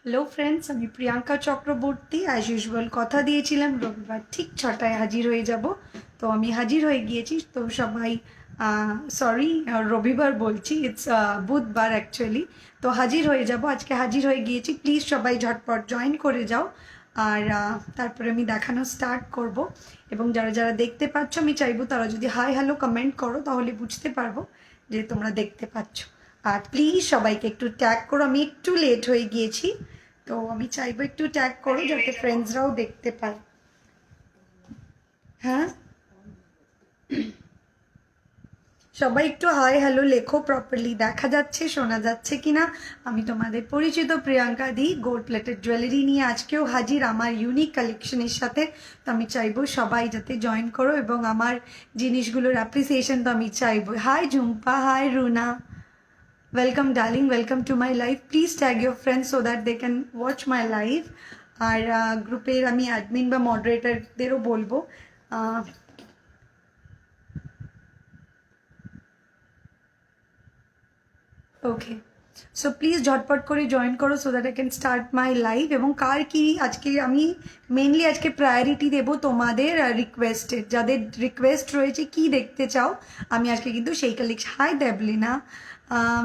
Hello friends, আমি Priyanka Chakraborty. As usual কথা দিয়েছিলাম রবিবার ঠিক 6টায় হাজির হয়ে যাব। তো আমি হাজির হয়ে গিয়েছি। তো সবাই সরি, রবিবার বলছি, ইটস বুধবার অ্যাকচুয়ালি। তো হাজির হয়ে যাব, আজকে হাজির হয়ে গিয়েছি। প্লিজ সবাই ঝটপট জয়েন করে যাও। আর তারপরে আমি দেখানো স্টার্ট করব। এবং যারা যারা দেখতে পাচ্ছ, আমি চাইবো তারা যদি হাই হ্যালো কমেন্ট করো, তাহলে বুঝতে পারবো যে তোমরা দেখতে পাচ্ছ। আর প্লিজ সবাইকে একটু ট্যাগ করো, আমি একটু লেট হয়ে গিয়েছি। তো আমি চাইবো একটু ট্যাগ করো যাতে ফ্রেন্ডসরাও দেখতে পায়। হ্যাঁ, সবাই একটু হাই হ্যালো লেখো, প্রপারলি দেখা যাচ্ছে শোনা যাচ্ছে কিনা। আমি তোমাদের পরিচিত প্রিয়াঙ্কা দি, গোল্ড প্লেটেড জুয়েলারি নিয়ে আজকেও হাজির আমার ইউনিক কালেকশনের সাথে। তো আমি চাইবো সবাই যাতে জয়েন করো এবং আমার জিনিসগুলোর অ্যাপ্রিসিয়েশন তো আমি চাইবো। Hi Jhumpa, hi Runa, welcome darling, welcome to my live. Please tag your friends so that they can watch my live. আর গ্রুপের আমি অ্যাডমিন বা মডারেটরদেরও বলবো ওকে, সো প্লিজ ঝটপট করে জয়েন করো so that I can start my live. এবং কার কি আজকে আমি মেনলি আজকে প্রায়োরিটি দেবো তোমাদের রিকোয়েস্টের, যাদের রিকোয়েস্ট রয়েছে কি দেখতে চাও আমি আজকে কিন্তু সেই collection. Hi Debolina,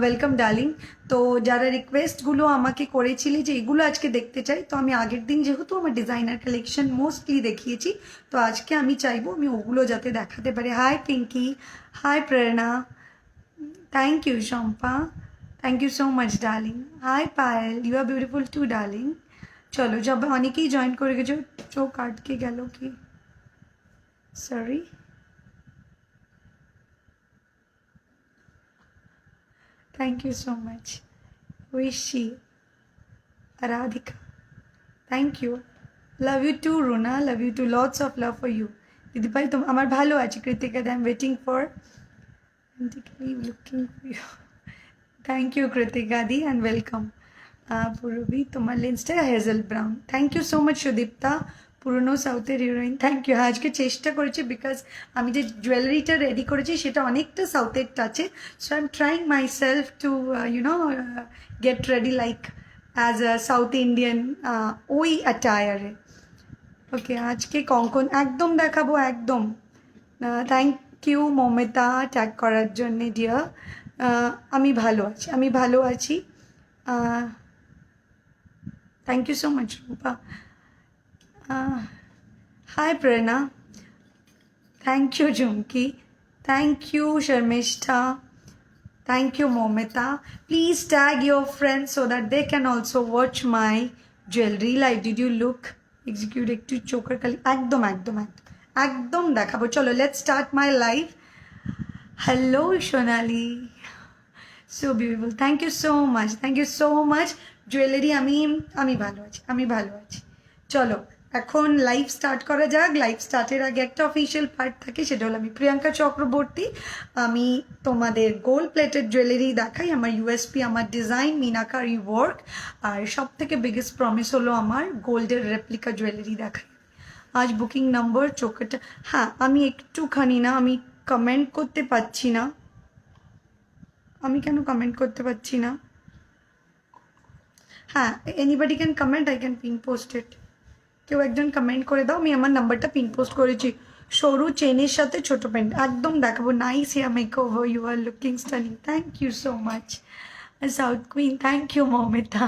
welcome darling. তো যারা রিকোয়েস্টগুলো আমাকে করেছিলে যে এগুলো আজকে দেখতে চাই, তো আমি আগের দিন যেহেতু আমার ডিজাইনার কালেকশন মোস্টলি দেখিয়েছি, তো আজকে আমি চাইবো আমি ওগুলো যাতে দেখাতে পারি। Hi Pinki, hi Prerona, thank you Shampa, thank you so much darling. Hi Payel, you are beautiful too darling. চলো, জব অনেকেই জয়েন করে গেছো। চোখ আটকে গেল কি, sorry. Thank you so much Aishi, Aradhika, thank you. Love you too Runa, love you too, lots of love for you. দিদিভাই তো আমার ভালো আছে। Kritika, I am waiting for looking for you. Thank you Krittika the and welcome. Purabi, তোমার লেন্সটা hazel brown. Thank you so much Sudipta, পুরনো সাউথের heroine. Thank you. হ্যাঁ, আজকে চেষ্টা করেছি বিকজ আমি যে জুয়েলারিটা রেডি করেছি সেটা অনেকটা সাউথের টাচে। So I am trying myself to get ready like as a south Indian, ওই অ্যাটায়ারে। ওকে, আজকে কঙ্কন একদম দেখাবো একদম। থ্যাংক ইউ মমিতা ট্যাগ করার জন্যে ডিয়ার। আমি ভালো আছি, আমি ভালো আছি। Thank you so much Rupa. Hi Prerona, thank you Jhumki, thank you Sharmistha, thank you momita. Please tag your friends so that they can also watch my jewelry live. Did you look execute একটু চোখের কালি একদম একদম একদম একদম দেখাবো। চলো, let's start my live. Hello Sonali, so beautiful, thank you so much, thank you so much. Jewellery আমি আমি ভালো আছি, আমি ভালো আছি। চলো এখন লাইভ স্টার্ট করা যাক। লাইভ স্টার্টের আগে একটা অফিসিয়াল পার্ট থাকে, সেটা হলো আমি প্রিয়াঙ্কা চক্রবর্তী। আমি তোমাদের গোল্ড প্লেটেড জুয়েলারি দেখাই। আমার ইউএসপি আমার ডিজাইন, মিনাকারি ওয়ার্ক, আর সব থেকে বিগেস্ট প্রমিস হলো আমার গোল্ডের রেপ্লিকা জুয়েলারি দেখাই। আজ বুকিং নম্বর চোখেটা, হ্যাঁ আমি একটুখানি না, আমি কমেন্ট করতে পারছি না। আমি কেন কমেন্ট করতে পারছি না? হ্যাঁ, anybody can comment, I can pin post ইট। কেউ একজন কমেন্ট করে দাও, আমি আমার নাম্বারটা পিন পোস্ট করেছি। সরু চেনের সাথে ছোট প্যান্ট একদম দেখাবো। Nice hair makeover, you are looking stunning. Thank you so much south queen, thank you Momita.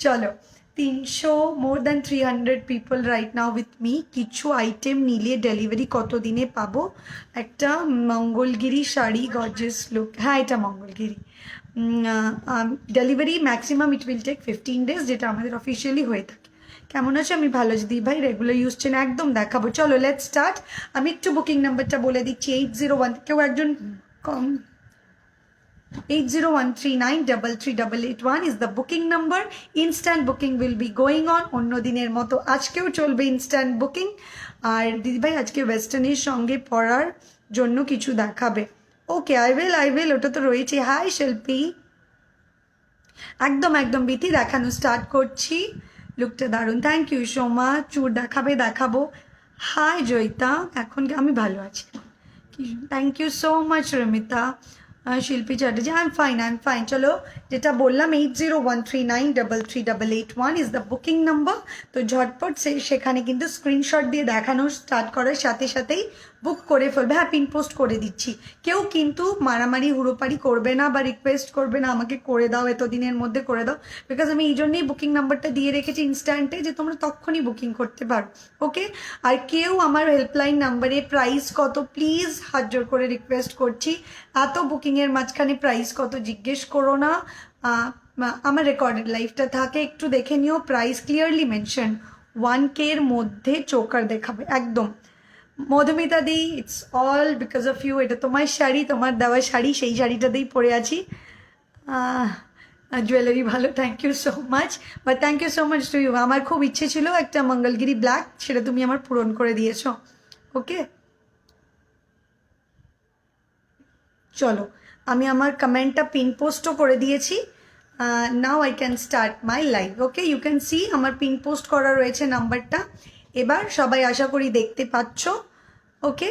চলো, 300 more than 300 people right now with me. কিছু আইটেম নিলে ডেলিভারি কত দিনে পাবো? একটা মঙ্গলগিরি শাড়ি, গর্জিয়াস লুক। হ্যাঁ, এটা Mangalagiri. Delivery maximum it will take 15 days, যেটা আমাদের অফিসিয়ালি হয়ে থাকে। কেমন আছে? আমি ভালো আছি দিদি ভাই, রেগুলার ইউজ চেন একদম দেখাবো। চলো লেটস স্টার্ট। আমি একটু বুকিং নাম্বারটা বলে দিচ্ছি। 801, কেউ একজন কম, 8013933881 is the booking number. Instant booking will be going on. অন্য দিনের মতো আজকেও চলবে ইনস্ট্যান্ট বুকিং। আর দিদিভাই আজকে ওয়েস্টার্নের সঙ্গে পরার জন্য কিছু দেখাবে? ওকে, আই উইল, ওটা তো রয়েছে। হাই শিল্পী, একদম একদম বিথি, দেখানো স্টার্ট করছি। লুকটা দারুণ, থ্যাংক ইউ সো মাচ। চুর দেখাবে? দেখাবো। হাই জয়িতা, এখন আমি ভালো আছি, thank you so much Romita. Shilpi Chatterjee, I am fine, I am fine. চলো যেটা বললাম 8013933881 ইজ দ্য বুকিং নাম্বার। তো ঝটপট সেখানে কিন্তু স্ক্রিনশট দিয়ে দেখানো স্টার্ট করার সাথে সাথেই বুক করে ফেলবে। হ্যাঁ, পিন পোস্ট করে দিচ্ছি। কেউ কিন্তু মারামারি হুড়োপাড়ি করবে না বা রিকোয়েস্ট করবে না আমাকে করে দাও, এতদিনের মধ্যে করে দাও, বিকজ আমি এই জন্যই বুকিং নাম্বারটা দিয়ে রেখেছি ইনস্ট্যান্টে, যে তোমরা তখনই বুকিং করতে পারো। ওকে, আর কেউ আমার হেল্পলাইন নাম্বারে প্রাইস কত, প্লিজ হাত জোর করে রিকোয়েস্ট করছি, এত বুকিংয়ের মাঝখানে প্রাইস কত জিজ্ঞেস করো না। আমার রেকর্ডেড লাইফটা থাকে, একটু দেখে নিও। প্রাইস ক্লিয়ারলি মেনশন 1K এর মধ্যে চোকার দেখাবে একদম। মধুমিতা দি, it's all because of you. এটা তোমার শাড়ি, তোমার দেওয়া শাড়ি, সেই শাড়িটাতেই পরে আছি। জুয়েলারি ভালো, thank you so much, but thank you so much to you. আমার খুব ইচ্ছে ছিল একটা মঙ্গলগিরি ব্ল্যাক, সেটা তুমি আমার পূরণ করে দিয়েছো। ওকে, চলো আমি আমার কমেন্টটা পিন পোস্টও করে দিয়েছি। Now I can start my live. Okay, you can see আমার পিন পোস্ট করা রয়েছে নাম্বারটা। এবার সবাই আশা করি দেখতে পাচ্ছ। ওকে,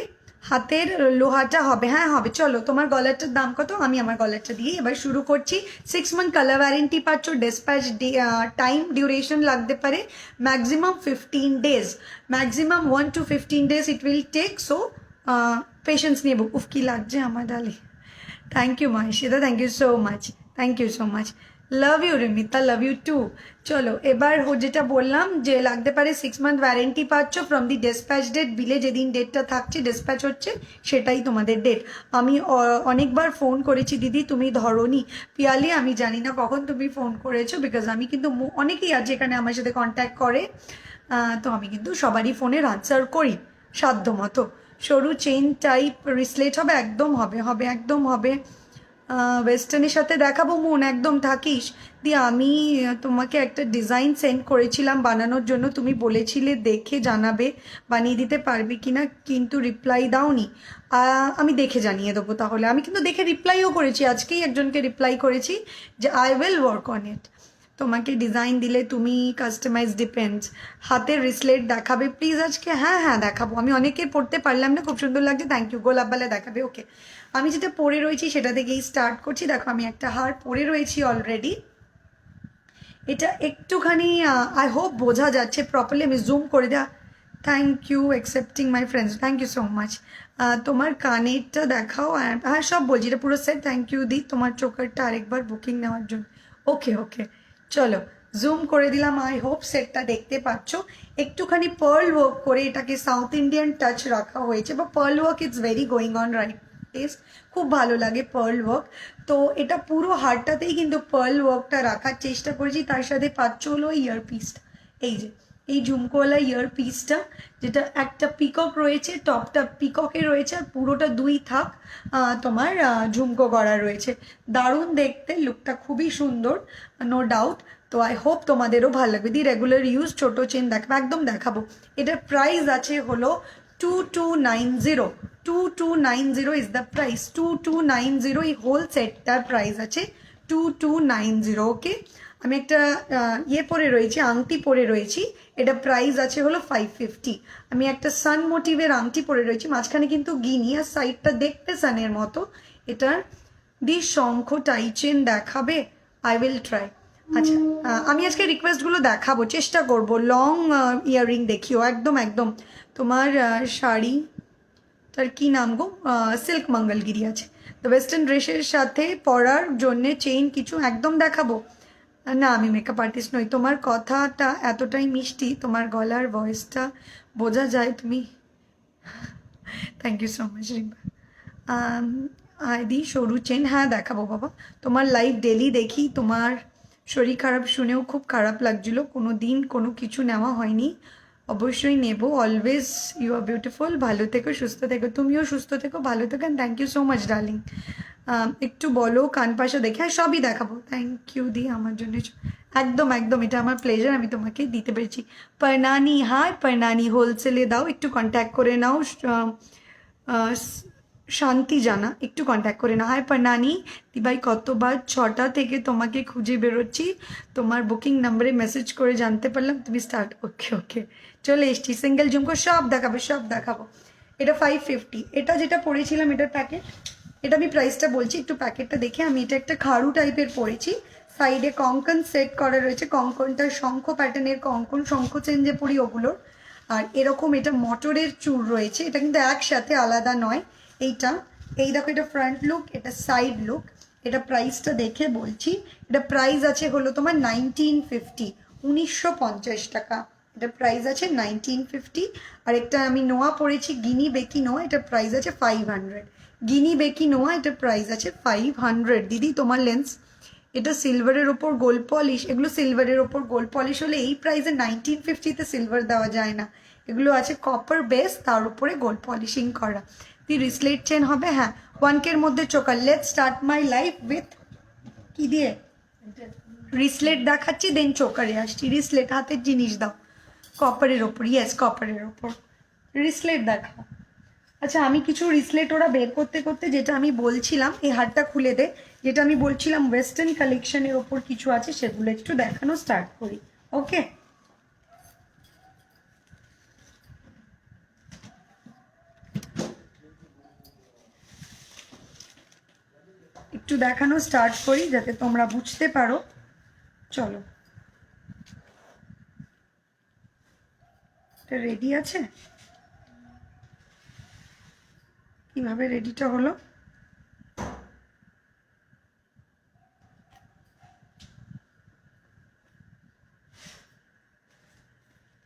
হাতের লোহাটা হবে, হ্যাঁ হবে। চলো, তোমার গলারটার দাম কত, আমি আমার গলারটা দিয়ে এবার শুরু করছি। 6 মান্থ কালার ওয়ারেন্টি পাচ্ছ। ডিসপ্যাচ টাইম ডিউরেশন লাগতে পারে maximum 15 days, maximum 1 to 15 days it will take. So patience নিয়ে উফ কি লাগছে আমার ডালে। Thank you Maheshita, thank you so much, thank you so much. Love you Rimita, love you too. চলো এবার যেটা বললাম যে লাগতে পারে 6 মান্থ ওয়ারেন্টি পাচ্ছ ফ্রম দি ডিসপ্যাচ ডেট। বিলে যেদিন ডেটটা থাকছে ডিসপ্যাচ হচ্ছে সেটাই তোমাদের ডেট। আমি অনেকবার ফোন করেছি দিদি, তুমি ধরোনি। পিয়ালি, আমি জানি না কখন তুমি ফোন করেছো, বিকজ আমি কিন্তু অনেকেই আছে এখানে আমার সাথে কন্ট্যাক্ট করে, তো আমি কিন্তু সবারই ফোনের আনসার করি সাধ্য মতো। সরু চেইন টাইপ রিসলেট হবে, একদম হবে, হবে একদম হবে। ওয়েস্টার্নের সাথে দেখাবো মন, একদম থাকিস। দিয়ে আমি তোমাকে একটা ডিজাইন সেন্ড করেছিলাম বানানোর জন্য, তুমি বলেছিলে দেখে জানাবে বানিয়ে দিতে পারবি কিনা, কিন্তু রিপ্লাই দাওনি। আমি দেখে জানিয়ে দেবো তাহলে। আমি কিন্তু দেখে রিপ্লাইও করেছি, আজকেই একজনকে রিপ্লাই করেছি যে I will work on it. তোমাকে ডিজাইন দিলে তুমি কাস্টমাইজ ডিপেন্ডস। হাতের রিসলেট দেখাবে প্লিজ আজকে? হ্যাঁ হ্যাঁ দেখাবো। আমি অনেকের পড়তে পারলাম না, খুব সুন্দর লাগছে, থ্যাংক ইউ। গোলাপবালা দেখাবে, ওকে। আমি যেটা পরে রয়েছি সেটা থেকেই স্টার্ট করছি। দেখো আমি একটা হার পরে রয়েছি অলরেডি। এটা একটুখানি আই হোপ বোঝা যাচ্ছে প্রপারলি, আমি জুম করে দেওয়া। Thank you accepting my friends, thank you so much. তোমার কানেরটা দেখাও। হ্যাঁ সব বলছি, এটা পুরো সেট। থ্যাংক ইউ দি, তোমার চোকারটা আরেকবার বুকিং নেওয়ার জন্য। ওকে ওকে, চলো জুম করে দিলাম। আই হোপ সেটটা দেখতে পাচ্ছ। একটুখানি পার্ল ওয়ার্ক করে এটাকে সাউথ ইন্ডিয়ান টাচ রাখা হয়েছে, বা pearl work it's very going on right days, খুব ভালো লাগে পার্ল ওয়ার্ক। তো এটা পুরো হারটাতেই কিন্তু পার্ল ওয়ার্কটা রাখার চেষ্টা করেছি। তার সাথে পাচ্ছ হলো ইয়ারপিসটা, এই যে এই ঝুমকোওয়ালা ইয়ারপিসটা, যেটা একটা পিকক রয়েছে, টপটা পিককে রয়েছে, আর পুরোটা 2 থাক তোমার ঝুমকো করা রয়েছে। দারুণ দেখতে, লুকটা খুবই সুন্দর, নো ডাউট। তো আই হোপ তোমাদেরও ভালো লাগবে। দি রেগুলার ইউজ ছোটো চেন দেখাবো, একদম দেখাবো। এটার প্রাইস আছে হলো 2290, 2290 ইজ দ্য প্রাইস, 2290। এই হোল সেটটার প্রাইস আছে 2290। ওকে, আমি একটা পরে রয়েছি, আংটি পরে রয়েছি, এটা প্রাইস আছে হলো 550। আমি একটা সান মোটিভের আংটি পরে রয়েছি, মাঝখানে কিন্তু গিনি, আর সাইডটা দেখতে সানের মতো। এটার শঙ্খ টাই চেন দেখাবে? I will try. আচ্ছা, আমি আজকে রিকোয়েস্টগুলো দেখাবো, চেষ্টা করব। লং ইয়াররিং দেখিও, একদম একদম। তোমার শাড়ি তার কি নাম গো, সিল্ক মঙ্গলগিরি আছে। তো ওয়েস্টার্ন ড্রেসের সাথে পরার জন্যে চেইন কিছু একদম দেখাবো না? আমি মেকআপ আর্টিস্ট নই। তোমার কথাটা এতটাই মিষ্টি, তোমার গলার ভয়েসটা বোঝা যায় তুমি। Thank you so much Rimpa. আইদি সরু চেন, হ্যাঁ দেখাবো বাবা। তোমার লাইভ ডেলি দেখি, তোমার শরীর খারাপ শুনেও খুব খারাপ লাগছিল, কোনো দিন কোনো কিছু নেওয়া হয়নি, অবশ্যই নেব। অলওয়েজ ইউ আর বিউটিফুল, ভালো থেকো সুস্থ থেকো, তুমিও সুস্থ থেকো ভালো থেকো, and thank you so much darling. একটু বলো কান পাশা দেখে, হ্যাঁ সবই দেখাবো। থ্যাংক ইউ দি আমার জন্য, একদম একদম, এটা আমার প্লেজার, আমি তোমাকে দিতে পেরেছি। পর্ণানি, হ্যাঁ পর্ণানি হোলসেলে দাও, একটু কন্ট্যাক্ট করে নাও। শান্তি জানা, একটু কন্ট্যাক্ট করে না। হাই পর্ণানি দিভাই, কতবার 6টা থেকে তোমাকে খুঁজে বেরোচ্ছি, তোমার বুকিং নাম্বারে মেসেজ করে জানতে পারলাম তুমি স্টার্ট। ওকে ওকে, চলে এসছি। সিঙ্গেল ঝুমকো সব দেখাবো, সব দেখাবো। এটা 550। এটা যেটা পরেছিলাম এটার প্যাকেট, এটা আমি প্রাইসটা বলছি, একটু প্যাকেটটা দেখে। আমি এটা একটা খাড়ু টাইপের পরেছি, সাইডে কঙ্কন সেট করা রয়েছে, কঙ্কনটা শঙ্খ প্যাটার্নের কঙ্কন, শঙ্খ চেঞ্জে পড়ি ওগুলোর। আর এরকম এটা মটরের চূড় রয়েছে, এটা কিন্তু একসাথে আলাদা নয়। এইটা এই দেখো, এটা ফ্রন্ট লুক, এটা সাইড লুক। এটা প্রাইসটা দেখে বলছি, এটা প্রাইস আছে হলো তোমার 1950, 1950 টাকা। এটা প্রাইস আছে 1950। আর একটা আমি নোয়া পরেছি, গিনি বেকি নোয়া, এটা প্রাইস আছে 500। গিনি বেকি নোয়া, এটা প্রাইস আছে 500। দিদি তোমার লেন্স, এটা সিলভারের ওপর গোল্ড পলিশ, এগুলো সিলভারের ওপর গোল্ড পলিশ হলে এই প্রাইসে 1950-তে সিলভার দেওয়া যায় না। এগুলো আছে কপার বেস, তার উপরে গোল্ড পলিশিং করা। তুই রিসলেট চেন হবে, হ্যাঁ 1K-র মধ্যে choker. Let's start my life with কি দিয়ে রিসলেট দেখাচ্ছি, দেন চোকারে আসছি। রিসলেট হাতের জিনিস দাও, কপারের ওপর, ইয়েস কপারের ওপর রিসলেট দেখাও। আচ্ছা আমি কিছু রিসলেট ওরা বের করতে করতে, যেটা আমি বলছিলাম, এই হারটা খুলে দে, যেটা আমি বলছিলাম ওয়েস্টার্ন কালেকশনের ওপর কিছু আছে সেগুলো একটু দেখানো স্টার্ট করি। ওকে, একটু দেখানো স্টার্ট করি যাতে তোমরা বুঝতে পারো। চলো, এটা রেডি আছে, কিভাবে রেডিটা হলো।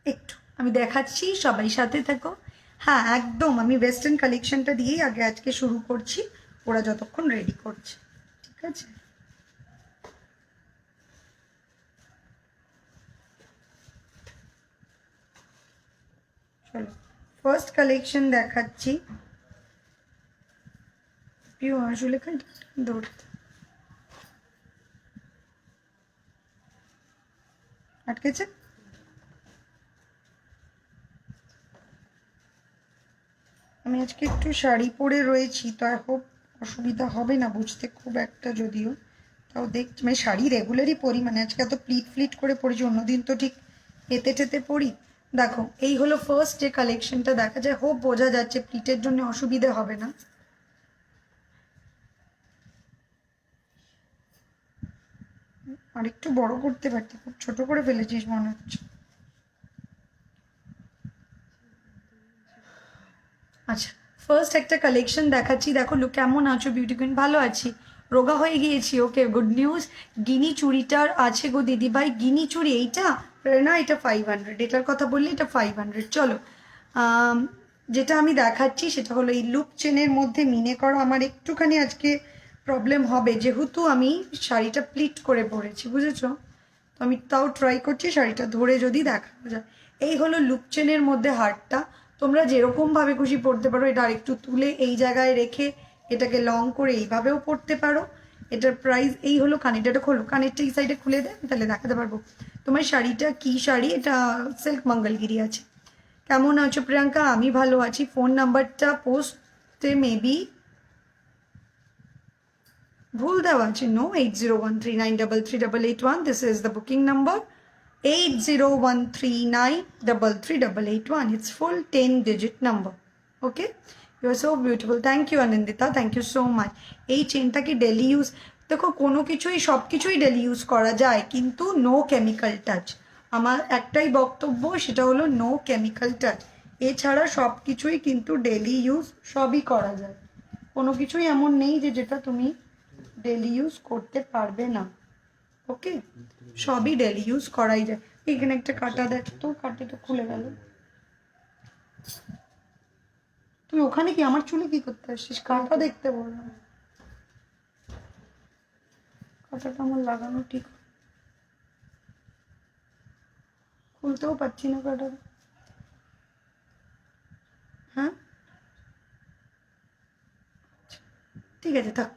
একটু আমি দেখাচ্ছি, সবাই সাথে থাকো। হ্যাঁ একদম, আমি ওয়েস্টার্ন কালেকশনটা দিয়েই আগে আজকে শুরু করছি, ওরা যতক্ষণ রেডি করছে, ঠিক আছে। চলো ফার্স্ট কালেকশন দেখাচ্ছি। প্রিয় আসলে ধরতে আটকেছে। আমি আজকে একটু শাড়ি পরে রয়েছি, তো আই হোপ অসুবিধা হবে না বুঝতে খুব একটা, যদিও তাও দেখছি মানে শাড়ি রেগুলারই পরি, মানে আজকে এত প্লিট ফ্লিট করে পরেছি, অন্যদিন তো ঠিক এতে টেতে পরি। দেখো এই হলো ফার্স্ট যে কালেকশনটা দেখা যায়, হোপ বোঝা যাচ্ছে, প্লিটের জন্য অসুবিধা হবে না। আর একটু বড় করতে পারতি, খুব ছোট করে ফেলেছিস মনে হচ্ছে। আচ্ছা ফার্স্ট একটা কালেকশন দেখাচ্ছি, দেখো লুক কেমন আছো বিউটি কুইন। ভালো আছি, রোগা হয়ে গিয়েছি। ওকে গুড নিউজ, গিনি চুড়িটার আছে গো দিদি ভাই। গিনি চুড়ি এইটা না, এটা 500, এটার কথা বললি, এটা 500। চলো যেটা আমি দেখাচ্ছি সেটা হলো এই লুপ চেনের মধ্যে মিনে করা। আমার একটুখানি আজকে প্রবলেম হবে, যেহেতু আমি শাড়িটা প্লিট করে পরেছি, বুঝেছো, তো আমি তাও ট্রাই করছি শাড়িটা ধরে যদি দেখানো যায়। এই হলো লুপ চেনের মধ্যে হারটা, তোমরা যেরকমভাবে খুশি পরতে পারো। এটা আরেকটু তুলে এই জায়গায় রেখে এটাকে লং করে এইভাবেও পরতে পারো। এটার প্রাইস এই হলো। কানেরটা খোলো, কানেরটা এই সাইডে খুলে দেয়, তাহলে দেখাতে পারবো। তোমার শাড়িটা কি শাড়ি, এটা সিল্ক মঙ্গলগিরি আছে। কেমন আছো প্রিয়াঙ্কা, আমি ভালো আছি। ফোন নাম্বারটা পোস্টে মেবি ভুল দেওয়া আছে, no, 8013933881, this is the booking number, 8013933881, it's full 10-digit number. Okay, you are so beautiful, thank you Anindita, thank you so much. এই চেনটাকে ডেলি ইউজ, দেখো কোনো কিছুই সব কিছুই ডেলি ইউজ করা যায়, কিন্তু নো কেমিক্যাল টাচ। আমার একটাই বক্তব্য, সেটা হলো নো কেমিক্যাল টাচ। এছাড়া সব কিছুই কিন্তু ডেলি ইউজ সবই করা যায়, কোনো কিছুই এমন নেই যে যেটা তুমি ডেলি ইউজ করতে পারবে না। ওকে, সবই ডেলি ইউজ করাই যায়। এখানে একটা কাটা দেখ তো, কাটাটা খুলে গেল। তুই ওখানে কি আমার চুলে কি করতে আসছিস? কাটা দেখতে বললাম, কাটাটা আমার লাগানো ঠিক, খুলতেও পারছি না কাটা। হ্যাঁ ঠিক আছে থাক।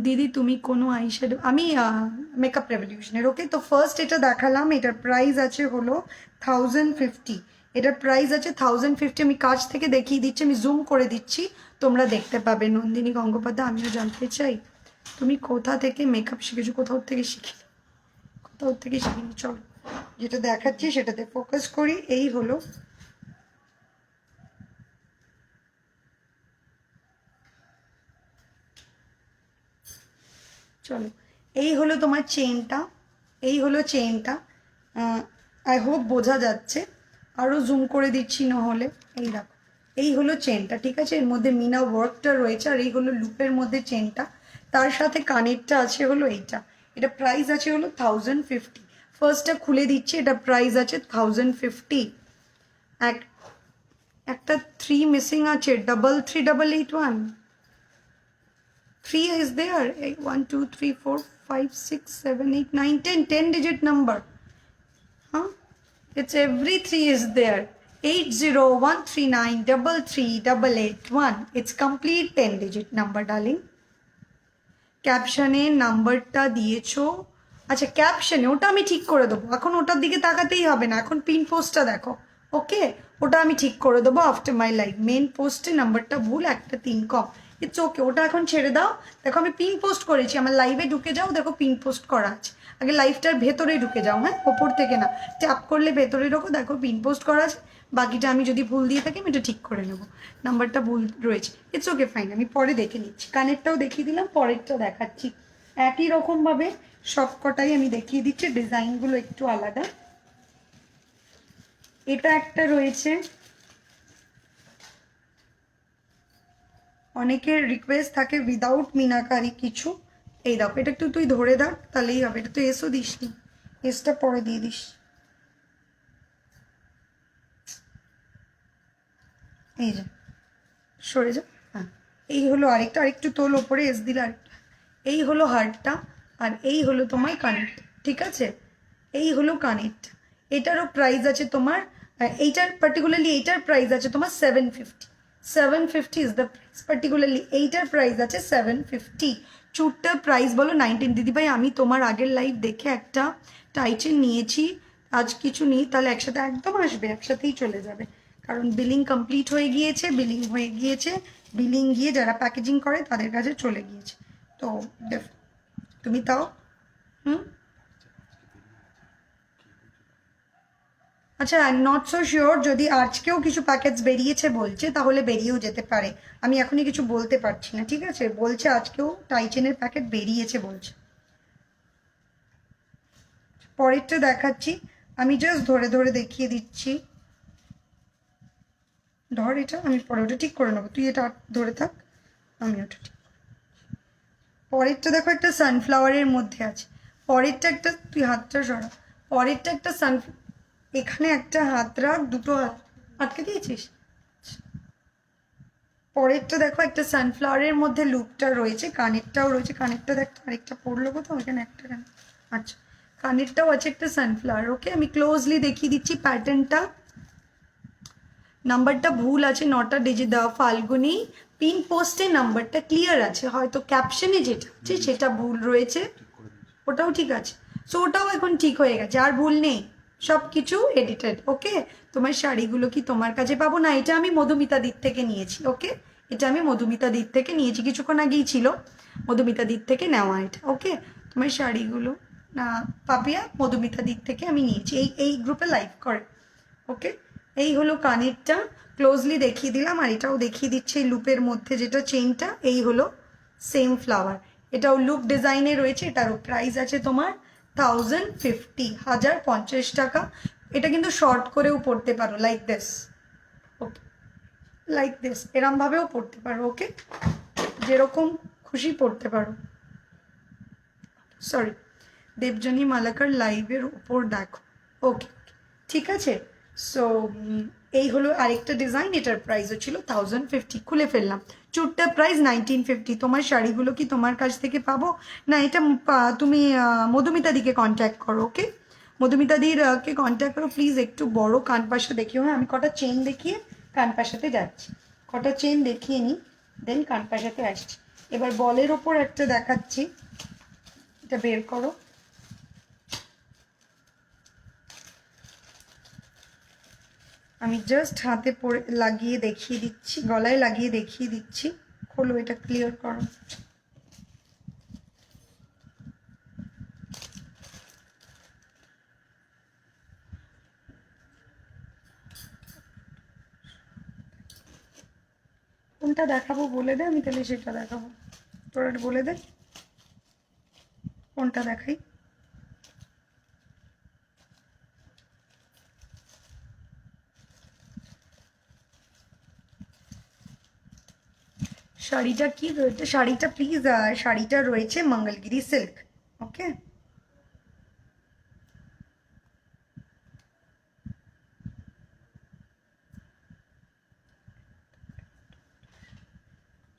দিদি তুমি কোনো আইশ্যাডো, আমি মেকআপ রেভলিউশনের। ওকে, তো ফার্স্ট এটা দেখালাম, এটার প্রাইস আছে হলো 1050। এটার প্রাইস আছে 1050। আমি কাছ থেকে দেখিয়ে দিচ্ছি, আমি জুম করে দিচ্ছি, তোমরা দেখতে পাবে। নন্দিনী গঙ্গোপাধ্যায়, আমিও জানতে চাই তুমি কোথা থেকে মেকআপ শিখেছো। কোথাও থেকে শিখি, কোথাও থেকে শিখিনি। চলো যেটা দেখাচ্ছি সেটাতে ফোকাস করি। এই হলো, চলো এই হলো তোমার চেনটা, এই হলো চেনটা। আই হোপ বোঝা যাচ্ছে, আরও জুম করে দিচ্ছি নহলে। এই দেখো, এই হলো চেনটা, ঠিক আছে? এর মধ্যে মিনা ওয়ার্কটা রয়েছে, আর এই হলো লুপের মধ্যে চেনটা। তার সাথে কানেরটা আছে হলো এইটা। এটা প্রাইস আছে হলো 1050। ফার্স্টটা খুলে দিচ্ছি, এটা প্রাইস আছে 1050। একটা 3 মিসিং আছে, 33881। 3 is there. 1 2 3 4 5 6 7 8 9 10 digit number. Huh? It's every 3 is there. 8013933881. It's complete 10 digit number, darling. ক্যাপশনে নাম্বারটা দিয়েছো। আচ্ছা, ক্যাপশনে ওটা আমি ঠিক করে দেবো, এখন ওটার দিকে তাকাতেই হবে না, এখন পিন পোস্টটা দেখো। ওকে, ওটা আমি ঠিক করে দেবো আফটার মাই লাইভ। মেন পোস্টে নাম্বারটা ভুল, একটা 3 কম। ইটস ওকে, ওটা এখন ছেড়ে দাও। দেখো আমি পিন পোস্ট করেছি, আমার লাইভে ঢুকে যাও, দেখো পিন পোস্ট করা আছে। আগে লাইভটার ভেতরে ঢুকে যাও, হ্যাঁ, ওপর থেকে না, ট্যাপ করলে ভেতরে ঢোকো, দেখো পিন পোস্ট করা আছে। বাকিটা আমি যদি ভুল দিয়ে থাকি আমি এটা ঠিক করে নেবো, নাম্বারটা ভুল রয়েছে। ইটস ওকে, ফাইন, আমি পরে দেখে নিচ্ছি। কানেরটাও দেখিয়ে দিলাম, পরেরটাও দেখাচ্ছি। একই রকমভাবে সব কটাই আমি দেখিয়ে দিচ্ছি, ডিজাইনগুলো একটু আলাদা। এটা একটা রয়েছে, অনেকের রিকোয়েস্ট থাকে উইদাউট মিনাকারি কিছু। এই দেখো, এটা একটু তুই ধরে দাও, তাহলেই হবে। এটা তুই এসও দিসনি, এসটা পরে দিয়ে দিস। এই যে, সরে যা। হ্যাঁ, এই হলো আরেকটা, আরেকটু তোল ওপরে, এস দিলে আরেকটা। এই হলো হারটা, আর এই হলো তোমার কানেক্ট, ঠিক আছে? এই হলো কানেক্ট। এটারও প্রাইস আছে তোমার, এইটার পার্টিকুলারলি এইটার প্রাইস আছে তোমার 750। 750 ইজ দ্য প্রাইস। পার্টিকুলারলি এইটার প্রাইস আছে 750। চুটটার প্রাইস বলো 19। দিদিভাই, আমি তোমার আগের লাইভ দেখে একটা টাইচেন নিয়েছি, আজ কিছু নেই, তাহলে একসাথে একদম আসবে, একসাথেই চলে যাবে, কারণ বিলিং কমপ্লিট হয়ে গিয়েছে। বিলিং হয়ে গিয়েছে, বিলিং গিয়ে যারা প্যাকেজিং করে তাদের কাছে চলে গিয়েছে। তো তুমি তাও আচ্ছা, I am not so sure, যদি আজকেও কিছু প্যাকেজ বেরিয়েছে বলছে, তাহলে বেরিয়েও যেতে পারে। আমি এখনই কিছু বলতে পারছি না, ঠিক আছে? বলছে আজকেও টাইচেনের প্যাকেট বেরিয়েছে বলছে। পরেরটা দেখাচ্ছি, আমি জাস্ট ধরে ধরে দেখিয়ে দিচ্ছি। ধর এটা, আমি পরে ওটা ঠিক করে নেবো, তুই এটা ধরে থাক, আমি ওটা ঠিক। পরেরটা দেখো, একটা সানফ্লাওয়ারের মধ্যে আছে। পরেরটা একটা, তুই হাতটা সরা। পরেরটা একটা এখানে একটা হাত রাখ, দুটো হাত আটকে দিয়েছিস। পরেরটা দেখো, একটা সানফ্লাওয়ারের মধ্যে লুপটা রয়েছে, কানেরটাও রয়েছে। কানেরটা দেখ, আরেকটা পড়লো কোথাও, এখানে একটা কেন? আচ্ছা, কানেরটাও আছে একটা সানফ্লাওয়ার। ওকে, আমি ক্লোজলি দেখিয়ে দিচ্ছি প্যাটার্নটা। নাম্বারটা ভুল আছে, 9টা ডিজিট দেওয়া। ফাল্গুনি, পিন পোস্টে নাম্বারটা ক্লিয়ার আছে, হয়তো ক্যাপশনে যেটা আছে সেটা ভুল রয়েছে, ওটাও ঠিক আছে। সো ওটাও এখন ঠিক হয়ে গেছে, আর ভুল নেই, সব কিছু এডিটেড। ওকে, তোমার শাড়িগুলো কি তোমার কাছে পাবো না? এটা আমি মধুমিতা দিক থেকে নিয়েছি। ওকে, এটা আমি মধুমিতা দিক থেকে নিয়েছি, কিছুক্ষণ আগেই ছিল মধুমিতা দিক থেকে নেওয়া এটা। ওকে, তোমার শাড়িগুলো না পাপিয়া, মধুমিতা দিক থেকে আমি নিয়েছি, এই গ্রুপে লাইভ করে। ওকে, এই হলো কানেরটা, ক্লোজলি দেখিয়ে দিলাম। আর এটাও দেখিয়ে দিচ্ছে, এই লুপের মধ্যে যেটা চেইনটা, এই হলো সেম ফ্লাওয়ার। এটাও লুপ ডিজাইনে রয়েছে। এটারও প্রাইস আছে তোমার 1050, 1050 টাকা। এটা কিন্তু শর্ট করেও পড়তে পারো, like this. Okay, like this, এরমভাবেও পড়তে পারো। ওকে, যেরকম খুশি পড়তে পারো। সরি, দেবজানী মালাকার লাইভের উপর দেখো। ওকে, ঠিক আছে। সো এই হলো আরেকটা ডিজাইন, এটার প্রাইসও ছিল 1050। খুলে ফেললাম। চুটটার প্রাইস 1950। তোমার শাড়িগুলো কি তোমার কাছ থেকে পাবো না? এটা তুমি মধুমিতা দিকে কন্ট্যাক্ট করো। ওকে, মধুমিতা দির কে কন্ট্যাক্ট করো প্লিজ। একটু বড় কানপাশা দেখিও। হ্যাঁ, আমি কটা চেন দেখিয়ে কানপাশাতে যাচ্ছি, কটা চেন দেখিয়ে নিই, দেন কানপাশাতে আসছি। এবার বলের ওপর একটা দেখাচ্ছি, এটা বের করো। আমি জাস্ট হাতে পরে লাগিয়ে দেখিয়ে দিচ্ছি, গলায় লাগিয়ে দেখিয়ে দিচ্ছি। খোলো, এটা ক্লিয়ার করো। কোনটা দেখাবো বলে দে, আমি তাহলে সেটা দেখাবো। তোরা বলে দে কোনটা দেখাই? শাড়িটা কি রয়েছে? শাড়িটা প্লিজ, শাড়িটা রয়েছে মঙ্গলগিরি সিল্ক। ওকে,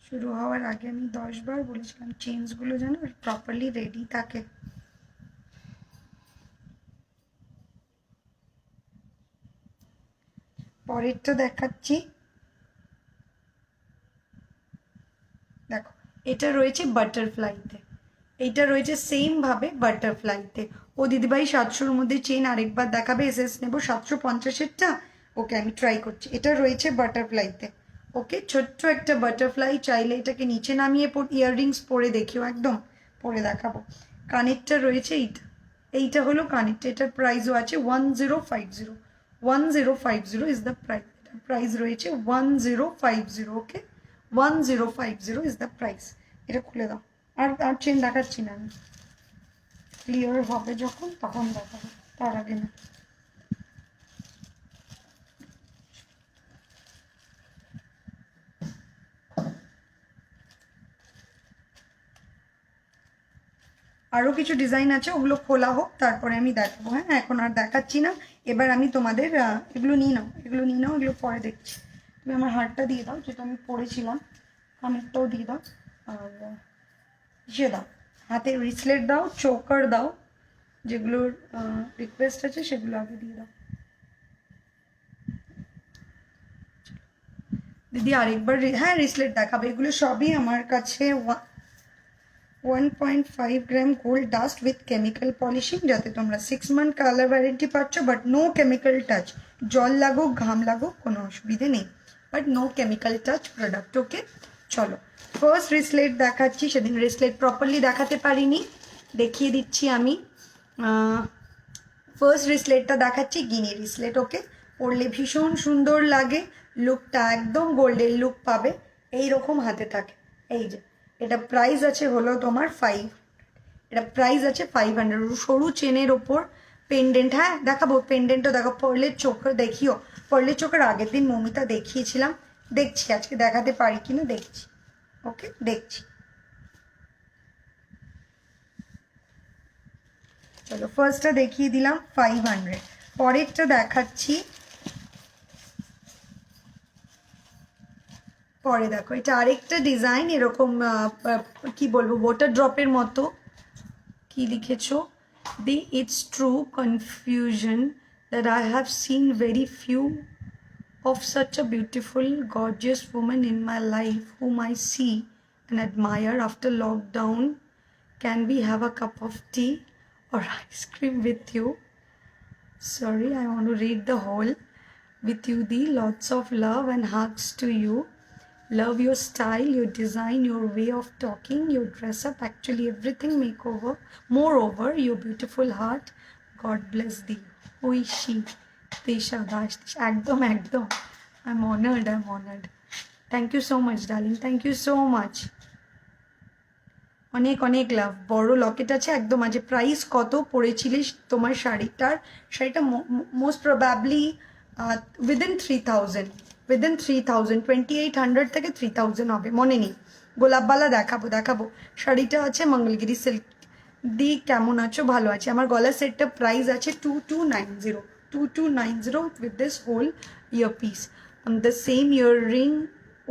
শুরু হওয়ার আগে আমি 10 বার বলেছিলাম চেঞ্জগুলো যেন প্রপারলি রেডি থাকে। পরেরটা দেখাচ্ছি, দেখো এটা রয়েছে বাটারফ্লাইতে, এইটা রয়েছে সেম ভাবে বাটারফ্লাইতে। ও দিদিভাই 700-র মধ্যে চেন আরেকবার দেখাবে, এসএস নেবো 750-এরটা। ওকে, আমি ট্রাই করছি। এটা রয়েছে বাটারফ্লাইতে। ওকে, ছোট্ট একটা বাটারফ্লাই, চাইলে এটাকে নিচে নামিয়ে ইয়াররিংস পরে দেখিও, একদম পরে দেখাবো। কানেরটা রয়েছে এইটা, এইটা হলো কানেরটা। এটার প্রাইসও আছে 1050। 1050 ইজ দ্য প্রাইস। এটার প্রাইস রয়েছে 1050। ওকে, 1050 ইজ দ্য প্রাইস। এটা খুলে দাও। আর আর চেন দেখাচ্ছি না আমি, ক্লিয়ার হবে যখন তখন দেখাবো, তার আগে না। আরও কিছু ডিজাইন আছে, ওগুলো খোলা হোক তারপরে আমি দেখাবো। হ্যাঁ, এখন আর দেখাচ্ছি না। এবার আমি তোমাদের এগুলো নিয়ে নাও, এগুলো নিয়ে নাও, এগুলো পরে দেখছি। তুমি আমার হারটা দিয়ে দাও, যেটা আমি পরেছিলাম। কানেরটাও দিয়ে দাও, আর ইয়ে দাও, হাতে রিসলেট দাও, চোকার দাও, যেগুলোর রিকোয়েস্ট আছে সেগুলো আগে দিয়ে দাও। দিদি আরেকবার, হ্যাঁ রিসলেট দেখাবে। এগুলো সবই আমার কাছে 1.5 gram gold dust with chemical polishing, যাতে তোমরা 6 মান্থ কালার ওয়ারেন্টি পাচ্ছ, বাট নো কেমিক্যাল টাচ। জল লাগুক ঘাম লাগুক কোনো অসুবিধে নেই, but no chemical touch product. Okay, চলো ফার্স্ট রিসলেট দেখাচ্ছি। সেদিন রিসলেট প্রপারলি দেখাতে পারিনি, দেখিয়ে দিচ্ছি আমি। ফার্স্ট রিসলেটটা দেখাচ্ছি, গিনি রিসলেট। ওকে, পরলে ভীষণ সুন্দর লাগে, লুকটা একদম গোল্ডের লুক পাবে। এই রকম হাতে থাকে, এই যে। এটা প্রাইস আছে হলো তোমার 5, এটা প্রাইস আছে 500। সরু চেনের ওপর পেন্ডেন্ট, হ্যাঁ দেখাবো, পেন্ডেন্টও দেখো। পার্লের চোখের দেখিও, পার্লের চোখের আগের দিন মমিতা দেখিয়েছিলাম, দেখছি আজকে দেখাতে পারি কিনা, দেখছি। ওকে, দেখছি। চলো ফার্স্টটা দেখিয়ে দিলাম 500। পরেরটা দেখাচ্ছি, পরে দেখো এটা আরেকটা ডিজাইন, এরকম কি বলবো, ওয়াটার ড্রপের মতো। কি লিখেছো? দি it's true confusion that I have seen very few of such a beautiful, gorgeous woman in my life whom I see and admire after lockdown. Can we have a cup of tea or ice cream with you? Sorry, I want to read the whole. With you, the lots of love and hugs to you. Love your style, your design, your way of talking, your dress up, actually everything makeover. Moreover, your beautiful heart. God bless thee. Who is she? Tisha Dash. Ekdom, ekdom. I'm honored, I'm honored. Thank you so much, darling. Thank you so much. অনেক অনেক লাভ। বড় লকেট আছে একদম। আজ price কত পড়েছিলিস তোমার শাড়িটার? শাড়িটা মোস্ট প্রবাবলি উইদিন 3000, উইদিন 3000, 2800 থেকে 3000 হবে, মনে নেই। গোলাপবালা দেখাবো, দেখাবো। শাড়িটা আছে মঙ্গলগিরি সিল্ক। দি কেমন আছো? ভালো আছে। আমার গলার সেটটা প্রাইস আছে 2290, 2290 with this whole ear piece. The same earring,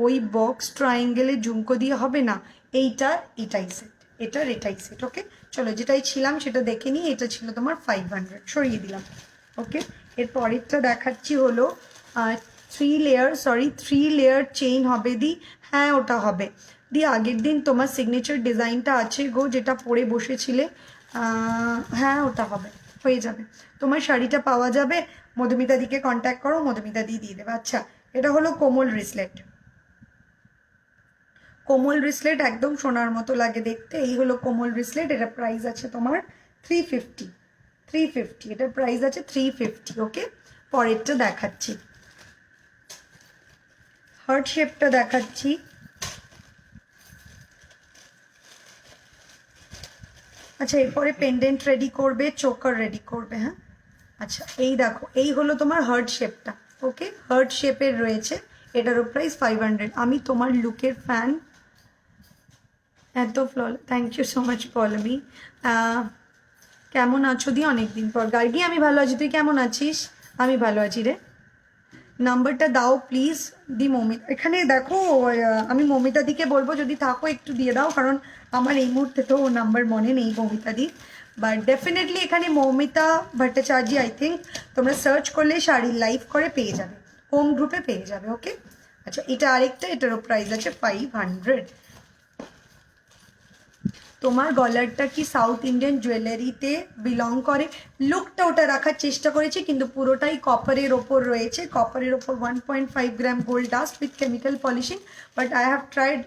ওই বক্স ট্রায়াঙ্গেলের ঝুমকো দিয়ে হবে না, এইটার এটাই সেট, এটার এটাই সেট। ওকে, চলো যেটাই ছিলাম সেটা দেখে নিই। এটা ছিল তোমার 500, সরিয়ে দিলাম। ওকে, এর পরেরটা দেখাচ্ছি হলো 3 লেয়ার চেইন হবে দি। হ্যাঁ ওটা হবে দি। আগের দিন তোমার সিগনেচার ডিজাইনটা আছে গো, যেটা পরে বসেছিলে। হ্যাঁ ওটা হবে, হয়ে যাবে। তোমার শাড়িটা পাওয়া যাবে, মধুমিতা দিকে কন্ট্যাক্ট করো, মধুমিতা দিয়ে দেবে। আচ্ছা, এটা হলো কোমল রিসলেট। কোমল রিসলেট একদম সোনার মতো লাগে দেখতে। এই হলো কোমল রিসলেট। এটা প্রাইস আছে তোমার 350, 350। এটার প্রাইস আছে 350। ওকে, পরেরটা দেখাচ্ছি, হার্ট শেপটা দেখাচ্ছি। আচ্ছা এরপরে পেন্ডেন্ট রেডি করবে, চোকার রেডি করবে। হ্যাঁ আচ্ছা এই দেখো, এই হলো তোমার হার্ট শেপটা। ওকে, হার্ট শেপের রয়েছে, এটারও প্রাইস 500। আমি তোমার লুকের ফ্যান, এত ফ্লল। Thank you so much Polmi. কেমন আছো দি? অনেকদিন পর। গার্গি আমি ভালো আছি, তুই কেমন আছিস? আমি ভালো আছি রে। নাম্বারটা দাও প্লিজ। দি মৌমিতা এখানে দেখো, আমি মৌমিতা দিকে বলবো যদি থাকো একটু দিয়ে দাও, কারণ আমার এই মুহূর্তে তো নাম্বার মনে নেই মৌমিতা দি। বাট ডেফিনেটলি এখানে মৌমিতা ভট্টাচার্য, আই থিঙ্ক তোমরা সার্চ করলে শাড়ির লাইভ করে পেয়ে যাবে, হোম গ্রুপে পেয়ে যাবে। ওকে আচ্ছা এটা আরেকটা, এটারও প্রাইস আছে 500। তোমার গলারটা কি সাউথ ইন্ডিয়ান জুয়েলারিতে বিলং করে? লুকটা ওটা রাখার চেষ্টা করেছি, কিন্তু পুরোটাই কপারের ওপর রয়েছে, কপারের ওপর 1.5 gram gold dust with chemical polishing. But I have tried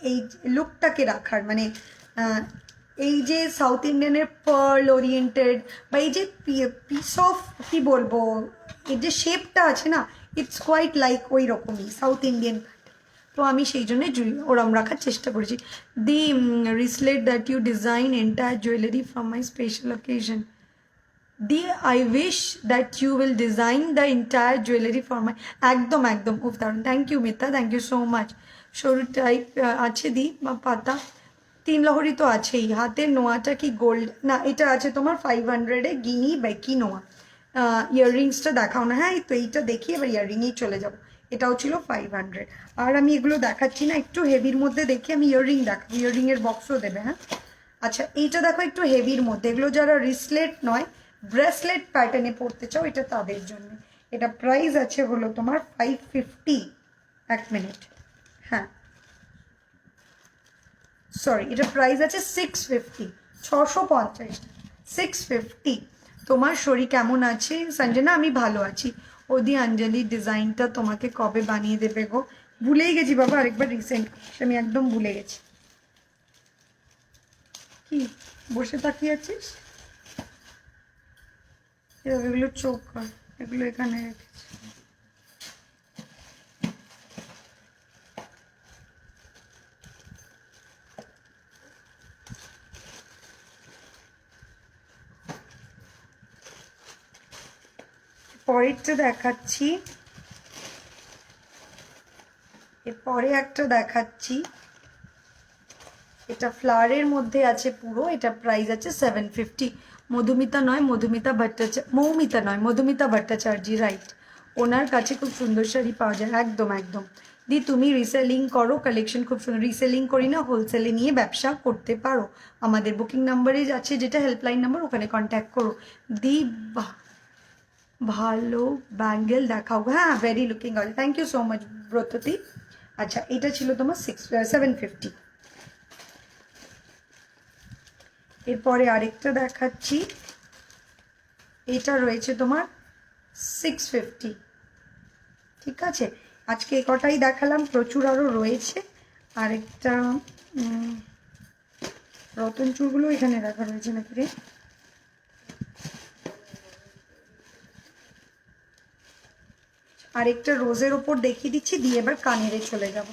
এই লুকটাকে রাখার, মানে এই যে সাউথ ইন্ডিয়ানের পার্ল ওরিয়েন্টেড বা এই যে পিস অফ কি বলবো, এর যে শেপটা আছে না, ইটস কোয়াইট লাইক ওই রকমই সাউথ ইন্ডিয়ান। তো আমি সেই জন্যে ওরম রাখার চেষ্টা করেছি। দি wristlet that you design entire jewellery from my special occasion. দি I wish that you will design the entire jewellery for my. একদম একদম খুব দারুণ। Thank you Mita, thank you so much. সরু টাইপ আছে দি বা পাতা, 3 লহরি তো আছেই। হাতের নোয়াটা কি গোল্ড? না এটা আছে তোমার 500-এ গিনি বেকি নোয়া। ইয়াররিংসটা দেখাও না। হ্যাঁ এই তো এইটা দেখি, এবার ইয়াররিংয়েই চলে যাবো। এটাও ছিল 500। আর আমি এগুলো দেখাচ্ছি না, একটু হেভির মধ্যে দেখি আমি ইয়াররিং দেখাবো, ইয়াররিংয়ের বক্সও দেবে। হ্যাঁ আচ্ছা এইটা দেখো একটু হেভির মধ্যে, এগুলো যারা রিসলেট নয় ব্রেসলেট প্যাটার্নে পড়তে চাও এটা তাদের জন্য। এটা প্রাইস আছে হলো তোমার 550। 1 মিনিট, হ্যাঁ সরি এটা প্রাইস আছে 650, 650, 650। তোমার শরীর কেমন আছে সঞ্জনা? আমি ভালো আছি। ওদি অঞ্জলি ডিজাইনটা তোমাকে কবে বানিয়ে দেবে গো? ভুলেই গেছি বাবা, আরেকবার রিসেন্ট আমি একদম ভুলে গেছি। কি বসে তাকিয়ে আছিস? এগুলো চোখ কর, এগুলো এখানে রেখেছি। পরেরটা দেখাচ্ছি, এরপরে একটা দেখাচ্ছি। এটা ফ্লাওয়ারের মধ্যে আছে পুরো, এটা প্রাইস আছে 750। মধুমিতা নয়, মধুমিতা ভট্টাচার্য, মৌমিতা নয় মধুমিতা ভট্টাচার্য, রাইট। ওনার কাছে খুব সুন্দর শাড়ি পাওয়া যায়, একদম একদম। দি তুমি রিসেলিং করো, কালেকশন খুব সুন্দর। রিসেলিং করি না, হোলসেলে নিয়ে ব্যবসা করতে পারো। আমাদের বুকিং নাম্বারে আছে যেটা হেল্পলাইন নাম্বার, ওখানে কন্ট্যাক্ট করো। দি ভালো ব্যাঙ্গেল দেখাও। হ্যাঁ very looking girl, thank you so much Bratati. আচ্ছা এটা ছিল তোমার 750। এরপরে আরেকটা দেখাচ্ছি, এটা রয়েছে তোমার 650। ঠিক আছে আজকে এ কটাই দেখালাম, প্রচুর আরও রয়েছে। আরেকটা রতন চুলগুলো এখানে রাখা রয়েছে নাকি রে? আরেকটা রোজের ওপর দেখিয়ে দিচ্ছি, দিয়ে এবার কানেরে চলে যাব।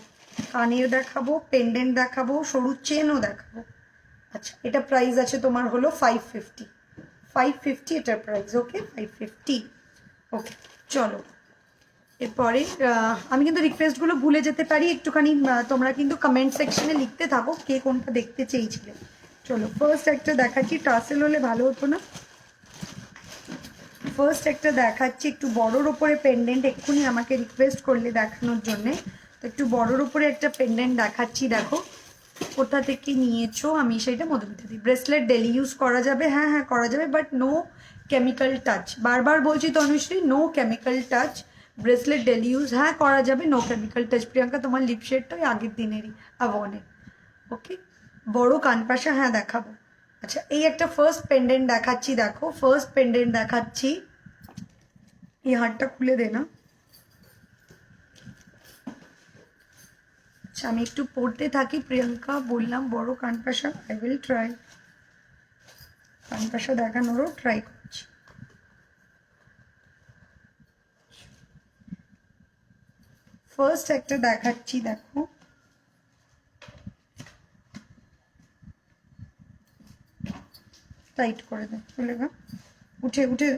কানের দেখাবো, পেন্ডেন্ট দেখাবো, সরু চেনও দেখাবো। আচ্ছা এটা প্রাইস আছে তোমার হলো 550। 550 এটার প্রাইস। ওকে 550। ওকে চলো এরপরে আমি কিন্তু রিকোয়েস্টগুলো ভুলে যেতে পারি, একটুখানি তোমরা কিন্তু কমেন্ট সেকশনে লিখতে থাকো কে কোনটা দেখতে চেয়েছিলে। চলো ফার্স্ট একটা দেখাচ্ছি, টাসেল হলে ভালো হতো না। ফার্স্ট একটা দেখাচ্ছি একটু বড়োর ওপরে পেন্ডেন্ট, এক্ষুনি আমাকে রিকোয়েস্ট করলে দেখানোর জন্যে, তো একটু বড়োর ওপরে একটা পেন্ডেন্ট দেখাচ্ছি। দেখো কোথা থেকে নিয়েছো? আমি সেটা মধুমিতা দিই। ব্রেসলেট ডেলি ইউজ করা যাবে? হ্যাঁ হ্যাঁ করা যাবে, বাট নো কেমিক্যাল টাচ। বারবার বলছি Tanushree, no chemical touch. Bracelet daily use হ্যাঁ করা যাবে, নো কেমিক্যাল টাচ। প্রিয়াঙ্কা তোমার লিপ শেডটা ওই আগের দিনেরই আভনের। ওকে বড় কানপাশা হ্যাঁ দেখাবো। আচ্ছা এই একটা ফার্স্ট পেন্ডেন্ট দেখাচ্ছি, দেখো ফার্স্ট পেন্ডেন্ট দেখাচ্ছি। এই হারটা খুলে দে না। আচ্ছা আমি একটু পড়তে থাকি। প্রিয়াঙ্কা বললাম বড় কানপাশা, আই উইল ট্রাই। কানপাশা দেখানোরও ট্রাই করছি। ফার্স্ট একটা দেখাচ্ছি, দেখো টাইট করে দে, খুলে গা, উঠে উঠে।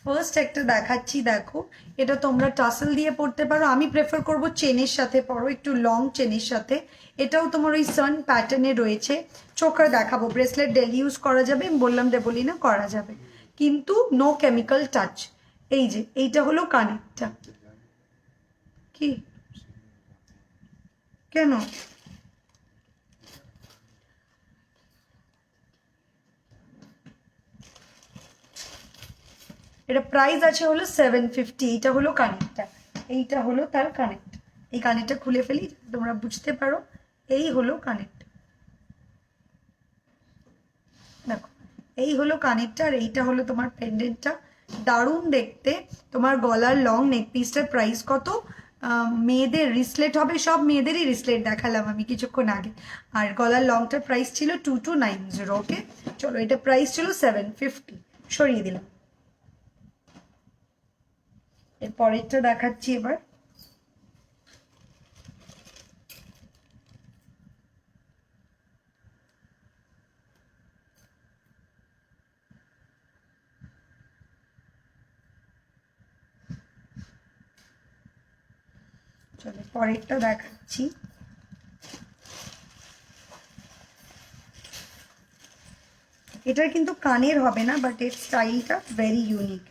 ফার্স্ট একটা দেখাচ্ছি, দেখো এটা তোমরা টাসেল দিয়ে পরতে পারো, আমি প্রেফার করব চেনের সাথে পরো, একটু লং চেনের সাথে। এটাও তোমার ওই সান প্যাটার্নে রয়েছে। চোখে দেখাবো, ব্রেসলেট ডেলি ইউজ করা যাবে, আমি বললাম বলি না, করা যাবে, কিন্তু নো কেমিক্যাল টাচ। এই যে এইটা হলো কানেরটা। কি কেন? এটা প্রাইস আছে হলো 750। এইটা হলো কানেরটা, এইটা হলো তার কানেরটা। এই কানেরটা খুলে ফেলি তোমরা বুঝতে পারো। এই হলো কানেরটা, দেখো এই হলো কানেরটা, আর এইটা হলো তোমার পেন্ডেন্টটা। দারুণ দেখতে। তোমার গলার লং নেক পিসটার প্রাইস কত? মেয়েদের রিসলেট হবে, সব মেয়েদেরই রিসলেট দেখালাম আমি কিছুক্ষণ আগে। আর গলার লংটার প্রাইস ছিল 2290। ওকে চলো, এটা প্রাইস ছিল 750, সরিয়ে দিলাম। এর পরেরটা দেখাচ্ছি এবার। চলো পরেরটা দেখাচ্ছি। এটার কিন্তু কানের হবে না, বাট এর স্টাইলটা ভেরি ইউনিক,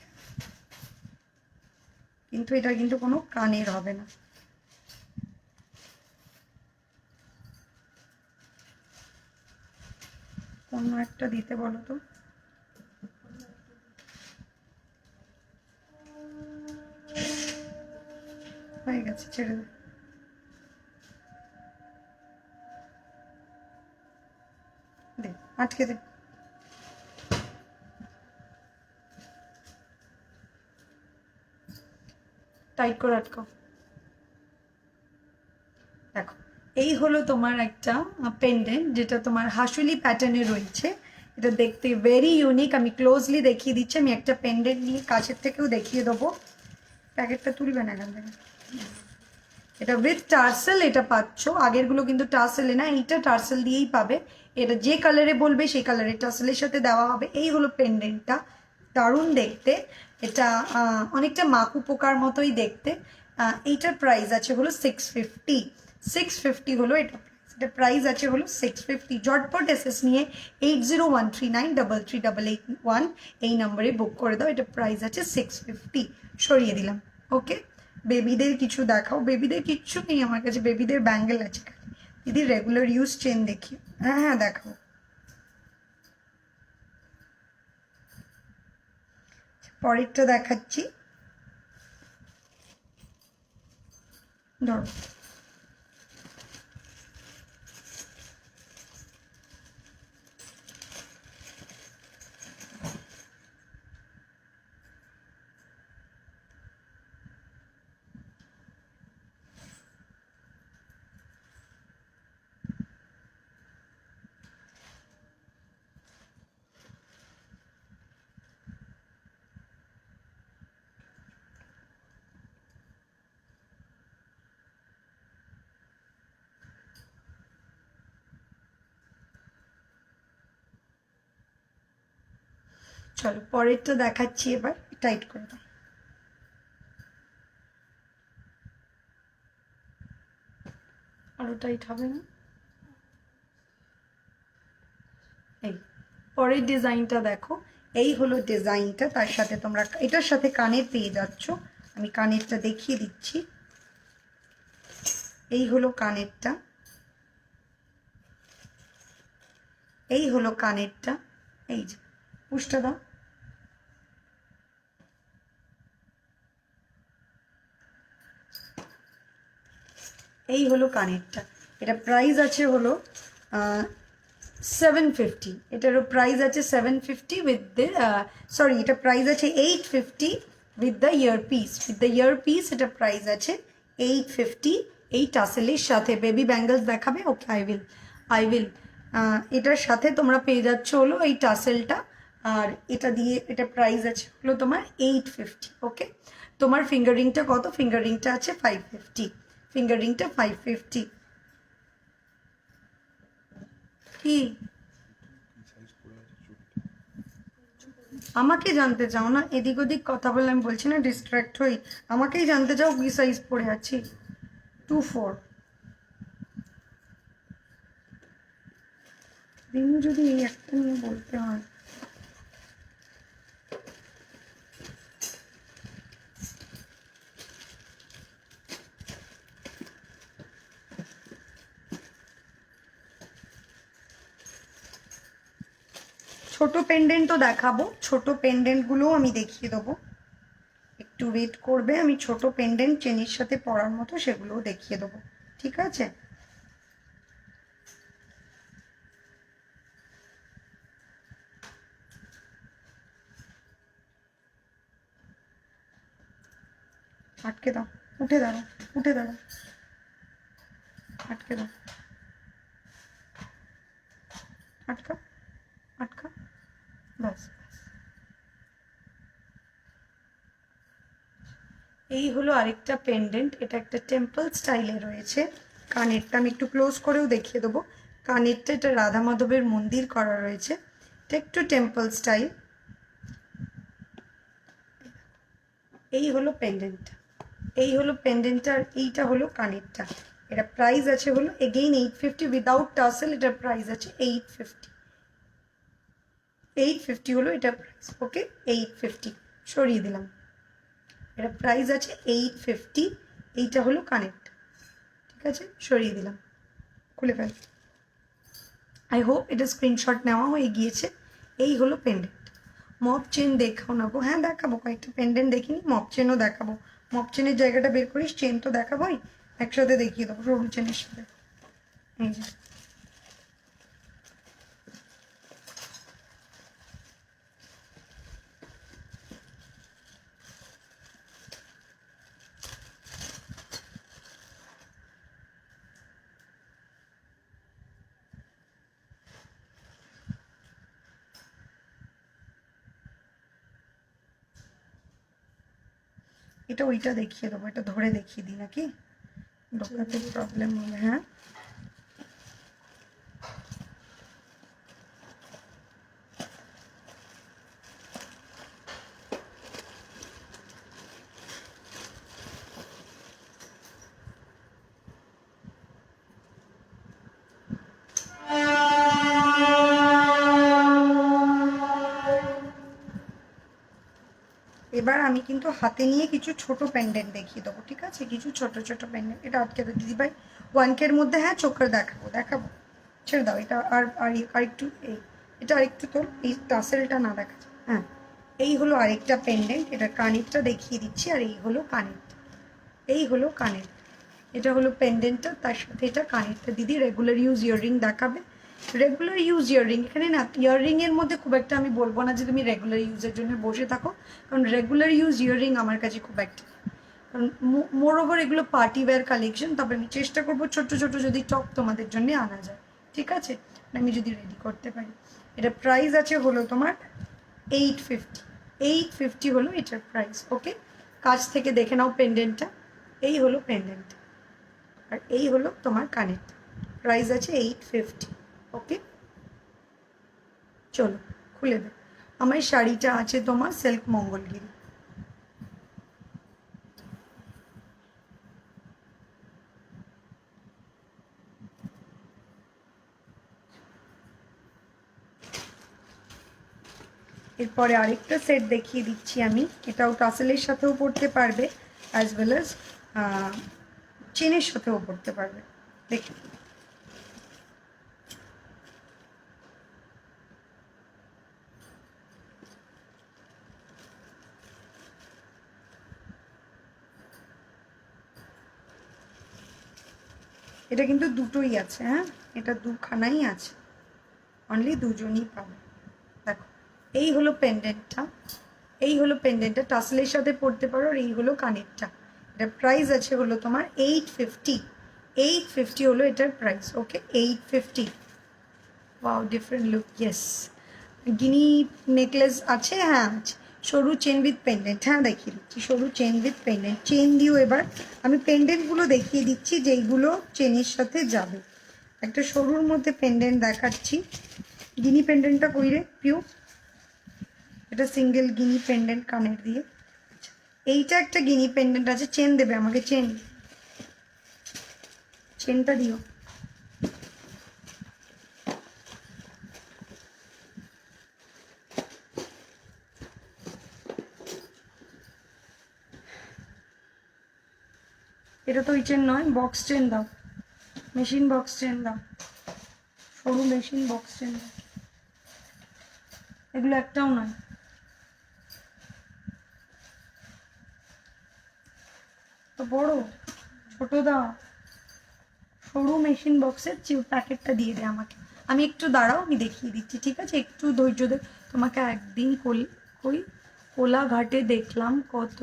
কিন্তু এটার কিন্তু কোনো কানের হবে না। অন্য একটা দিতে বলো তো। হয়ে গেছে, ছেড়ে দে, দে আটকে দে। টাইট করে আটকাও। দেখো এই হলো তোমার একটা পেন্ডেন্ট, যেটা তোমার হাসুলি প্যাটার্নে রয়েছে। এটা দেখতে ভেরি ইউনিক। আমি ক্লোজলি দেখিয়ে দিচ্ছি, আমি একটা পেন্ডেন্ট নিয়ে কাছের থেকেও দেখিয়ে দেবো। প্যাকেটটা তুলবে না এখান থেকে। এটা উইথ টার্সেল এটা পাচ্ছ, আগেরগুলো কিন্তু টার্সেলে না, এইটা টার্সেল দিয়েই পাবে। এটা যে কালারে বলবে সেই কালারে টার্সেলের সাথে দেওয়া হবে। এই হলো পেন্ডেন্টটা, দারুণ দেখতে। এটা অনেকটা মাকু পোকার মতোই দেখতে। এইটার প্রাইস আছে হলো 650। 650 হলো এটা প্রাইস। এটা প্রাইস আছে হলো 650। ঝটপট এসএস নিয়ে 8013933881 এই নম্বরে বুক করে দাও। এটা প্রাইস আছে 650, সরিয়ে দিলাম। ওকে, বেবিদের কিছু দেখাও। বেবিদের কিচ্ছু নেই আমার কাছে, বেবিদের ব্যাঙ্গেল আছে খালি। দিদি রেগুলার ইউজ চেন দেখি। হ্যাঁ হ্যাঁ দেখাও। পরেরটা দেখাচ্ছি, ধরো। চলো পরেরটা দেখাচ্ছি এবার, টাইট করে দাও। আরো টাইট হবে না। এই পরের ডিজাইনটা দেখো, এই হলো ডিজাইনটা। তার সাথে তোমরা এটার সাথে কানের পেয়ে যাচ্ছ। আমি কানেরটা দেখিয়ে দিচ্ছি। এই হলো কানেরটা, এই হলো কানেরটা। এই যে পুষটা দাও। এই হলো কানেরটা। এটা প্রাইস আছে হলো 750। এটারও প্রাইস আছে 750 উইথ দ্য সরি, এটা প্রাইস আছে 850 with the earpiece. With the earpiece এটা প্রাইস আছে 850। এই টাসেলের সাথে বেবি ব্যাঙ্গলস দেখাবে? ওকে, আই উইল। এটার সাথে তোমরা পেয়ে যাচ্ছ হলো এই টাসেলটা, আর এটা দিয়ে এটা প্রাইস আছে হলো তোমার 850। ওকে, তোমার ফিঙ্গারিংটা কত? ফিঙ্গারিংটা আছে 550। ফিঙ্গারিংটা 550। কি আমাকে জানতে চাও না? এদিক ওদিক কথা বলে আমি বলছি না ডিস্ট্র্যাক্ট হই। আমাকেই জানতে চাও কি সাইজ পরে আছি। 2-4 দিন যদি এই একটা নিয়ে বলতে হয়। ছোট পেন্ডেন্টও দেখাবো, ছোট পেন্ডেন্টগুলোও আমি দেখিয়ে দেবো, একটু ওয়েট করবে। আমি ছোট পেন্ডেন্ট চেনির সাথে পরার মতো সেগুলোও দেখিয়ে দেবো, ঠিক আছে? আটকে দাও, উঠে দাঁড়াও, উঠে দাঁড়াও, আটকে দাও, আটকা আটকা, ব্যাস। এই হলো আরেকটা পেন্ডেন্ট, এটা একটা টেম্পল স্টাইলে রয়েছে। কানেরটা আমি একটু ক্লোজ করেও দেখিয়ে দেবো। কানেরটা এটা রাধা মাধবের মন্দির করা রয়েছে, এটা একটু টেম্পল স্টাইল। এই হলো পেন্ডেন্টটা, এই হলো পেন্ডেন্টটা, আর এইটা হলো কানেরটা। এটা প্রাইস আছে হলো এগেইন 850 উইদাউট টাসেল। এটার প্রাইস আছে 850। 850 হলো এটা প্রাইস, ওকে? 850 সরিয়ে দিলাম। এটা প্রাইস আছে 850। এইটা হলো কানেক্ট, ঠিক আছে? সরিয়ে দিলাম, খুলে ফেল। আই হোপ এটা স্ক্রিনশট নেওয়া হয়ে গিয়েছে। এই হলো পেন্ডেন্ট। মপ চেন দেখাও না গো? হ্যাঁ দেখাবো, কয়েকটা পেন্ডেন্ট দেখিনি, মপ চেনও দেখাবো। মপ চেনের জায়গাটা বের করিস, চেন তো দেখাবোই, একসাথে দেখিয়ে দেবো সরু চেনের সাথে। এই যে এটা ওইটা দেখিয়ে দেবো, এটা ধরে দেখিয়ে দিই নাকি? ঢোকাতে প্রবলেম হবে। হ্যাঁ এবার আমি কিন্তু হাতে নিয়ে কিছু ছোট পেন্ডেন্ট দেখিয়ে দেবো, ঠিক আছে? কিছু ছোট ছোট পেন্ডেন্ট। এটা আটকে দাও দিদিভাই, 1K মধ্যে। হ্যাঁ চোখের দেখাবো, দেখাবো, ছেড়ে দাও। এটা আরেকটু এই, এটা আরেকটু তোর এই টাসেলটা না দেখা যায়। হ্যাঁ এই হলো আরেকটা পেন্ডেন্ট, এটা কানেরটা দেখিয়ে দিচ্ছি। আর এই হলো কানের, এই হলো কানের। এটা হলো পেন্ডেন্টটা, তার সাথে এটা কানেরটা। দিদি রেগুলার ইউজ ইয়াররিং দেখাবে? রেগুলার ইউজ ইয়াররিং এখানে না, ইয়াররিংয়ের মধ্যে খুব একটা আমি বলবো না যে তুমি রেগুলার ইউজের জন্য বসে থাকো, কারণ রেগুলার ইউজ ইয়াররিং আমার কাছে খুব একটা, কারণ মোর ওভার এগুলো পার্টি ওয়্যার কালেকশন। তবে আমি চেষ্টা করবো ছোট ছোট যদি টপ তোমাদের জন্য আনা যায়, ঠিক আছে? আমি যদি রেডি করতে পারি। এটা প্রাইস আছে হলো তোমার 850। 850 হলো এটার প্রাইস, ওকে? কাছ থেকে দেখে নাও পেন্ডেন্টটা। এই হলো পেন্ডেন্ট, আর এই হলো তোমার কানের। প্রাইস আছে 850, ওকে? চলো খুলে দে। আমার শাড়িটা আছে তোমার সিল্ক মঙ্গলগিরি। এরপরে আরেকটা সেট দেখিয়ে দিচ্ছি আমি, এটাও টাসেলের সাথেও পরতে পারবে, অ্যাজ ওয়েল অ্যাজ চেনের সাথেও পরতে পারবে। দেখি এটা কিন্তু দুটোই আছে। হ্যাঁ এটা দুখানাই আছে, অনলি দুজনই পাবে। দেখো এই হলো পেন্ডেন্টটা, এই হলো পেন্ডেন্টটা, টাসেলের সাথে পরতে পারো। আর এই হলো কানেরটা। এটার প্রাইস আছে হলো তোমার 850। 850 হলো এটার price, okay? 850। Wow different look, yes. Guinea necklace আছে, হ্যাঁ আছে। সরু চেন উইথ পেন্ডেন্ট, হ্যাঁ দেখিয়ে দিচ্ছি, সরু চেন উইথ পেন্ডেন্ট। চেন দিও এবার আমি পেন্ডেন্টগুলো দেখিয়ে দিচ্ছি যেইগুলো চেনের সাথে যাবে। একটা সরুর মধ্যে পেন্ডেন্ট দেখাচ্ছি। গিনি পেন্ডেন্টটা কই রে পিউ? এটা সিঙ্গেল গিনি পেন্ডেন্ট কানের দিয়ে। এইটা একটা গিনি পেন্ডেন্ট আছে। চেন দেবে আমাকে, চেনটা দিও। এটা তো ওই চেন নয়, বক্স চেন দাও, মেশিন বক্স চেন দাও, সরু মেশিন বক্স চেন দাও। এগুলো একটাও নয়। তো বড় ছোট দাও, সরু মেশিন বক্সের প্যাকেটটা দিয়ে দে আমাকে। আমি একটু দাঁড়াও, আমি দেখিয়ে দিচ্ছি, ঠিক আছে? একটু ধৈর্য দে। তোমাকে একদিন কোলাঘাটে দেখলাম, কত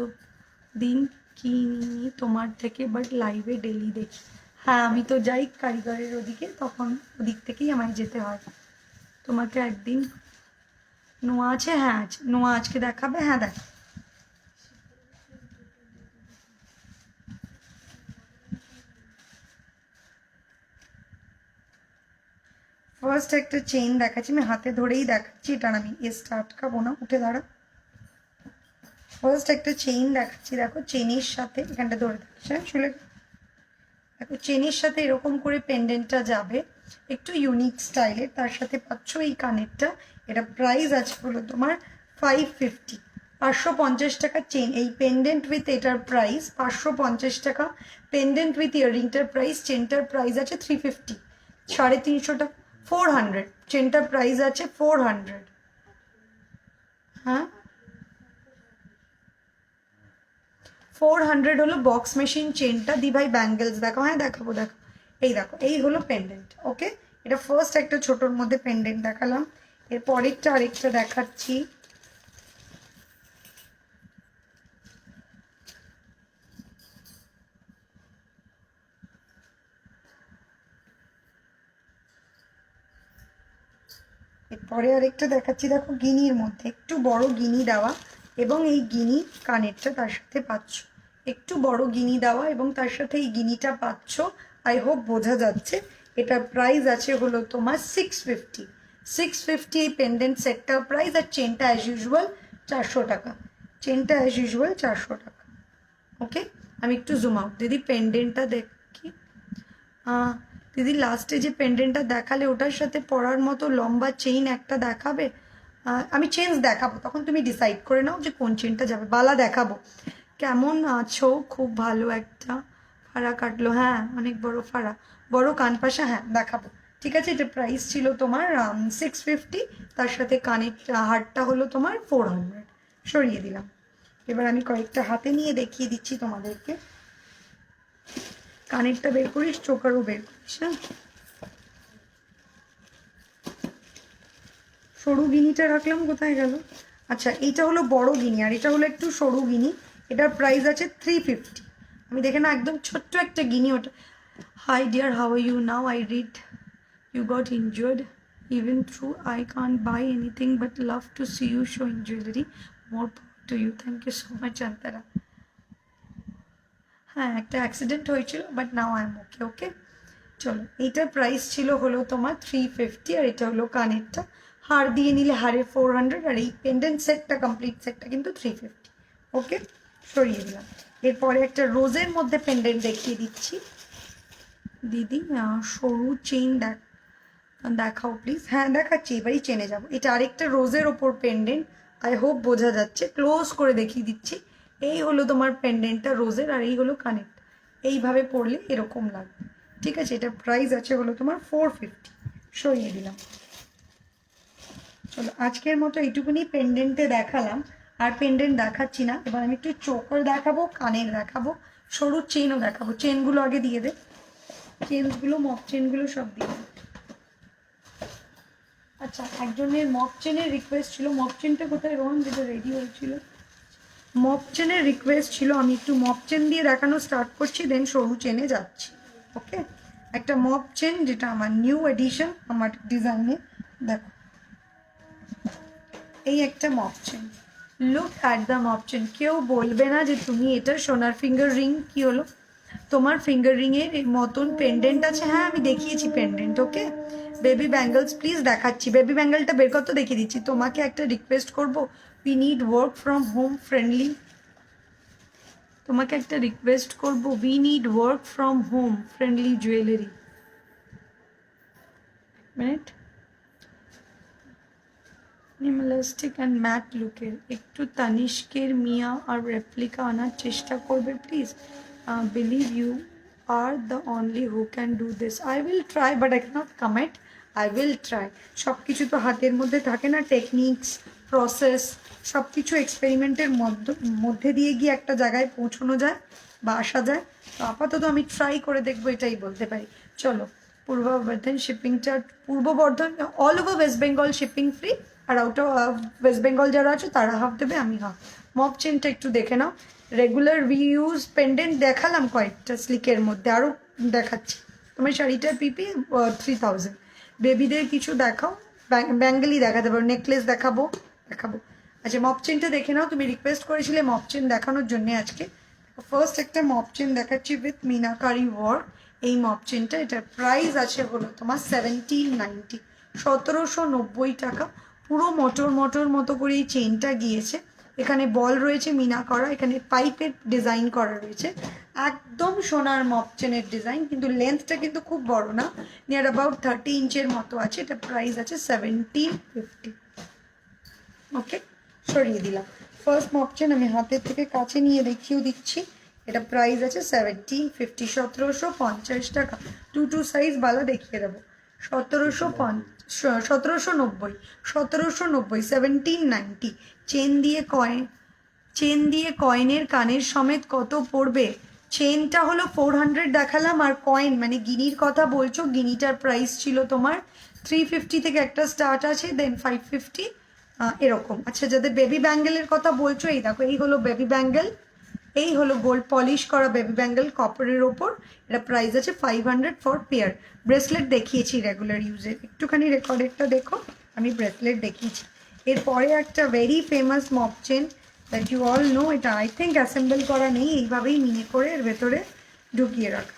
দিন কিনি তোমার থেকে, বাট লাইভে ডেলি দেখি। হ্যাঁ, আমি তো যাই কারিগরের ওদিকে, তখন ওদিক থেকেই আমায় যেতে হয়। তোমাকে একদিন নোয়া আছে? হ্যাঁ আছে। নোয়া আজকে দেখাবে? হ্যাঁ দেখ। ফার্স্ট একটা চেইন দেখাচ্ছি, আমি হাতে ধরেই দেখাচ্ছি, এটা আমি এসটা আটকাবো না, উঠে দাঁড়া। ফার্স্ট একটা চেইন দেখাচ্ছি, দেখো চেনের সাথে, এখানটা ধরে দেখাচ্ছি, হ্যাঁ শুলে দেখো চেনের সাথে এরকম করে পেন্ডেন্টটা যাবে, একটু ইউনিক স্টাইলের। তার সাথে পাচ্ছ এই কানেরটা। এটা প্রাইস আছে হলো তোমার 550, 550 টাকা চেন। এই পেন্ডেন্ট উইথ এটার প্রাইস 550 টাকা। পেন্ডেন্ট উইথ ইয়াররিংটার প্রাইস, চেনটার প্রাইস আছে 350, 350 টাকা, 400। চেনটার প্রাইস আছে 400। হ্যাঁ 400 হলো বক্স মেশিন চেনটা। দি ভাই ব্যাঙ্গেলস দেখো। হ্যাঁ দেখাবো, দেখো এই দেখো, এই হলো পেন্ডেন্ট। ওকে, এটা ফার্স্ট একটা ছোটোর মধ্যে পেন্ডেন্ট দেখালাম। এর পরেরটা আরেকটা দেখাচ্ছি। এরপরে আরেকটা দেখাচ্ছি, দেখো গিনির মধ্যে একটু বড় গিনি দেওয়া, এবং এই গিনি কানেরটা তার সাথে পাচ্ছ। একটু বড় গিনি দেওয়া এবং তার সাথে এই গিনিটা পাচ্ছ। আই হোপ বোঝা যাচ্ছে। এটার প্রাইস আছে হলো তোমার 650। 650 এই পেন্ডেন্ট সেটটার প্রাইস। আর চেনটা অ্যাজ ইউজুয়াল 400 টাকা। চেনটা অ্যাজ ইউজুয়াল 400 টাকা। ওকে, আমি একটু জুম আউট দিদি, পেন্ডেন্টটা দেখি। দিদি লাস্টে যে পেন্ডেন্টটা দেখালে ওটার সাথে পরার মতো লম্বা চেইন একটা দেখাবে। আমি চেঞ্জ দেখাবো, তখন তুমি ডিসাইড করে নাও যে কোন চেনটা যাবে। বালা দেখাবো। কেমন আছো? খুব ভালো। একটা ফাড়া কাটলো, হ্যাঁ অনেক বড় ফাড়া, বড় কানপাশা, হ্যাঁ দেখাবো। ঠিক আছে, এটা প্রাইস ছিল তোমার 650, তার সাথে কানের হারটা হলো তোমার 400। সরিয়ে দিলাম। এবার আমি কয়েকটা হাতে নিয়ে দেখিয়ে দিচ্ছি তোমাদেরকে। কানেরটা বের করিস, চোকারও বের করিস। হ্যাঁ, সরু গিনিটা রাখলাম, কোথায় গেল? আচ্ছা, এইটা হলো বড় গিনি আর এটা হলো একটু সরু গিনি। এটার প্রাইস আছে 350। আমি দেখে না, একদম ছোট্ট একটা গিনি ওটা। Hi dear, how are you now? I read you got injured. Even though I can't buy anything but love to see you showing jewelry. More power to you. Thank you so much, Antara. হ্যাঁ, একটা accident হয়েছিল, but now I am ওকে। ওকে, চলো। এইটার price ছিল হলো তোমার 350, আর এটা হলো কানেরটা। হার দিয়ে নিলে হারের 400, আর এই পেন্ডেন্ট সেটটা, কমপ্লিট সেটটা কিন্তু 350। ওকে, সরিয়ে দিলাম। এরপরে একটা রোজের মধ্যে পেন্ডেন্ট দেখিয়ে দিচ্ছি। দিদি সরু চেইন দেখাও প্লিজ। হ্যাঁ দেখাচ্ছি, এবারই চেনে যাবো। এটা আরেকটা রোজের ওপর পেন্ডেন্ট। আই হোপ বোঝা যাচ্ছে। ক্লোজ করে দেখিয়ে দিচ্ছি। এই হলো তোমার পেন্ডেন্টটা রোজের, আর এই হলো কানেক্ট। এইভাবে পরলে এরকম লাগবে। ঠিক আছে, এটা প্রাইস আছে হলো তোমার 450। সরিয়ে দিলাম। চলো, আজকের মতো এইটুকুনি পেন্ডেন্টে দেখালাম, আর পেন্ডেন্ট দেখাচ্ছি না। এবার আমি একটু চোকার দেখাবো, কানের দেখাবো, সরু চেনও দেখাবো। চেনগুলো আগে দিয়ে দে, চেনগুলো, মক চেনগুলো সব দিয়ে দে। আচ্ছা, একজনের মক চেনের রিকোয়েস্ট ছিল। মক চেনটা কোথায় রোহন, যেটা রেডি হয়েছিল? মক চেনের রিকোয়েস্ট ছিল। আমি একটু মক চেন দিয়ে দেখানো স্টার্ট করছি, দেন সরু চেনে যাচ্ছি। ওকে, একটা মক চেন, যেটা আমার নিউ এডিশন, আমার ডিজাইনে। দেখো, এই একটা mock chain. Look at the mock chain. কেউ বলবে না যে তুমি এটা সোনার ফিঙ্গার রিং কি হলো। তো তোমার ফিঙ্গার রিংয়ের মতন পেন্ডেন্ট আছে, হ্যাঁ আমি দেখিয়েছি pendant. Okay, baby bangles please দেখাচ্ছি, বেবি ব্যাঙ্গলটা বের করতে দেখিয়ে দিচ্ছি। তোমাকে একটা রিকোয়েস্ট করবো, we need work from home friendly, তোমাকে একটা রিকোয়েস্ট করবো, we need work from home friendly jewellery. Minute, minimalistic and matte লুকের একটু তানিষ্কের মিয়া আর রেপ্লিকা আনার চেষ্টা করবে please. Believe you are the only who can do this. I will try but I can't comment, I will try. সব কিছু তো হাতের মধ্যে থাকে না, টেকনিক্স, প্রসেস, সব কিছু এক্সপেরিমেন্টের মধ্যে দিয়ে গিয়ে একটা জায়গায় পৌঁছানো যায় বা আসা যায়। তো আপাতত আমি ট্রাই করে দেখবো, এটাই বলতে পারি। চলো, পূর্ব বর্ধমান শিপিংটা, Purba Bardhaman all over West Bengal shipping free, আর আউট অফ ওয়েস্ট বেঙ্গল যারা আছে তারা হাফ দেবে, আমি হাফ। মপ চেনটা একটু দেখে নাও। রেগুলার ইউজ পেন্ডেন্ট দেখালাম কয়েকটা স্লিকের মধ্যে, আরও দেখাচ্ছি। তোমার শাড়িটার পিপি 3000। বেবিদের কিছু দেখাও, ব্যাঙ্গেলই দেখাতে পারো, নেকলেস দেখাবো। আচ্ছা, মপ চেনটা দেখে নাও, তুমি রিকোয়েস্ট করেছিলে মপ চেন দেখানোর জন্য আজকে। ফার্স্ট একটা মপ চেন দেখাচ্ছি উইথ মিনাকারি ওয়ার্ক। এই মপ চেনটা, এটার প্রাইস আছে হলো তোমার 1790, 1790 টাকা। পুরো মটর মতো করে এই চেনটা গিয়েছে, এখানে বল রয়েছে মিনা করা, এখানে পাইপের ডিজাইন করা রয়েছে, একদম সোনার মপ চেনের ডিজাইন, কিন্তু লেন্থটা কিন্তু খুব বড় না, নিয়ার অ্যাবাউট 30 ইঞ্চের মতো আছে। এটা প্রাইস আছে 1750। ওকে, সরিয়ে দিলাম। ফার্স্ট মপ চেন আমি হাতের থেকে কাছে নিয়ে দেখিয়েও দিচ্ছি। এটা প্রাইস আছে 1750, 1750 টাকা। টু সাইজ বালা দেখিয়ে দেবো। 1790, 1790, চেন দিয়ে কয়েনের কানের সমেত কত পড়বে? চেনটা হলো 400 দেখালাম, আর কয়েন মানে গিনির কথা বলছো, গিনিটার প্রাইস ছিল তোমার 350 থেকে একটা স্টার্ট আছে, দেন 550 এরকম। আচ্ছা, যাদের বেবি ব্যাঙ্গেলের কথা বলছো, এই দেখো, এই হলো বেবি ব্যাঙ্গেল, এই হলো গোল্ড পলিশ করা বেবি ব্যাঙ্গেল কপারের ওপর। এটা প্রাইস আছে 500 ফর পেয়ার। ব্রেসলেট দেখিয়েছি রেগুলার ইউজে, একটুখানি রেকর্ডেরটা দেখো, আমি ব্রেসলেট দেখিয়েছি। এরপরে একটা very famous mop chain that you all know, এটা আই থিঙ্ক অ্যাসেম্বল করা নেই, এইভাবেই মিনে করে এর ভেতরে ঢুকিয়ে রাখা।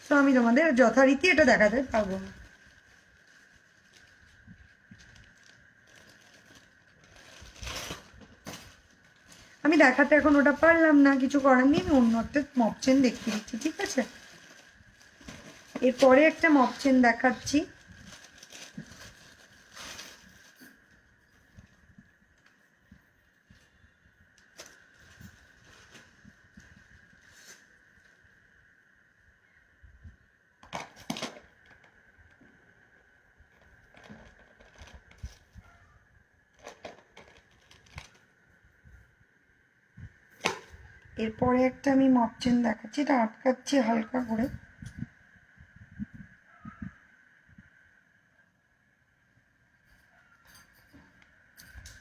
সো আমি তোমাদের যথারীতি এটা দেখাতে পারবো না। আমি দেখাতে এখন ওটা পারলাম না, কিছু করার নেই, আমি অন্য একটা মপ চেন দেখিয়ে দিচ্ছি, ঠিক আছে? এরপরে একটা মপ চেন দেখাচ্ছি। এরপরে একটা আমি মপ চেন দেখাচ্ছি, এটা আটকাচ্ছি হালকা করে।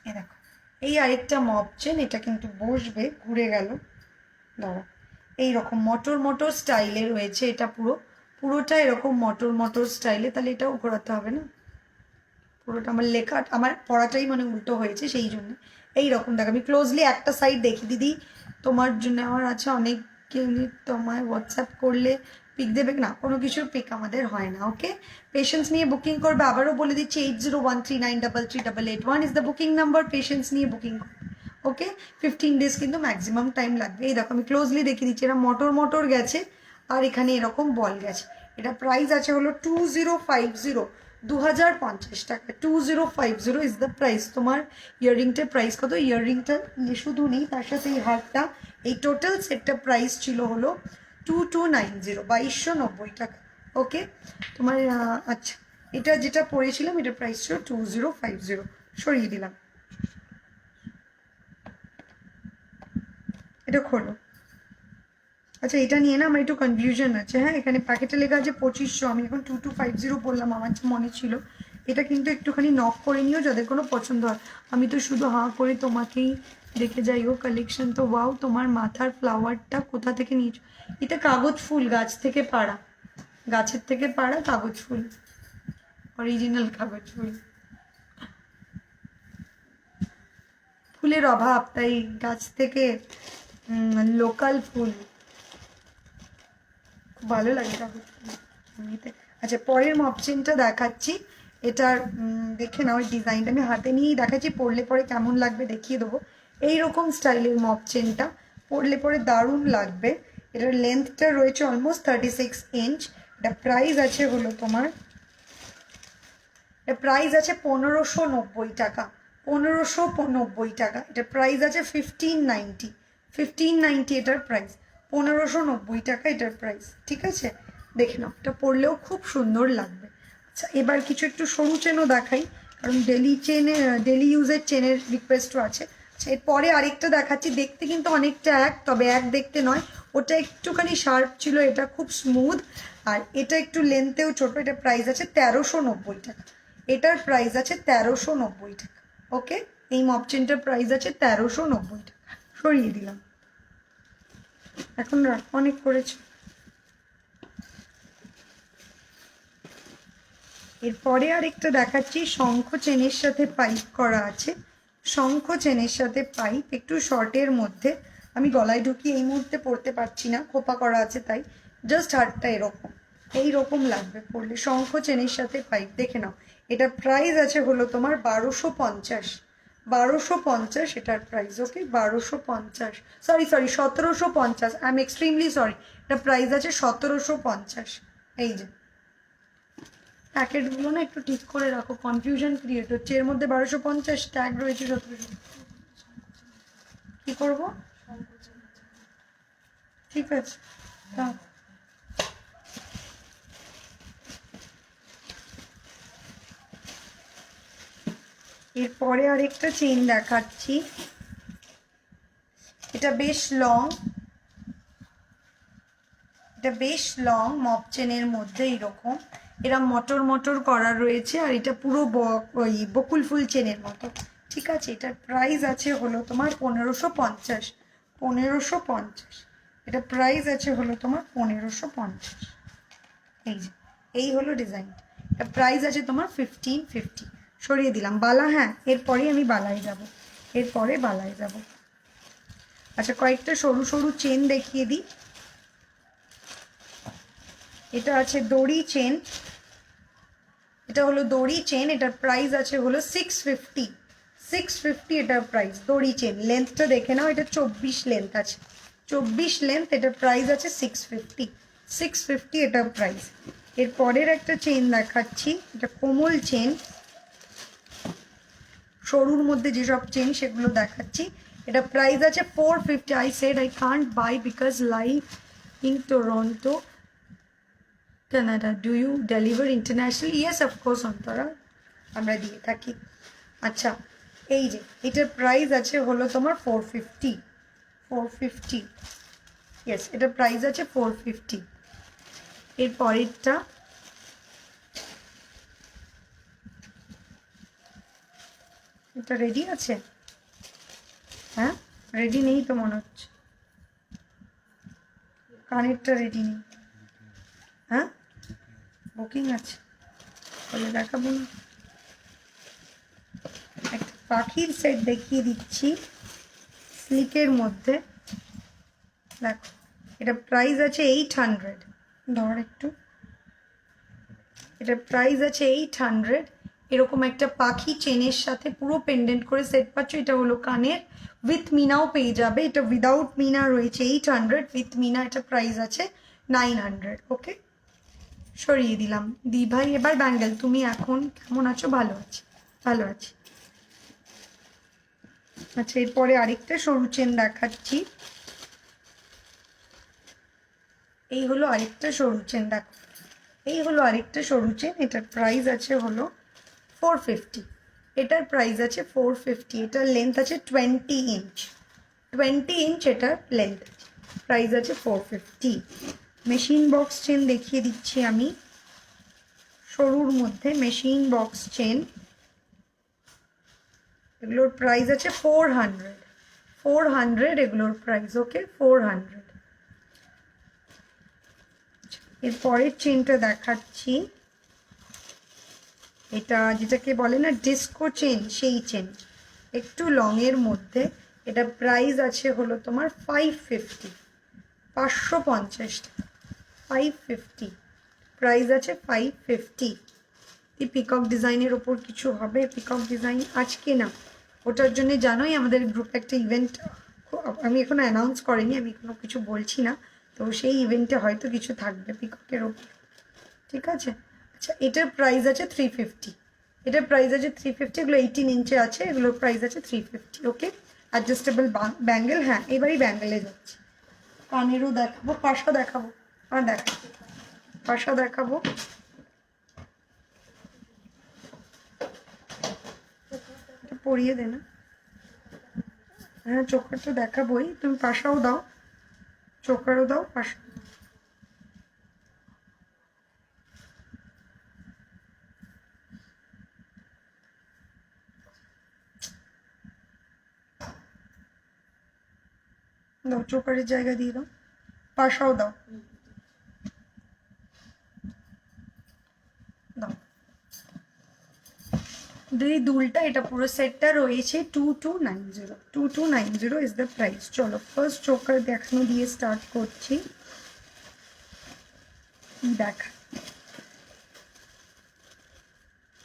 এই দেখো, এই আরেকটা মপ চেন, এটা কিন্তু বসবে, ঘুরে গেল, দাঁড়া। এইরকম মটর স্টাইলে রয়েছে, এটা পুরোটা এরকম মটর স্টাইলে, তাহলে এটাও ঘোরাতে হবে না, পুরোটা আমার লেখা, আমার পড়াটাই মানে উল্টো হয়েছে, সেই জন্য এইরকম দেখো। আমি ক্লোজলি একটা সাইড দেখি দিদি, তোমার জন্য আমার আছে অনেক, তোমায় হোয়াটসঅ্যাপ করলে পিক দেবে না, কোনো কিছুর পিক আমাদের হয় না। ওকে, পেশেন্স নিয়ে বুকিং করবে, আবারও বলে দিচ্ছি 8013933881 is the booking number, patience নিয়ে বুকিং করবে। ওকে, 15 ডেজ কিন্তু ম্যাক্সিমাম টাইম লাগবে। এই দেখো, আমি ক্লোজলি দেখিয়ে দিচ্ছি, এরা মটর গেছে, আর এখানে এরকম বল গেছে। এটা প্রাইস আছে হলো 2050, 2050 টাকা। 2050 ইজ দ্য প্রাইস। তোমার ইয়াররিংটার প্রাইস কত? ইয়াররিংটা শুধু নেই, তার সাথে এই হারটা, এই টোটাল সেটটা প্রাইস ছিল হলো 2290, 2290 টাকা। ওকে, তোমার আচ্ছা, এটা যেটা পড়েছিলাম এটার প্রাইস ছিল 2050, সরিয়ে দিলাম। এটা খোলো। আচ্ছা, এটা নিয়ে না আমার একটু কনফিউশন আছে। হ্যাঁ, এখানে প্যাকেটে লেখা আছে 2500, আমি এখন 2250 বললাম, আমার যে মনে ছিল। এটা কিন্তু একটুখানি নক করে নিও যাদের কোনো পছন্দ হয়। আমি তো শুধু হাঁ করে তোমাকেই দেখে যাই। ও কালেকশন তো ওয়াও, তোমার মাথার ফ্লাওয়ারটা কোথা থেকে নিয়েছো? এটা কাগজ ফুল, গাছ থেকে পাড়া, গাছের থেকে পাড়া কাগজ ফুল, অরিজিনাল কাগজ ফুল। ফুলের অভাব, তাই গাছ থেকে লোকাল ফুল। ভালো লাগে এমনিতে। আচ্ছা, পরের মপ চেনটা দেখাচ্ছি। এটার দেখে নাও ডিজাইনটা, আমি হাতে নিয়েই দেখাচ্ছি, পরলে পরে কেমন লাগবে দেখিয়ে দেবো। এইরকম স্টাইলের মপ চেনটা পরলে পরে দারুণ লাগবে। এটার লেন্থটা রয়েছে অলমোস্ট 36 ইঞ্চ। এটা প্রাইস আছে হলো তোমার, এটা প্রাইস আছে 1590 টাকা, 1590 টাকা। এটা প্রাইস আছে 1590, 1590 এটার প্রাইস, 1590 টাকা এটার প্রাইস। ঠিক আছে, দেখে নাও, এটা পরলেও খুব সুন্দর লাগবে। আচ্ছা, এবার কিছু একটু সরু চেনও দেখাই, কারণ ডেলি ইউজের চেনের রিকোয়েস্টও আছে। আচ্ছা, এরপরে আরেকটা দেখাচ্ছি, দেখতে কিন্তু অনেকটা এক, তবে এক দেখতে নয়, ওটা একটুখানি শার্প ছিল, এটা খুব স্মুথ। আর এটা একটু লেন্থেও ছোট। এটা প্রাইস আছে 1390 টাকা, এটার প্রাইস আছে 1390 টাকা। ওকে, এই মপ চেনটার প্রাইস আছে 1390 টাকা। সরিয়ে দিলাম, এখন রাখ, অনেক করেছে। এরপরে আরেকটা দেখাচ্ছি, শঙ্খ চেনের সাথে পাইপ করা আছে, শঙ্খ চেনের সাথে পাইপ, একটু শর্টের মধ্যে। আমি গলায় ঢুকিয়ে এই মুহূর্তে পরতে পারছি না, খোপা করা আছে তাই, জাস্ট হাতটা এরকম এইরকম লাগবে পরলে। শঙ্খ চেনের সাথে পাইপ, দেখে নাও। এটা প্রাইস আছে হলো তোমার 1250, 1250 এটার price. Okay, 1250, sorry 1750, I am extremely sorry. এটা প্রাইস আছে 1750। এই যে প্যাকেটগুলো না একটু ঠিক করে রাখো, কনফিউশন ক্রিয়েট হচ্ছে। এর মধ্যে 1250, ট্যাগ রয়েছে 1700। কি করবো? ঠিক আছে, হ্যাঁ। এরপরে আরেকটা চেন দেখাচ্ছি, এটা বেশ লং, এটা বেশ লং মপ চেনের মধ্যে এরকম এরা মটর মটর করা রয়েছে, আর এটা পুরো ওই বকুল ফুল চেনের মতো। ঠিক আছে, এটার প্রাইস আছে হলো তোমার 1550, 1550। এটা প্রাইস আছে হলো তোমার 1550। এই যে, এই হলো ডিজাইন। এটা প্রাইস আছে তোমার 1550। সরিয়ে দিলাম বালা। হ্যাঁ, এরপরে আমি বালায় যাব, এরপরে বালায় যাব। আচ্ছা, কয়েকটা সরু সরু চেন দেখিয়ে দিই। এটা আছে দড়ি চেন, এটা হলো দড়ি চেন। এটার প্রাইস আছে হলো 650, 650 এটার প্রাইস। দড়ি চেন, লেন্থটা দেখে নাও, এটা 24 লেন্থ আছে, 24 লেন্থ। এটার প্রাইস আছে 650, 650 এটার প্রাইস। এরপরের একটা চেন দেখাচ্ছি, এটা কোমল চেন, সরুর মধ্যে যেসব চেন সেগুলো দেখাচ্ছি। এটা প্রাইস আছে 450। I said I can't by because live in Toronto, Canada. Do you deliver internationally? Yes, of course, Antara, আমরা দিয়ে থাকি। আচ্ছা, এই যে এটার প্রাইস আছে হলো তোমার 450, 450। ইয়েস, এটার প্রাইস আছে 450। এর পরেরটা, এটা রেডি আছে? হ্যাঁ, রেডি নেই তো মনে হচ্ছে, কানেরটা রেডি নেই। হ্যাঁ, বুকিং আছে, বলে দেখাবো না। একটা পাখির সেট দেখিয়ে দিচ্ছি স্লিকের মধ্যে, দেখো। এটা প্রাইস আছে 800, ধর একটু, এটা প্রাইস আছে 800। এরকম একটা পাখি চেনের সাথে পুরো পেন্ডেন্ট করে সেট পাচ্ছ। এটা হলো কানের, উইথ মিনাও পেয়ে যাবে। এটা উইদাউট মিনা রয়েছে 800, উইথ মিনা এটা প্রাইস আছে 900। ওকে, সরিয়ে দিলাম। দি ভাই, এবার ব্যাঙ্গেল, তুমি এখন কেমন আছো? ভালো আছি, ভালো আছি। আচ্ছা, এরপরে আরেকটা সরু চেন দেখাচ্ছি। এই হলো আরেকটা সরু চেন, দেখো, এই হলো আরেকটা সরু চেন। এটার প্রাইস আছে হলো 450, এটার প্রাইস আছে 450। এটার লেন্থ আছে 20 ইঞ্চ, 20 ইঞ্চ এটার লেন্থ আছে, প্রাইস আছে 450। মেশিন বক্স চেন দেখিয়ে দিচ্ছি আমি, সরুর মধ্যে মেশিন বক্স চেন, এগুলোর প্রাইস আছে 400, 400 এগুলোর প্রাইস। ওকে, 400। এর পরের চেনটা দেখাচ্ছি, এটা যেটাকে বলে না ডিস্কো চেন, সেই চেন, একটু লং এর মধ্যে। এটা প্রাইস আছে হলো তোমার 550, 550 টাকা, 550, প্রাইস আছে 550। এই পিকক ডিজাইনের ওপর কিছু হবে, পিকক ডিজাইন আজকে না, ওটার জন্য জানোই আমাদের গ্রুপে একটা ইভেন্ট, আমি এখনো অ্যানাউন্স করিনি, আমি কোনো কিছু বলছি না, তো সেই ইভেন্টে হয়তো কিছু থাকবে পিককের ওপর, ঠিক আছে। আচ্ছা, এটার প্রাইস আছে 350, এটার প্রাইস আছে 350, এগুলো 18 ইঞ্চে আছে, এগুলোর প্রাইস আছে 350। ওকে, অ্যাডজাস্টেবল ব্যাঙ্গেল। হ্যাঁ, এবারই ব্যাঙ্গেলে যাচ্ছি। কানেরও দেখাবো, পাশা দেখাবো, আর দেখাবো, পাশা দেখাবো। পরিয়ে দে না। হ্যাঁ, চোকারটা দেখাবোই, তুমি পাশাও দাও, চোকারও দাও, পাশা দাও, চোকারের জায়গা দিয়ে দাও, পাশাও দাও, দাও। এই দুলটা, এটা পুরো সেটটা রয়েছে 2290, 2290 ইজ দ্য প্রাইস। চলো ফার্স্ট চোকার দেখানো দিয়ে স্টার্ট করছি। দেখা,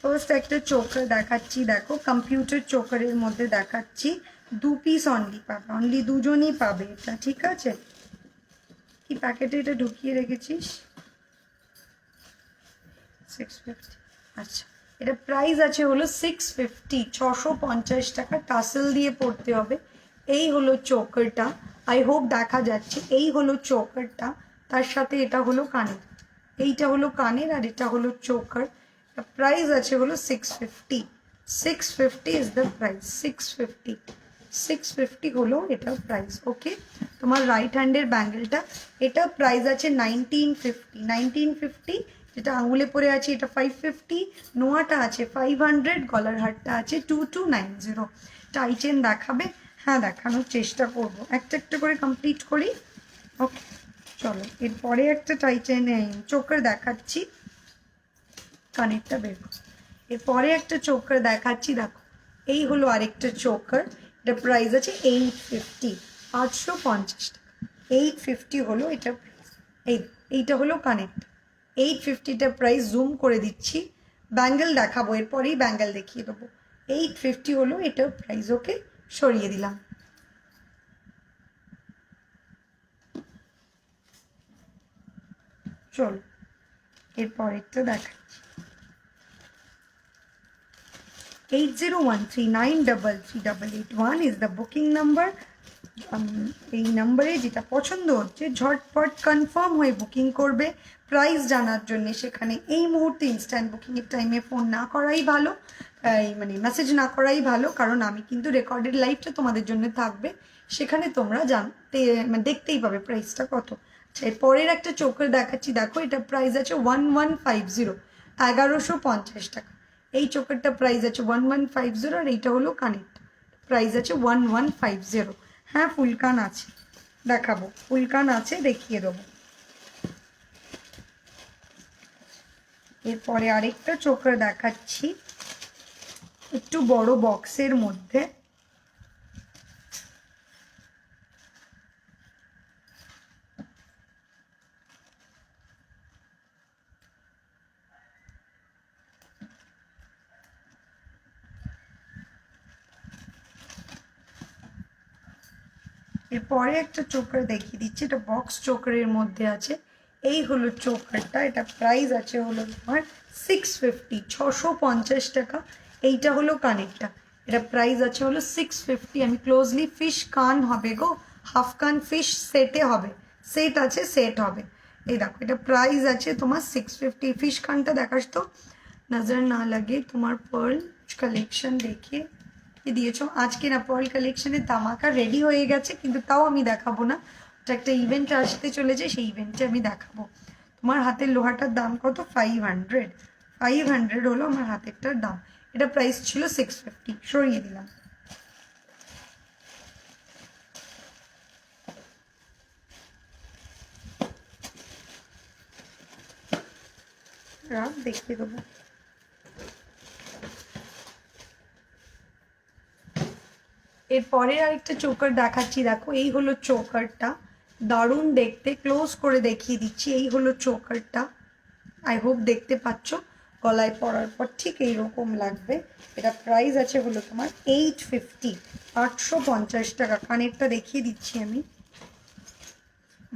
ফার্স্ট একটা চোকার দেখাচ্ছি, দেখো কম্পিউটার চোকারের মধ্যে দেখাচ্ছি, 2 পিস অনলি পাবে, অনলি দুজনই পাবে এটা, ঠিক আছে। কি প্যাকেটে এটা ঢুকিয়ে রেখেছিস? 650, আচ্ছা। এটা প্রাইস আছে হলো 650, 650 টাকা, টাসেল দিয়ে পড়তে হবে। এই হলো চোকারটা, আই হোপ দেখা যাচ্ছে, এই হলো চোকারটা, তার সাথে এটা হলো কানের, এইটা হলো কানের, আর এটা হলো চোকার। প্রাইস আছে হলো 650, 650 ইজ দ্য প্রাইস, 650, 650 হলো এটা প্রাইস। ওকে, তোমার রাইট হ্যান্ডের ব্যাঙ্গেলটা, এটা প্রাইস আছে 1950, 1950, যেটা আঙুলে পরে আছে এটা 550, নোয়াটা আছে 500, গলার হারটা আছে 2290। টাই চেন দেখাবে? হ্যাঁ, দেখানোর চেষ্টা করবো, একটা একটা করে কমপ্লিট করি। ওকে, চলো এরপরে একটা টাই চেন চোকার দেখাচ্ছি, কানেরটা বের করো। এরপরে একটা চোকার দেখাচ্ছি, দেখো এই হলো আরেকটা চোকার, এটা প্রাইস আছে 850, 850 টাকা, 850 হলো এটা প্রাইস। এইটা হলো কানেরটা, 850টা প্রাইস, জুম করে দিচ্ছি। ব্যাঙ্গেল দেখাবো, এরপরেই ব্যাঙ্গেল দেখিয়ে দেবো। 850 হলো এটার প্রাইস। ওকে, সরিয়ে দিলাম। চলো এরপরেরটা দেখাচ্ছি, 8013933881 ইজ দ্য বুকিং নাম্বার। এই নাম্বারে যেটা পছন্দ হচ্ছে ঝটপট কনফার্ম হয়ে বুকিং করবে প্রাইস জানার জন্য। সেখানে এই মুহূর্তে ইনস্ট্যান্ট বুকিংয়ের টাইমে ফোন না করাই ভালো, মানে মেসেজ না করাই ভালো, কারণ আমি কিন্তু রেকর্ডেড লাইভটা তোমাদের জন্য থাকবে, সেখানে তোমরা জানতে মানে দেখতেই পাবে প্রাইসটা কত। আচ্ছা, এরপরের একটা চোখের দেখাচ্ছি, দেখো এটা প্রাইস আছে 1150, 1150 টাকা। এই চোকারটা প্রাইস আছে 1150, আর এইটা হলো কানেরটা, প্রাইস আছে 1150। হ্যাঁ, ফুলকান আছে, দেখাবো, ফুলকান আছে, দেখিয়ে দেবো। এরপরে আরেকটা চোকার দেখাচ্ছি, একটু বড় বক্সের মধ্যে, এরপরে একটা চোকার দেখিয়ে দিচ্ছি, এটা বক্স চোকারের মধ্যে আছে। এই হলো চোকারটা, এটা প্রাইস আছে হলো তোমার 650, 650 টাকা। এইটা হলো কানেরটা, এটা প্রাইস আছে হলো 650। আমি ক্লোজলি, ফিশ কান হবে গো, হাফ কান ফিশ সেটে হবে, সেট আছে, সেট হবে। এই দেখো, এটা প্রাইস আছে তোমার 650। ফিশ কানটা দেখাস তো, নজর না লাগে, তোমার পার্ল কালেকশন দেখে দিয়েছো আজকে না, পার্ল কালেকশনের ধামাকা রেডি হয়ে গেছে, কিন্তু তাও আমি দেখাবো না, ওটা একটা ইভেন্ট আসতে চলেছে, সেই ইভেন্টে আমি দেখাবো। তোমার হাতের লোহাটার দাম কত? 500, 500 হলো আমার হাতেরটার দাম। এটা প্রাইস ছিল 650, সরিয়ে দিলাম। দেখিয়ে দেবো। এরপরে আরেকটা চোকার দেখাচ্ছি, দেখো এই হলো চোকারটা, দারুণ দেখতে, ক্লোজ করে দেখিয়ে দিচ্ছি। এই হলো চোকারটা, আই হোপ দেখতে পাচ্ছ। গলায় পরার পর ঠিক এইরকম লাগবে। এটা প্রাইস আছে হলো তোমার 850, 850 টাকা। কানেরটা দেখিয়ে দিচ্ছি আমি।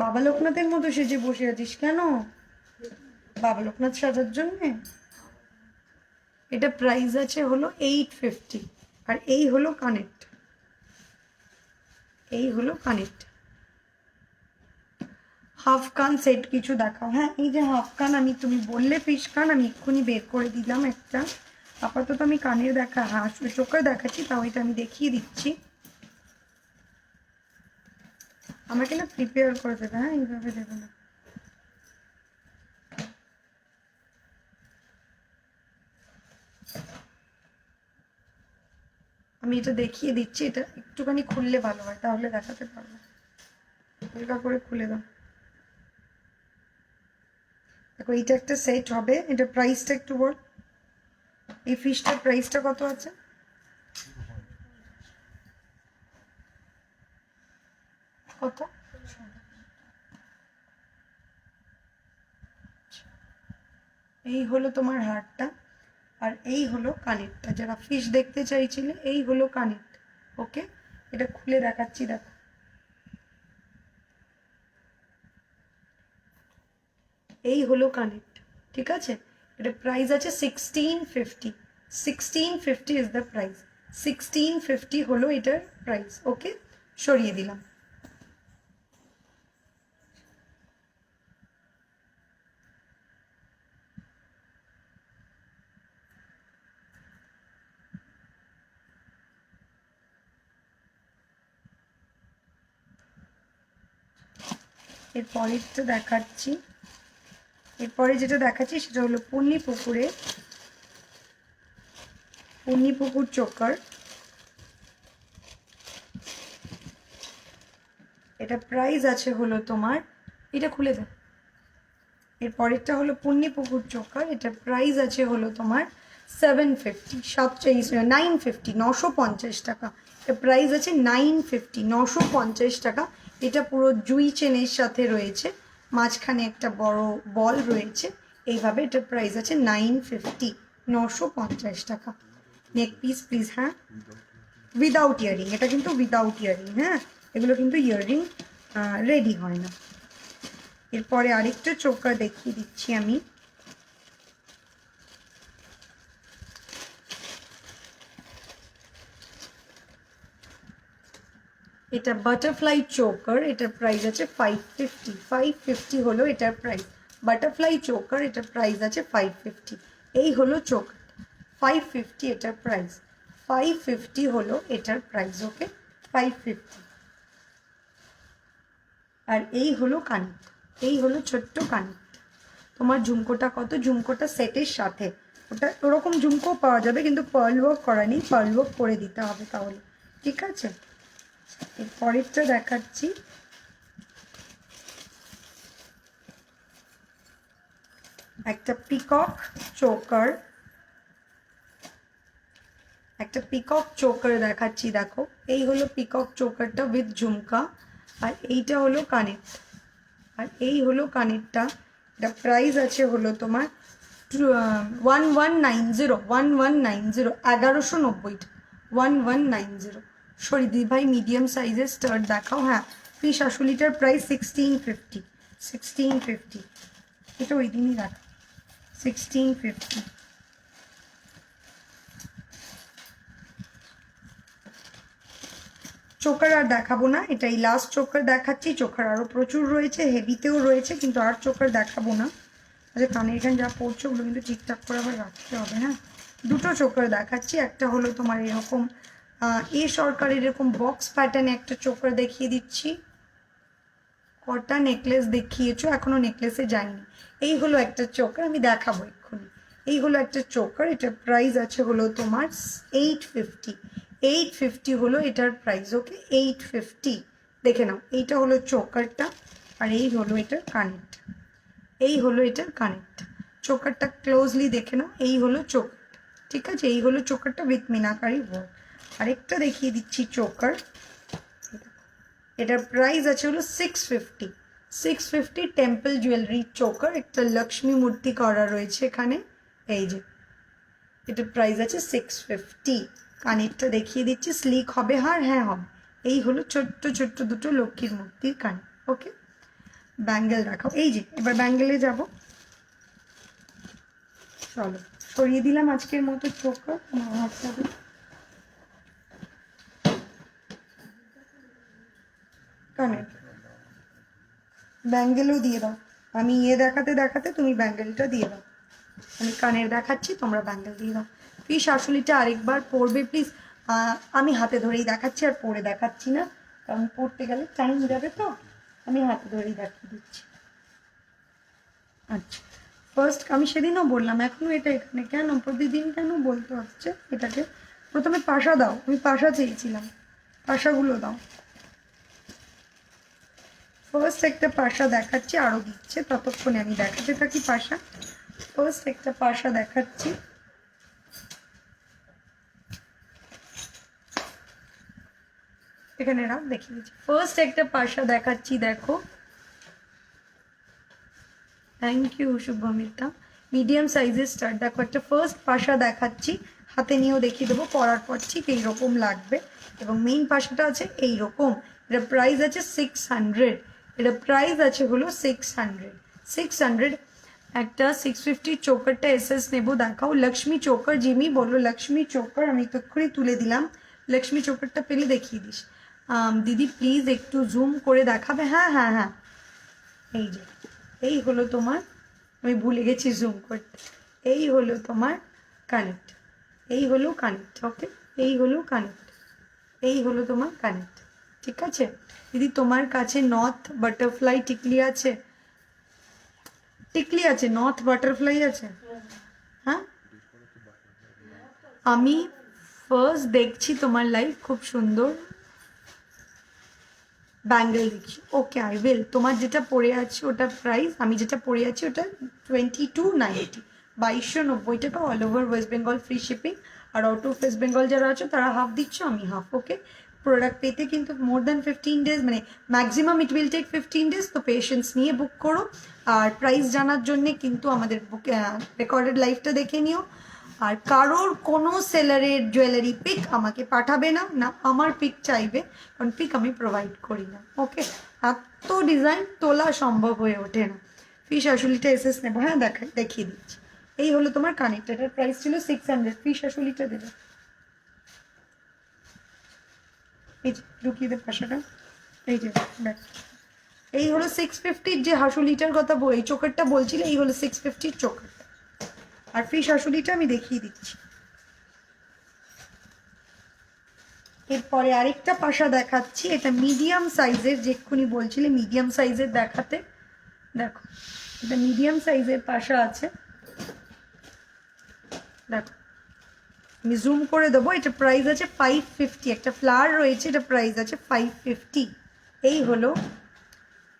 বাবা লোকনাথের মতো সেজে বসে আছিস কেন? বাবা লোকনাথ সাজার জন্যে? এটা প্রাইস আছে হলো 850। আর এই হলো কানেক্ট, এই হলো কানেক্ট। হাফ কান সেট কিছু দেখাও। হ্যাঁ, এই যে হাফ কান, আমি তুমি বললে ফিশ কান, আমি এক্ষুনি বের করে দিলাম একটা। আপাতত আমি কানের দেখা, হ্যাঁ চোখে দেখাচ্ছি, তাও এটা আমি দেখিয়ে দিচ্ছি। আমাকে না প্রিপেয়ার করে দেবে, হ্যাঁ এইভাবে দেবে না। আমি এটা দেখিয়ে দিচ্ছি, এটা একটুখানি খুললে ভালো হয়, তাহলে দেখাতে পারবো। হালকা করে খুলে দাও। দেখো এইটা একটা সেট হবে। এটা প্রাইসটা একটু বল, এই ফিশটার প্রাইসটা কত আছে? কত? এই হলো তোমার হারটা, আর এই হলো কানেরটা। যারা ফিশ দেখতে চাইছিলে, এই হলো কানের। ওকে, এটা খুলে দেখাচ্ছি, দেখো। এই হলো কানের, ঠিক আছে। এটা প্রাইস আছে 1650। 1650 ইজ দ্য প্রাইস। 1650 হলো এটার প্রাইস। ওকে, সরিয়ে দিলাম। এরপরেরটা দেখাচ্ছি। এরপরে যেটা দেখাচ্ছি সেটা হলো পূর্ণিপুকুর চোকার। এটা প্রাইস আছে হলো তোমার, এটা খুলে দাও। এরপরেরটা হলো পূর্ণিপুকুর চোকার। এটা প্রাইস আছে হলো তোমার 750, 950, 950 টাকা। এটা প্রাইস আছে 950, 950 টাকা। এটা পুরো জুই চেনের সাথে রয়েছে, মাঝখানে একটা বড় বল রয়েছে। এইভাবে এটার প্রাইস আছে 950, 950 টাকা। নেক পিস প্লিজ। হ্যাঁ, উইদাউট ইয়ারিং, এটা কিন্তু উইদাউট ইয়ারিং। হ্যাঁ, এগুলো কিন্তু ইয়ারিং রেডি হয় না। এরপরে আরেকটা চোকার দেখিয়ে দিচ্ছি আমি। এটা বাটারফ্লাই চোকার। এটার প্রাইস আছে 550। 550 হলো এটার প্রাইস। বাটারফ্লাই চোকার, এটার প্রাইস আছে 550। এই হলো চোকার, 550 এটার প্রাইস। 550 হলো এটার প্রাইস। ওকে, 550। আর এই হলো কানের, এই হলো ছোট্ট কানের। তোমার ঝুমকোটা কত? ঝুমকোটা সেটের সাথে, ওটা ওরকম ঝুমকো পাওয়া যাবে, কিন্তু পার্ল ওয়ার্ক করা নেই, পার্ল ওয়ার্ক করে দিতে হবে তাহলে। ঠিক আছে, এর পরেরটা দেখাচ্ছি। একটা পিকক চোকার, একটা পিকক চোকার দেখাচ্ছি। দেখো, এই হলো পিকক চোকারটা উইথ ঝুমকা, আর এইটা হলো কানের, আর এই হলো কানেরটা। এটা প্রাইস আছে হলো তোমার 1190, 1190, 1190, 1190। সরি ভাই, মিডিয়াম সাইজের স্টার্ট দেখাও। হ্যাঁ, ফিশ আসলিটার প্রাইস 1650, 1650। এটা ওই দিনই দেখা, 1650। চোকার আর দেখাবো না, এটাই লাস্ট চোকার দেখাচ্ছি। চোকার আরও প্রচুর রয়েছে, হেভিতেও রয়েছে, কিন্তু আর চোকার দেখাবো না। আচ্ছা, কানের এখানে যা পড়ছে ওগুলো কিন্তু ঠিকঠাক করে আবার রাখতে হবে। হ্যাঁ, দুটো চোকার দেখাচ্ছি। একটা হলো তোমার এরকম সরকারের এরকম বক্স প্যাটার্নে একটা চোকার দেখিয়ে দিচ্ছি। কটা নেকলেস দেখিয়েছো, এখনো নেকলেসে যায়নি। এই হলো একটা চোকার, আমি দেখাবো এক্ষুনি। এই হলো একটা চোকার। এটার প্রাইস আছে হলো তোমার 850। 850 হলো এটার প্রাইস। ওকে, 850। দেখে নাও, এইটা হলো চোকারটা, আর এই হলো এটার কানেরটা। এই হলো এটার কানেরটা। চোকারটা ক্লোজলি দেখে নাও, এই হলো চোকারটা। ঠিক আছে, এই হলো চোকারটা উইথ মিনাকারি ওয়ার্ক। আরেকটা দেখিয়ে দিচ্ছি চোকার। এটার প্রাইস আছে হলো 650। 650 টেম্পল জুয়েলারি চোকার, একটা লক্ষ্মী মূর্তি করা রয়েছে এখানে। এই যে এটার প্রাইস আছে 650। কানেরটা দেখিয়ে দিচ্ছি, স্লিক হবে হার, হ্যাঁ হবে। এই হলো ছোট্ট ছোট্ট দুটো লক্ষ্মীর মূর্তির কানের। ওকে, ব্যাঙ্গেল রাখাও। এই যে এবার ব্যাঙ্গেলে যাব। চলো সরিয়ে দিলাম আজকের মতো চোকার। কানের ব্যাঙ্গেলও দিয়ে দাও। আমি দেখাতে দেখাতে তুমি ব্যাঙ্গেলটা দিয়ে দাও। আমি কানের দেখাচ্ছি, তোমরা ব্যাঙ্গেল দিয়ে দাও। প্লিজ শাশুড়িটা আরেকবার পরবে প্লিজ। আমি হাতে ধরেই দেখাচ্ছি, আর পরে দেখাচ্ছি না, কারণ পড়তে গেলে টাইম যাবে, তো আমি হাতে ধরেই দেখিয়ে দিচ্ছি। আচ্ছা, ফার্স্ট আমি সেদিনও বললাম, এখনো এটা এখানে কেন প্রতিদিন কেন বলতে হচ্ছে এটাকে? প্রথমে পাশা দাও, আমি পাশা চেয়েছিলাম, পাশাগুলো দাও। ফার্স্ট একটা পাশা দেখাচ্ছি, আরও দিচ্ছে, ততক্ষণে আমি দেখাতে থাকি পাশা। ফার্স্ট একটা পাশা দেখাচ্ছি, এখানে রাখ, দেখিয়ে দিচ্ছি। ফার্স্ট একটা পাশা দেখাচ্ছি, দেখো। Thank you Shubhamita. মিডিয়াম সাইজের স্টার, দেখো একটা ফার্স্ট পাশা দেখাচ্ছি, হাতে নিয়েও দেখিয়ে দেবো, পরার পর ঠিক এইরকম লাগবে। এবং মেইন পাশাটা আছে এইরকম। এটা প্রাইস আছে 600। এটা প্রাইস আছে হলো 600। 600 একটা 650 চোকারটা এসএস নেবো, দেখাও। লক্ষ্মী চোকার, জিমি বললো লক্ষ্মী চোকার, আমি তক্ষুনি তুলে দিলাম। লক্ষ্মী চোকারটা পেলে দেখিয়ে দিস। দিদি প্লিজ একটু জুম করে দেখাবে? হ্যাঁ হ্যাঁ হ্যাঁ, এই যে এই হলো তোমার, আমি ভুলে গেছি জুম করতে। এই হলো তোমার কানেক্ট, এই হলো কানেক্ট। ওকে, এই হলো কানেক্ট, এই হলো তোমার কানেক্ট। ঠিক আছে দিদি, তোমার কাছে নর্থ বাটারফ্লাই টিকলি আছে? টিকলি আছে, নর্থ বাটারফ্লাই আছে? হ্যাঁ, আমি ফার্স্ট দেখছি তোমার লাইভ, খুব সুন্দর ব্যাঙ্গেল দেখি। Okay I will. তোমার যেটা পড়ে আছে ওটা প্রাইস, আমি যেটা পড়ে আছি ওটা 2290, 2290 টাকা, all over West Bengal free shipping. আর আউট অফ ওয়েস্ট বেঙ্গল যারা আছো তারা হাফ দিচ্ছ, আমি হাফ। ওকে, প্রোডাক্ট পেতে কিন্তু মোর দ্যান 15 ডেজ, মানে maximum it will take 15 days, তো পেশেন্স নিয়ে বুক করো। আর প্রাইস জানার জন্যে কিন্তু আমাদের বুক রেকর্ডেড লাইভটা দেখে নিও। আর কারোর কোনো সেলারের জুয়েলারি পিক আমাকে পাঠাবে না, না আমার পিক চাইবে, কারণ পিক আমি প্রোভাইড করি না। ওকে, এত ডিজাইন তোলা সম্ভব হয়ে ওঠে না। ফিশ আসলিটা এসএস নেবো, হ্যাঁ দেখিয়ে দিচ্ছি। এই হলো তোমার কানেক্টেডের প্রাইস ছিল 600। ফিশ আসলিটা দেবে, এই যে ঢুকিয়ে দে পাশাটা। এই যে দেখ, এই হলো 650 যে হাসুলিটার কথা এই চোকারটা বলছিলে, এই হলো 650 চোকারটা। আর ফিশ আসলিটা আমি দেখিয়ে দিচ্ছি। এরপরে আরেকটা পাশা দেখাচ্ছি, এটা মিডিয়াম সাইজের, যেক্ষুনি বলছিলে মিডিয়াম সাইজের দেখাতে। দেখো এটা মিডিয়াম সাইজের পাশা আছে, দেখো আমি জুম করে দেবো। এটা প্রাইস আছে 550, একটা ফ্লাওয়ার রয়েছে, এটা প্রাইস আছে 550। এই হলো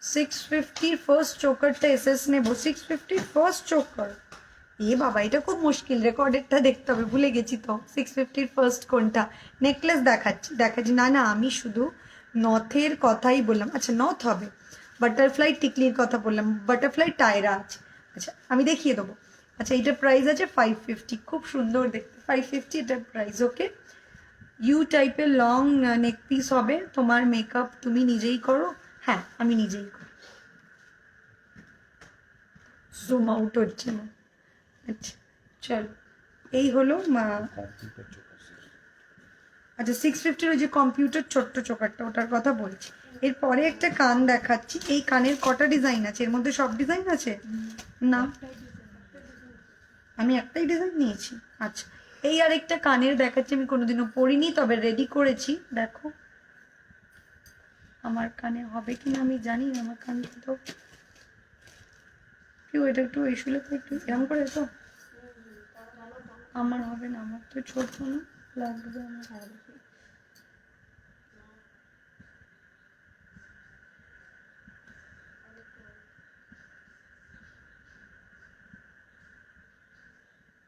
650 ফার্স্ট চোকারটা এসএস নেবো। 650 ফার্স্ট চোকার, এ বাবা এটা খুব মুশকিল, রেকর্ডেরটা দেখতে হবে, ভুলে গেছি তো। 650 ফার্স্ট কোনটা? নেকলেস দেখাচ্ছি না না, আমি শুধু নথের কথাই বললাম। আচ্ছা নথ হবে, বাটারফ্লাই টিকলির কথা বললাম, বাটারফ্লাই টায়রা আছে। আচ্ছা আমি দেখিয়ে দেবো। আচ্ছা এইটার প্রাইস আছে 550, খুব সুন্দর দেখতে, 550 এটার প্রাইস। ওকে, ইউ টাইপের লং নেক পিস হবে। তোমার মেকআপ তুমি নিজেই করো? হ্যাঁ আমি নিজেই করি, জুম আউট হচ্ছে না। আচ্ছা চলো, এই হলো আচ্ছা 650 ওই যে কম্পিউটার ছোট্ট চোকারটা, ওটার কথা বলছি। এরপরে একটা কান দেখাচ্ছি। এই কানের কটা ডিজাইন আছে? এর মধ্যে সব ডিজাইন আছে না, আমি একটাই ডিজাইন নিয়েছি। আচ্ছা এই আরেকটা কানের দেখাচ্ছি, আমি কোনোদিনও পরিনি, তবে রেডি করেছি। দেখো আমার কানে হবে কিনা আমি জানি না, আমার কান তো কেউ এটা একটু এসলে তো একটু এরম করে, তো আমার হবে না, আমার তো ছোট না, লাগবে আমার।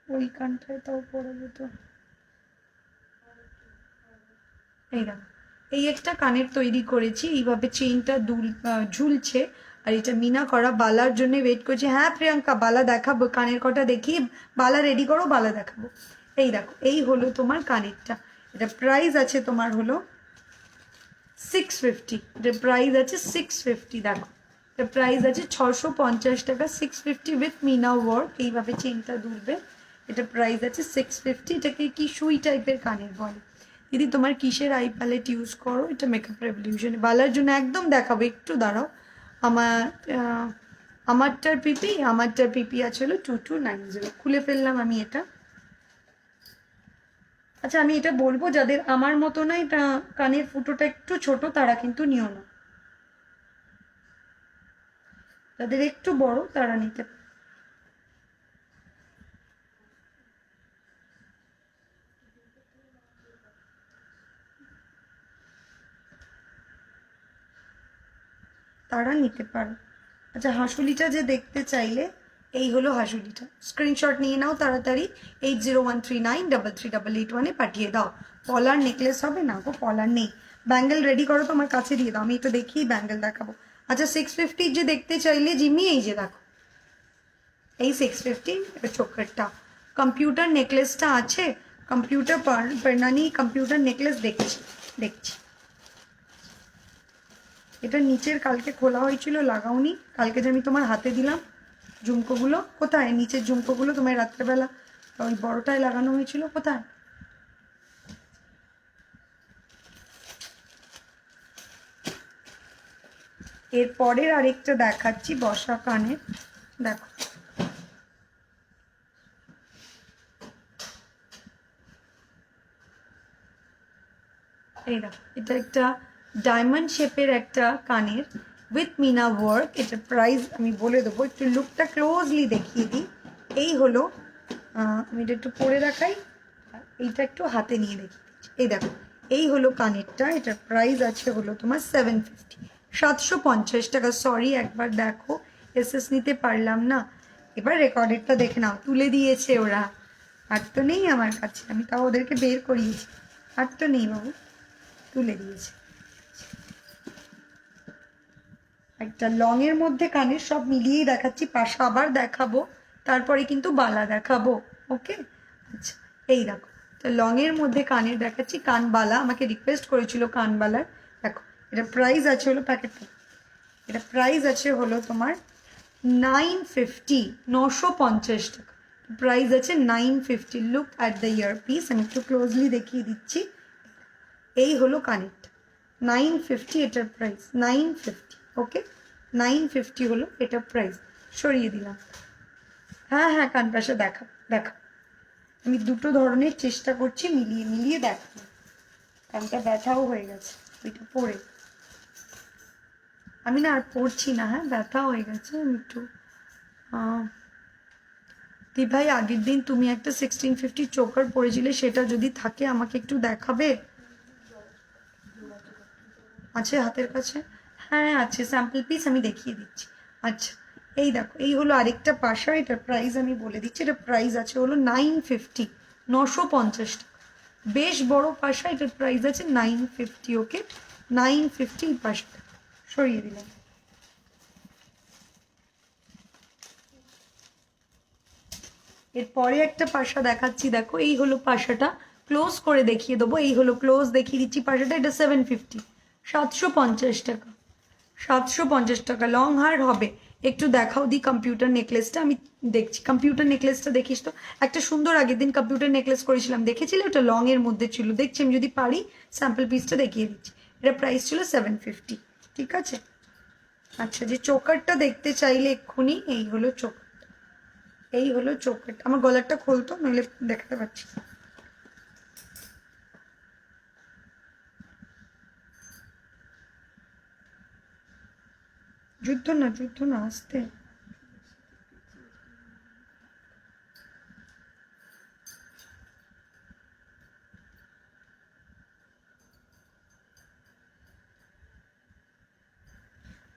ওই কানটায় তাও পড়াবো তো। এই দেখো এই একটা কানের তৈরি করেছি, এইভাবে চেইনটা ঝুলছে, আর এটা মিনা করা। বালার জন্য ওয়েট করছি। হ্যাঁ প্রিয়াঙ্কা, বালা দেখাবো, কানের কটা দেখি, বালা রেডি করো, বালা দেখাবো। এই দেখো, এই হলো তোমার কানেরটা। এটা প্রাইস আছে তোমার হলো 650। এটা প্রাইস আছে 650। দেখো, এটা প্রাইস আছে 650 টাকা, 650 উইথ মিনা ওয়ার্ক। এইভাবে চেনটা দুলবে। এটা প্রাইস আছে 650। এটাকে কি সুই টাইপের কানের বলে। দিদি তোমার কিসের আই প্যালেট ইউজ করো? এটা মেকআপ রেভলিউশন। বালার জন্য একদম দেখাবো, একটু দাঁড়াও। আমারটার পিপি আছে হলো 2290। খুলে ফেললাম আমি এটা। আচ্ছা, আমি এটা বলবো, যাদের আমার মতো না এটা কানের ফুটোটা একটু ছোট তারা কিন্তু নিও না, যাদের একটু বড় তারা নিতে পারে। তারা নিতে পারো। আচ্ছা, হাঁসুলিটা যে দেখতে চাইলে, এই হলো হাঁসুলিটা। স্ক্রিনশট নিয়ে নাও তাড়াতাড়ি, 8013393388 পাঠিয়ে দাও। পলার নেকলেস হবে না গো, পলার নেই। ব্যাঙ্গেল রেডি করো, তোমার কাছে দিয়ে দাও, আমি এটা দেখিয়ে ব্যাঙ্গেল দেখাবো। আচ্ছা, 650 যে দেখতে চাইলে জিমি, এই যে দেখো, এই 650 চোখেরটা। কম্পিউটার নেকলেসটা আছে, কম্পিউটার পার্নানি কম্পিউটার নেকলেস দেখছি। এটা নিচের কালকে খোলা হয়েছিল, লাগাওনি। কালকে যে আমি তোমার হাতে দিলাম ঝুমকোগুলো, কোথায় নিচের ঝুমকোগুলো তোমার রাত্রেবেলা ওই বড়টায় লাগানো হয়েছিল, কোথায়? এরপরের আরেকটা দেখাচ্ছি, বসা কানের। দেখো, এই দেখো, এটা একটা ডায়মন্ড শেপের একটা কানের উইথ মিনা ওয়ার্ক। এটা প্রাইস আমি বলে দেবো, একটু লুকটা ক্লোজলি দেখিয়ে দিই। এই হলো, আমি এটা একটু পরে দেখাই, এইটা একটু হাতে নিয়ে দেখি। এই দেখো, এই হলো কানেরটা। এটার প্রাইস আছে হলো তোমার 750, 750 টাকা। সরি, একবার দেখো, এসএস নিতে পারলাম না। এবার রেকর্ডেরটা দেখে নাও, তুলে দিয়েছে ওরা। আর তো নেই আমার কাছে, আমি তাও ওদেরকে বের করিয়েছি। আর তো নেই বাবু, তুলে দিয়েছে। একটা লং এর মধ্যে কানের সব মিলিয়েই দেখাচ্ছি, পাশা আবার দেখাবো, তারপরে কিন্তু বালা দেখাবো। ওকে, আচ্ছা, এই দেখো, তো লং এর মধ্যে কানের দেখাচ্ছি, কানবালা আমাকে রিকোয়েস্ট করেছিল কানবালার। দেখো, এটা প্রাইস আছে হলো, প্যাকেটটা, এটা প্রাইস আছে হলো তোমার 950, 950 টাকা। প্রাইস আছে 950। Look at the year piece, আমি একটু ক্লোজলি দেখিয়ে দিচ্ছি। এই হলো কানেরটা, 950 এটার প্রাইস, 950। ওকে, 950 হলো এটা প্রাইস। সরিয়ে দিলাম। হ্যাঁ হ্যাঁ, কানপাশা দেখা দেখা, আমি দুটো ধরনের চেষ্টা করছি মিলিয়ে মিলিয়ে দেখাবো। কানটা ব্যথাও হয়ে গেছে ওইটা পরে, আমি না আর পড়ছি না। হ্যাঁ, ব্যথা হয়ে গেছে। আমি একটু দি ভাই, আগের দিন তুমি একটা 1650 চোকার পরেছিলে, সেটা যদি থাকে আমাকে একটু দেখাবে। আছে হাতের কাছে? হ্যাঁ আছে, স্যাম্পল পিস আমি দেখিয়ে দিচ্ছি। আচ্ছা, এই দেখো, এই হলো আরেকটা পাশা। এটার প্রাইস আমি বলে দিচ্ছি, এটা প্রাইস আছে হলো 950, 950 টাকা। বেশ বড় পাশা, এটার প্রাইস আছে 950। ওকে, 950 এই পাশাটা। সরিয়ে দিলাম। এরপরে একটা পাশা দেখাচ্ছি, দেখো, এই হলো পাশাটা। ক্লোজ করে দেখিয়ে দেবো, এই হলো ক্লোজ দেখিয়ে দিচ্ছি পাশাটা। এটা 750, 750 টাকা, 750 টাকা। লং হার হবে। একটু দেখাও দি কম্পিউটার নেকলেসটা, আমি দেখছি। কম্পিউটার নেকলেসটা দেখিস তো, একটা সুন্দর আগের দিন কম্পিউটার নেকলেস করেছিলাম, দেখেছিলে? ওটা লং এর মধ্যে ছিল। দেখছি, আমি যদি পারি স্যাম্পল পিসটা দেখিয়ে দিচ্ছি। এটা প্রাইস ছিল 750, ঠিক আছে। আচ্ছা, যে চোকারটা দেখতে চাইলে এক্ষুনি, এই হলো চোকার, এই হলো চোকারটা। আমার গলারটা খুলতো, নইলে দেখাতে পাচ্ছি। যুদ্ধ না, যুদ্ধ না, আসতে।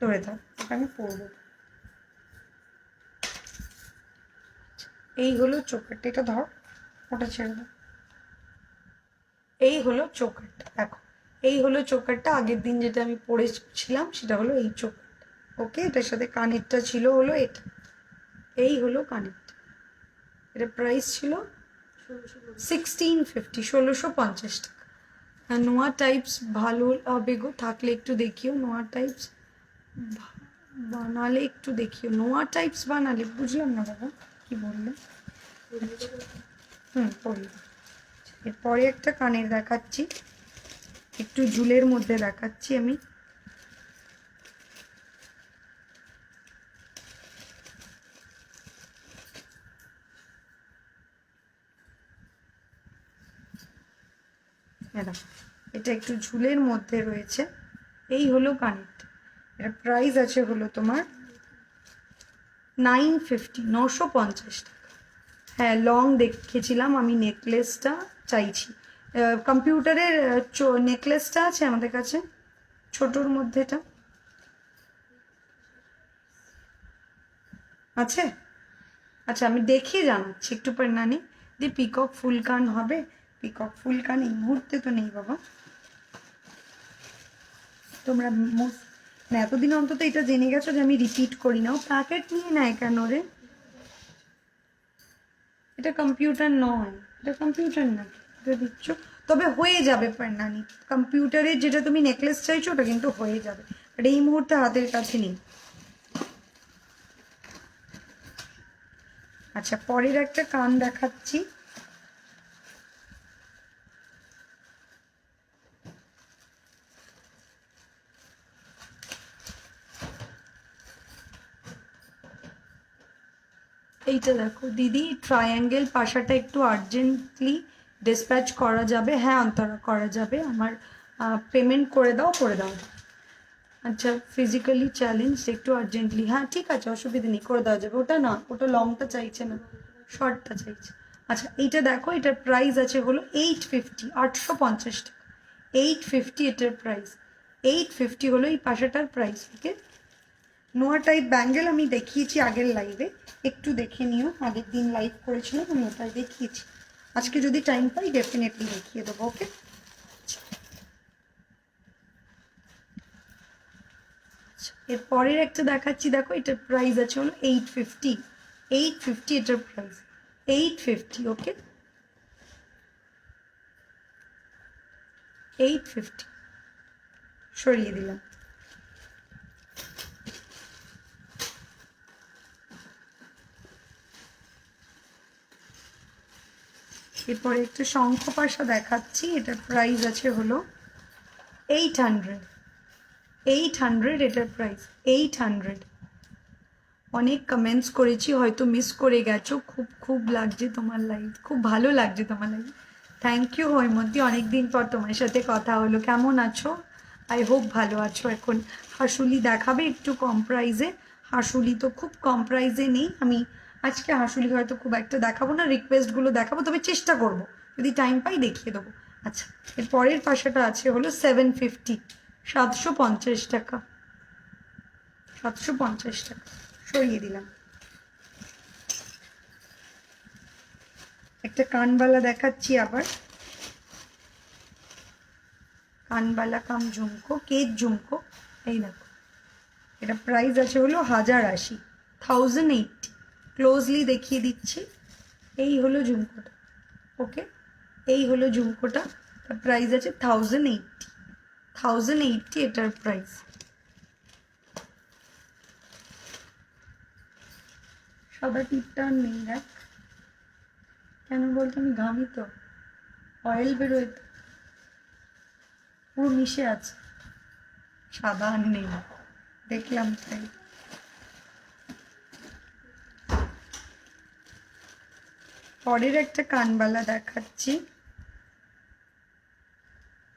ধরে থাক, আমি পড়বো। এই হলো চোকারটা, এটা ধর, ওটা ছেড়ে দাও। এই হলো চোকারটা, দেখো, এই হলো চোকারটা, আগের দিন যেটা আমি পরেছিলাম সেটা হলো এই চোকারটা। ওকে, এটার সাথে কানেরটা ছিল হলো এটা, এই হলো কানেরটা। এটা প্রাইস ছিল 1650, 1650 টাকা। আর নোয়া টাইপস ভালো হবে গো, থাকলে একটু দেখিও। নোয়া টাইপস বানালে একটু দেখিও, নোয়া টাইপস বানালে। বুঝলাম না বাবা কি বললে। পড়ি। এরপরে একটা কানের দেখাচ্ছি, একটু ঝুলের মধ্যে দেখাচ্ছি আমি। এটা একটু ঝুলের মধ্যে রয়েছে। এই হলো কানেরটা। এর প্রাইস আছে হলো তোমার 950, 950 টাকা। হ্যাঁ, লং দেখেছিলাম আমি, নেকলেসটা চাইছি। কম্পিউটারের নেকলেসটা আছে আমাদের কাছে, ছোটোর মধ্যে এটা আছে। আচ্ছা, আমি দেখে জানাচ্ছি একটু পর নানি। দিয়ে পিকক ফুল কান হবে, পিকক ফুল কান এই মুহূর্তে তো নেই বাবা। তোমরা না এতদিন অন্তত এটা জেনে গেছো যে আমি রিপিট করি না। ও প্যাকেট নিয়ে নেয় কেন রে? এটা কম্পিউটার নয়, এটা কম্পিউটার না, এটা দিচ্ছ। তবে হয়ে যাবে নানি, কম্পিউটারের যেটা তুমি নেকলেস চাইছো ওটা কিন্তু হয়ে যাবে, বাট এই মুহূর্তে হাতের কাছে নেই। আচ্ছা, পরের একটা কান দেখাচ্ছি। এইটা দেখো দিদি, ট্রায়াঙ্গেল পাশাটা একটু আর্জেন্টলি ডিসপ্যাচ করা যাবে? হ্যাঁ অন্তরা, করা যাবে। আমার পেমেন্ট করে দাও, করে দাও। আচ্ছা, ফিজিক্যালি চ্যালেঞ্জ একটু আর্জেন্টলি, হ্যাঁ ঠিক আছে, অসুবিধা নেই, করে দেওয়া যাবে। ওটা না, ওটা লংটা চাইছে না, শর্টটা চাইছে। আচ্ছা, এইটা দেখো, এটার প্রাইস আছে হলো 850, 850 টাকা। 850 এটার প্রাইস, 850 হলো এই পাশাটার প্রাইস। ওকে, নোয়া টাইপ ব্যাঙ্গেল আমি দেখিয়েছি আগের লাইভে, একটু দেখে নিও। আগের দিন লাইভ করেছিলাম আমি, ওটাই দেখিয়েছি। আজকে যদি টাইম পাই ডেফিনেটলি দেখিয়ে দেবো। ওকে, এর পরের একটা দেখাচ্ছি, দেখো এটার প্রাইস আছে হলো 850, 850 এটার প্রাইস, 850। ওকে, 850 সরিয়ে দিলাম। এরপরে একটু শঙ্খ পাশা দেখাচ্ছি, এটার প্রাইস আছে হলো 800, 800 এটার প্রাইস, 800। অনেক কমেন্টস করেছি, হয়তো মিস করে গেছো। খুব খুব লাগছে তোমার লাইভ, খুব ভালো লাগছে তোমার লাইভ। থ্যাংক ইউ হৈমন্তী, অনেকদিন পর তোমার সাথে কথা হলো। কেমন আছো? আই হোপ ভালো আছো। এখন হাসুলি দেখাবে একটু কম প্রাইজে। হাসুলি তো খুব কম প্রাইজে নেই। আমি আজকে হাসুলি হয়তো খুব একটা দেখাবো না, রিকোয়েস্টগুলো দেখাবো, তবে চেষ্টা করব, যদি টাইম পাই দেখিয়ে দেবো। আচ্ছা, এর পরের পাশাটা আছে হলো 750, 750 টাকা, 750 টাকা সরিয়ে দিলাম। একটা কানবালা দেখাচ্ছি আবার, কানবালা কাম ঝুমকো, কেক ঝুমকো। এই দেখো, এটা প্রাইস আছে হলো 1080, 1080। ক্লোজলি দেখিয়ে দিচ্ছি। এই হলো ঝুমকোটা। ওকে, এই হলো ঝুমকোটা, তার প্রাইস আছে 1080, 1080 এটার প্রাইস। সাদা টিপটা নেই, দেখ কেন বলতো, আমি ঘামি তো, অয়েল বেরোয় তো, পুরো মিশে আছে, সাদা আর নেই, দেখলাম তাই। পরের একটা কানবালা দেখাচ্ছি,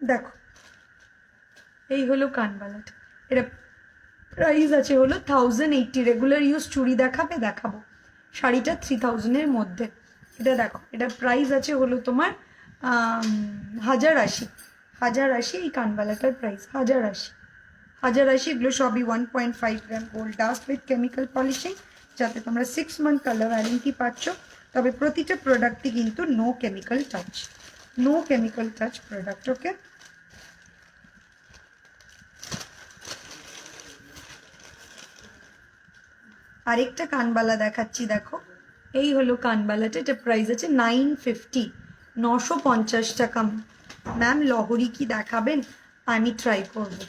দেখো এই হলো কানবালাটা। এটা প্রাইস আছে হলো 1080। রেগুলার ইউজ চুড়ি দেখাবে, দেখাবো। শাড়িটা 3000-এর মধ্যে। এটা দেখো, এটা প্রাইস আছে হলো তোমার 1080, 1080 এই কানবালাটার প্রাইস 1080, 1080। এগুলো সবই 1.5 gram gold dust with chemical polishing, যাতে তোমরা 6 মান্থ কালার ওয়ারেন্টি পাচ্ছ। তবে প্রতিটা প্রোডাক্টই কিন্তু no chemical touch, no chemical touch product. Okay, আরেকটা কানবালা দেখাচ্ছি, দেখো এই হলো কানবালাটা, এটা প্রাইস আছে 950, 950 টাকা। ম্যাম লহরি কি দেখাবেন? আমি ট্রাই করব।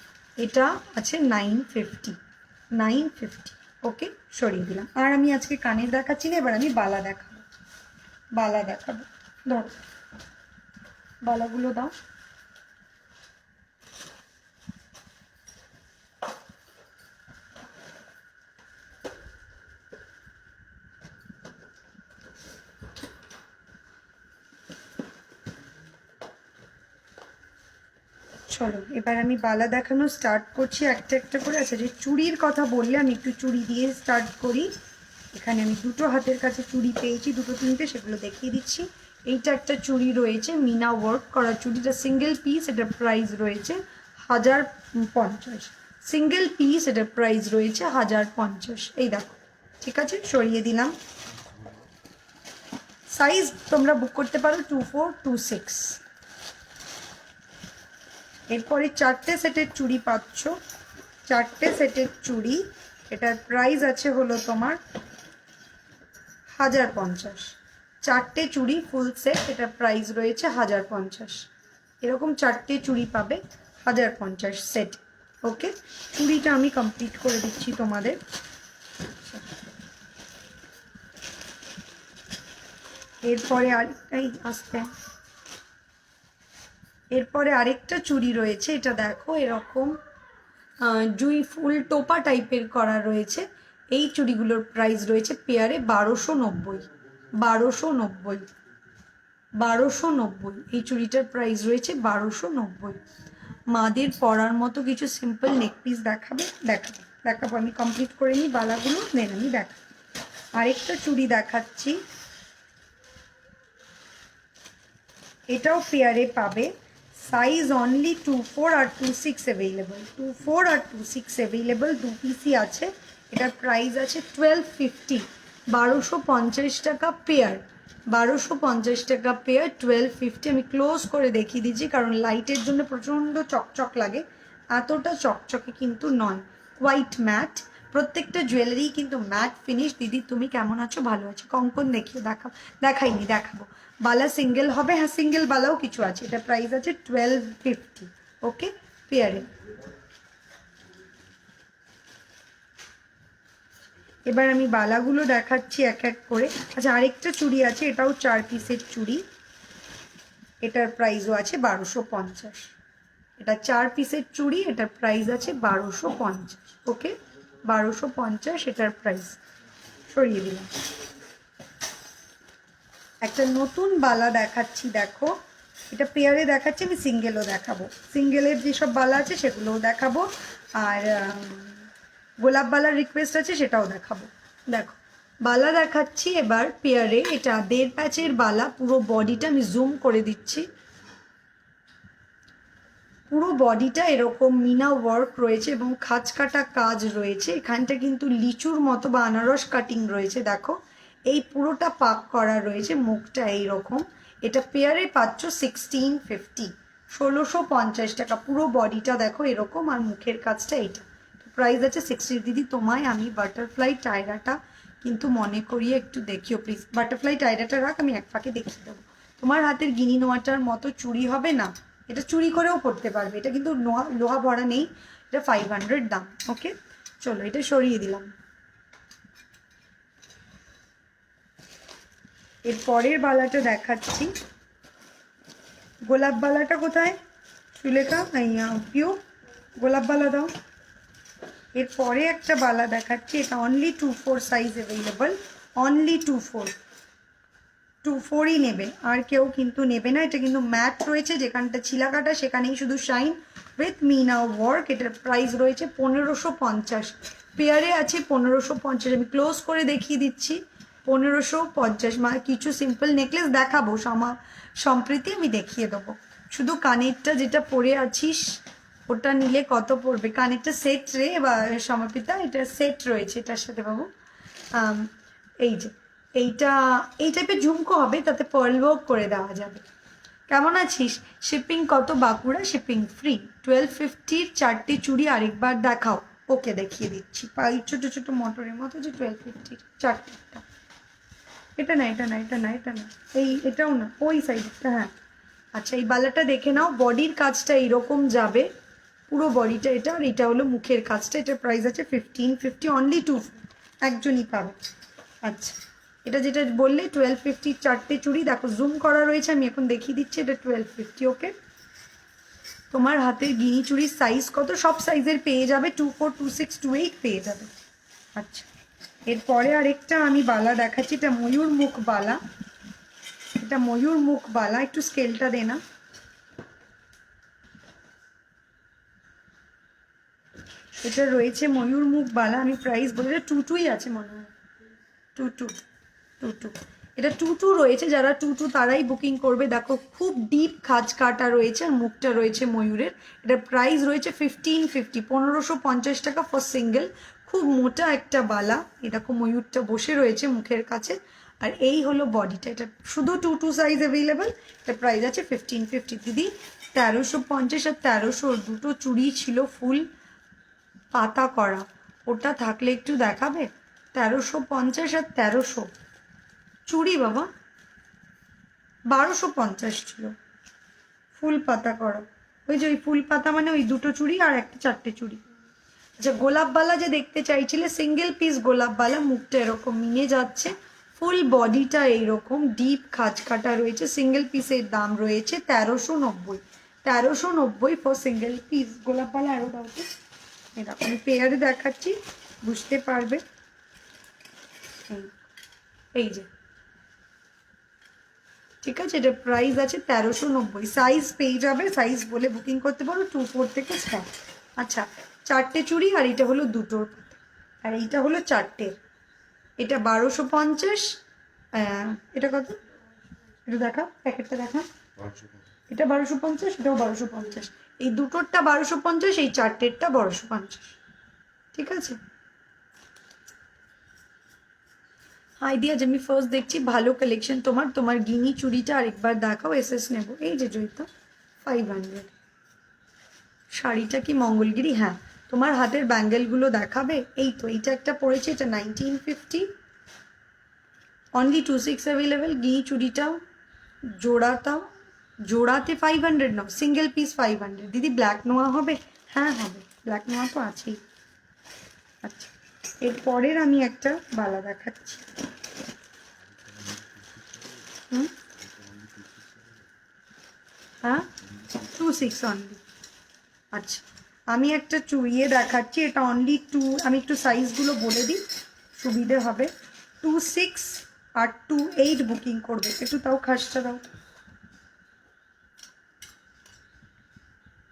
এটা আছে 950, 950। ওকে, সরিয়ে দিলাম। আর আমি আজকে কানের দেখাচ্ছি না, এবার আমি বালা দেখাবো। বালা দেখাবো, ধরো বালাগুলো দাও। চলো এবার আমি বালা দেখানো স্টার্ট করছি একটা একটা করে। আচ্ছা, যে চুড়ির কথা বললে আমি একটু চুড়ি দিয়ে স্টার্ট করি। এখানে আমি দুটো হাতের কাছে চুড়ি পেয়েছি, দুটো তিনটে, সেগুলো দেখিয়ে দিচ্ছি। এইটা একটা চুড়ি রয়েছে, মিনা ওয়ার্ক করা চুড়িটা সিঙ্গেল পিস, এটার প্রাইস রয়েছে 1050। সিঙ্গেল পিস, এটার প্রাইস রয়েছে 1050। এই দেখো, ঠিক আছে, সরিয়ে দিলাম। সাইজ তোমরা বুক করতে পারো 2426। এরপরে 4টে সেটের চুড়ি পাচ্ছ, 4টে সেটের চুড়ি, এটার প্রাইস আছে হলো তোমার 1050। 4টে চুড়ি ফুল সেট, এটার প্রাইস রয়েছে 1050। এরকম 4টে চুড়ি পাবে 1050 সেট। ওকে, চুড়িটা আমি কমপ্লিট করে দিচ্ছি তোমাদের। এরপরে এরপরে আরেকটা চুড়ি রয়েছে, এটা দেখো এরকম জুই ফুল টোপা টাইপের করা রয়েছে। এই চুড়িগুলোর প্রাইস রয়েছে পেয়ারে 1290, 1290, 1290। এই চুড়িটার প্রাইস রয়েছে 1290। মাদের পরার মতো কিছু সিম্পল নেক পিস দেখাবো আমি কমপ্লিট করে নিই বালাগুলো, দেন আমি দেখাবো। আরেকটা চুড়ি দেখাচ্ছি, এটাও পেয়ারে পাবে। সাইজ অনলি 24 আর 26 অ্যাভেলেবল, 24 আর 26 অ্যাভেলেবল, দু পিসই আছে। এটার প্রাইস আছে 1250, 1250 টাকা পেয়ার, 1250 টাকা পেয়ার, 1250। আমি ক্লোজ করে দেখিয়ে দিচ্ছি কারণ লাইটের জন্য প্রচণ্ড চকচক লাগে, এতটা চকচকে কিন্তু নয়, হোয়াইট ম্যাট। প্রত্যেকটা জুয়েলারি কিন্তু ম্যাট ফিনিশ। দিদি তুমি কেমন আছো? ভালো আছো। কঙ্কন দেখিয়ে দেখাইনি, দেখাবো। বালা সিঙ্গেল হবে, হ্যাঁ সিঙ্গেল বালাও কিছু আছে। এটা প্রাইস আছে 1250। ওকে, পেয়ারে। এবার আমি বালাগুলো দেখাচ্ছি এক এক করে। আচ্ছা, আরেকটা চুড়ি আছে, এটাও 4 পিসের চুড়ি, এটার প্রাইসও আছে 1250। এটা 4 পিসের চুড়ি, এটার প্রাইস আছে 1250। ওকে, 1250 এটার প্রাইস। সরিয়ে দিলাম। একটা নতুন বালা দেখাচ্ছি, দেখো এটা পেয়ারে দেখাচ্ছি, আমি সিঙ্গেলও দেখাবো। সিঙ্গেলের যেসব বালা আছে সেগুলোও দেখাবো, আর গোলাপ বালার রিকোয়েস্ট আছে সেটাও দেখাবো। দেখো বালা দেখাচ্ছি এবার পেয়ারে। এটা 1.5 প্যাচের বালা, পুরো বডিটা আমি জুম করে দিচ্ছি। পুরো বডিটা এরকম মিনা ওয়ার্ক রয়েছে এবং খাঁজ কাটা কাজ রয়েছে। এখানটা কিন্তু লিচুর মতো বা আনারস কাটিং রয়েছে, দেখো এই পুরোটা পাক করা রয়েছে, মুখটা এইরকম। এটা পেয়ারে পাচ্ছ 1650, 1650 টাকা। পুরো বডিটা দেখো এরকম, আর মুখের কাজটা এইটা, প্রাইস আছে 60। দিদি তোমায় আমি বাটারফ্লাই টায়রাটা কিন্তু মনে করিয়ে একটু দেখিও প্লিজ। বাটারফ্লাই টায়রাটা রাখ, আমি এক ফাঁকে দেখিয়ে দেবো। তোমার হাতের গিনি নোয়াটার মতো চুড়ি হবে না, এটা চুরি করেও পড়তে পারবে। এটা কিন্তু লোহা ভরা নেই, এটা 500 দাম। ওকে, চলো এটা সরিয়ে দিলাম। এর পরের বালাটা দেখাচ্ছি। গোলাপ বালাটা কোথায় সুলেখা? পিউ গোলাপ বালা দাও। এরপরে একটা বালা দেখাচ্ছি, এটা অনলি 24 সাইজ অ্যাভেলেবল, অনলি 24ই নেবে, আর কেউ কিন্তু নেবে না। এটা কিন্তু ম্যাট রয়েছে, যেখানটা ছিলা কাটা সেখানেই শুধু শাইন উইথ মিনা ওয়ার্ক। এটার প্রাইস রয়েছে 1550, পেয়ারে আছে 1550। আমি ক্লোজ করে দেখিয়ে দিচ্ছি 1550। মানে কিছু সিম্পল নেকলেস দেখাবো সম্প্রীতি, আমি দেখিয়ে দেবো। শুধু কানেরটা যেটা পরে আছিস ওটা নিলে কত পড়বে? কানেরটা সেট রে বা সমাপিতা, এটা সেট রয়েছে এটার সাথে বাবু। এই যে এইটা এই টাইপের ঝুমকো হবে, তাতে পার্ল ওয়ার্ক করে দেওয়া যাবে। কেমন আছিস? শিপিং কত বাঁকুড়া? Shipping free. 1250 4টে চুড়ি আরেকবার দেখাও। ওকে দেখিয়ে দিচ্ছি, পাই ছোটো ছোটো মটরের মতো, যে 1250 চারটেরটা। এটা না, এটা না, এটা না, এটা না, এটাও না, ওই সাইডটা। হ্যাঁ আচ্ছা, এই বালাটা দেখে নাও, বডির কাজটা এইরকম যাবে, পুরো বডিটা এটা, আর এটা হলো মুখের কাজটা। এটার প্রাইস আছে 1550, অনলি 2 একজনই পাবে। আচ্ছা, এটা যেটা বললে 1250 চারটে চুড়ি, দেখো জুম করা রয়েছে, আমি এখন দেখিয়ে দিচ্ছি, এটা 1250। ওকে, তোমার হাতের গিনি চুড়ির সাইজ কত? সব সাইজের পেয়ে যাবে, 24, 26, 28 পেয়ে যাবে। আচ্ছা, এরপরে আরেকটা আমি বালা দেখাচ্ছি, এটা ময়ূর মুখ বালা। এটা ময়ূর মুখ বালা, একটু স্কেলটা দে না। এটা রয়েছে ময়ূর মুখ বালা, আমি প্রাইস বলে, এটা 22ই আছে মনে হয়, 22। এটা 22 রয়েছে, যারা 22 তারাই বুকিং করবে। দেখো খুব ডিপ খাজ কাটা রয়েছে, আর মুখটা রয়েছে ময়ূরের। এটা প্রাইস রয়েছে 1550, 1550 টাকা ফর সিঙ্গেল। খুব মোটা একটা বালা, এরকম ময়ূরটা বসে রয়েছে মুখের কাছে। আর এই হলো বডিটা, এটা শুধু 22 সাইজ অ্যাভেলেবেল। এটা প্রাইস আছে 1550। দিদি 1350 আর 1300 দুটো চুড়ি ছিল ফুল পাতা করা, ওটা থাকলে একটু দেখাবে? 1350 আর 1300 চুড়ি বাবা, 1250 ছিল ফুল পাতা করা। ওই যে ওই ফুল পাতা মানে ওই দুটো চুড়ি আর একটা চারটে চুড়ি। আচ্ছা, গোলাপবালা যে দেখতে চাইছিলে, সিঙ্গেল পিস গোলাপবালা, মুখটা এরকম মিনে যাচ্ছে, ফুল বডিটা এইরকম ডিপ খাজ কাটা রয়েছে। সিঙ্গেল পিসের দাম রয়েছে 1390, 1390 ফর সিঙ্গেল পিস গোলাপবালা। আরও দাও তো, এরকম আমি পেয়ারে দেখাচ্ছি, বুঝতে পারবে। এই যে, ঠিক আছে, এটা প্রাইস আছে 1390। সাইজ পেয়ে যাবে, সাইজ বলে বুকিং করতে পারো, 24 থেকে স্টার্ট। আচ্ছা, চারটে চুড়ি, আর এটা হলো দুটোর, আর এইটা হলো চারটের। এটা 1250। এটা কত? এটা দেখা, প্যাকেটটা দেখা। এটা 1250, এটাও 1250। এই দুটোরটা 1250, এই চারটেরটা 1250। ঠিক আছে। হাই দিয়া, যে আমি ফার্স্ট দেখছি, ভালো কালেকশন তোমার। তোমার গিনি চুড়িটা আরেকবার দেখাও, এসএস নেব। এই যে জয়িতা 500। শাড়িটা কি মঙ্গলগিরি? হ্যাঁ। তোমার হাতের ব্যাঙ্গেলগুলো দেখাবে? এই তো, এইটা একটা পড়েছে, এটা 1950, অনলি 26 অ্যাভেলেবেল। গিনি চুড়িটাও জোড়াতে 500 নাও, সিঙ্গেল পিস 500। দিদি ব্ল্যাক নোয়া হবে? হ্যাঁ হবে, ব্ল্যাক নোয়া তো আছেই। আচ্ছা, এরপরের আমি একটা বালা দেখাচ্ছি। হ্যাঁ, 26 অনলি। আচ্ছা, আমি একটা চুড়িয়ে দেখাচ্ছি, এটা অনলি 2, আমি একটু সাইজগুলো বলে দিই, সুবিধে হবে। 26 আর 28 বুকিং করবে, একটু তাও খাসটা দাও।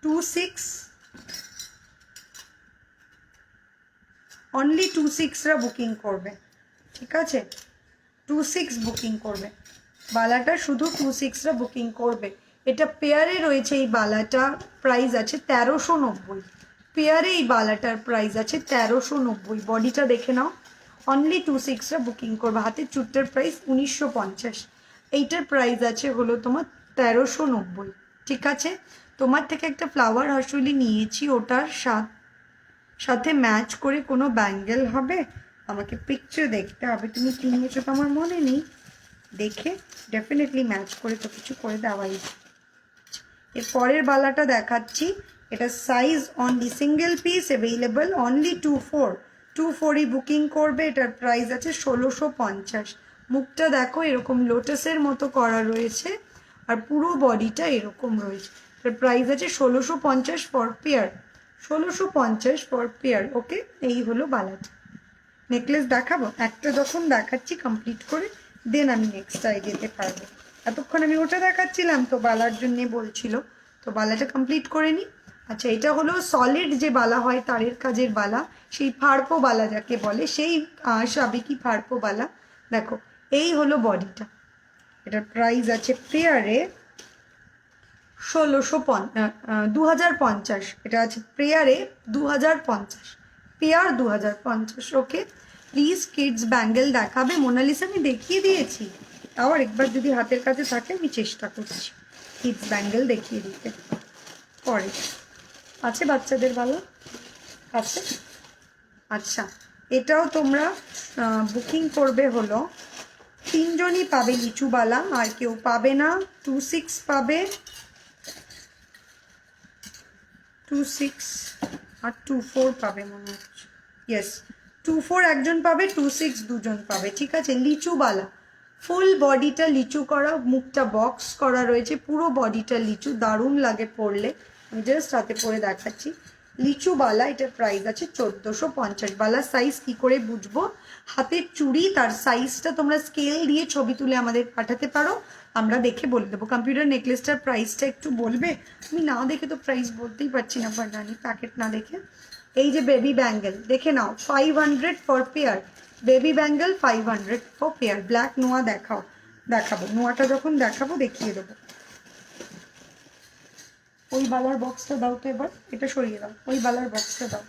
26 অনলি 26রা বুকিং করবে, ঠিক আছে? 26 বুকিং করবে, বালাটা শুধু 26রা বুকিং করবে। এটা পেয়ারে রয়েছে, এই বালাটা প্রাইস আছে 1390। পেয়ারে এই বালাটার প্রাইস আছে 1390। বডিটা দেখে নাও, অনলি 26রা বুকিং করবে। হাতের চুটটার প্রাইস 1950, এইটার প্রাইস আছে হলো তোমার 1390। ঠিক আছে, তোমার থেকে একটা ফ্লাওয়ার হাসুলি নিয়েছি, ওটার সাথে ম্যাচ করে কোনো ব্যাঙ্গেল হবে? আমাকে পিকচার দেখতে হবে, তুমি কি নিয়েছো তো আমার মনে নেই, দেখে ডেফিনেটলি ম্যাচ করে তো কিছু করে দেওয়াই। এর পরের বালাটা দেখাচ্ছি, এটা size only single piece available, only 24ই বুকিং করবে। এটার প্রাইস আছে 1650। মুখটা দেখো, এরকম লোটাসের মতো করা রয়েছে, আর পুরো বডিটা এরকম রয়েছে। এটার প্রাইস আছে 1650 ফর পেয়ার, 1650 ফর পেয়ার। ওকে, এই হলো বালাটা। নেকলেস দেখাবো? একটা যখন দেখাচ্ছি কমপ্লিট করে, দেন আমি নেক্সটটায় যেতে পারবো। এতক্ষণ আমি ওটা দেখাচ্ছিলাম তো, বালার জন্যে বলছিল, তো বালাটা কমপ্লিট করে নিই। আচ্ছা, এটা হলো সলিড যে বালা হয়, তারের কাজের বালা, সেই ফাড়পো বালা যাকে বলে, সেই সাবেকি ফাড়পো বালা। দেখো, এই হলো বডিটা। এটার প্রাইস আছে পেয়ারে 2050। এটা আছে পেয়ারে 2050, pair 2050। Okay, please kids bangle দেখাবে? মোনালিসা আমি দেখিয়ে দিয়েছি, তাও একবার যদি হাতের কাছে থাকে আমি চেষ্টা করছি কিডস ব্যাঙ্গেল দেখিয়ে দিতে। পরে আছে বাচ্চাদের ভালো আছে, আচ্ছা, এটাও তোমরা বুকিং করবে হলো 3 জনই পাবে লিচুবালা, আর কেউ পাবে না। 26 পাবে, 26 আর 24 পাবে মনে হচ্ছে। ইয়েস, 24 একজন পাবে, 26 দুজন পাবে। ঠিক আছে, লিচুবালা, ফুল বডিটা লিচু করা, মুখটা বক্স করা রয়েছে, পুরো বডিটা লিচু, দারুণ লাগে পরলে। আমি জাস্ট হাতে পরে দেখাচ্ছি। লিচুবালা, এটার প্রাইস আছে 1450। বালা সাইজ কি করে বুঝবো? হাতের চুড়ি, তার সাইজটা তোমরা স্কেল দিয়ে ছবি তুলে আমাদের পাঠাতে পারো, আমরা দেখে বলে দেবো। কম্পিউটার নেকলেসটার প্রাইসটা একটু বলবে? আমি না দেখে তো প্রাইস বলতেই পারছি না বান্ডানি, প্যাকেট না দেখে। এই যে বেবি ব্যাঙ্গেল দেখে নাও, 500 for pair. Baby bangle 500 for pair. Black নোয়া দেখাবো, নোয়াটা যখন দেখাবো দেখিয়ে দেবো। ওই বালার বক্সটা দাও তো এবার, এটা সরিয়ে দাও, ওই বালার বক্সটা দাও।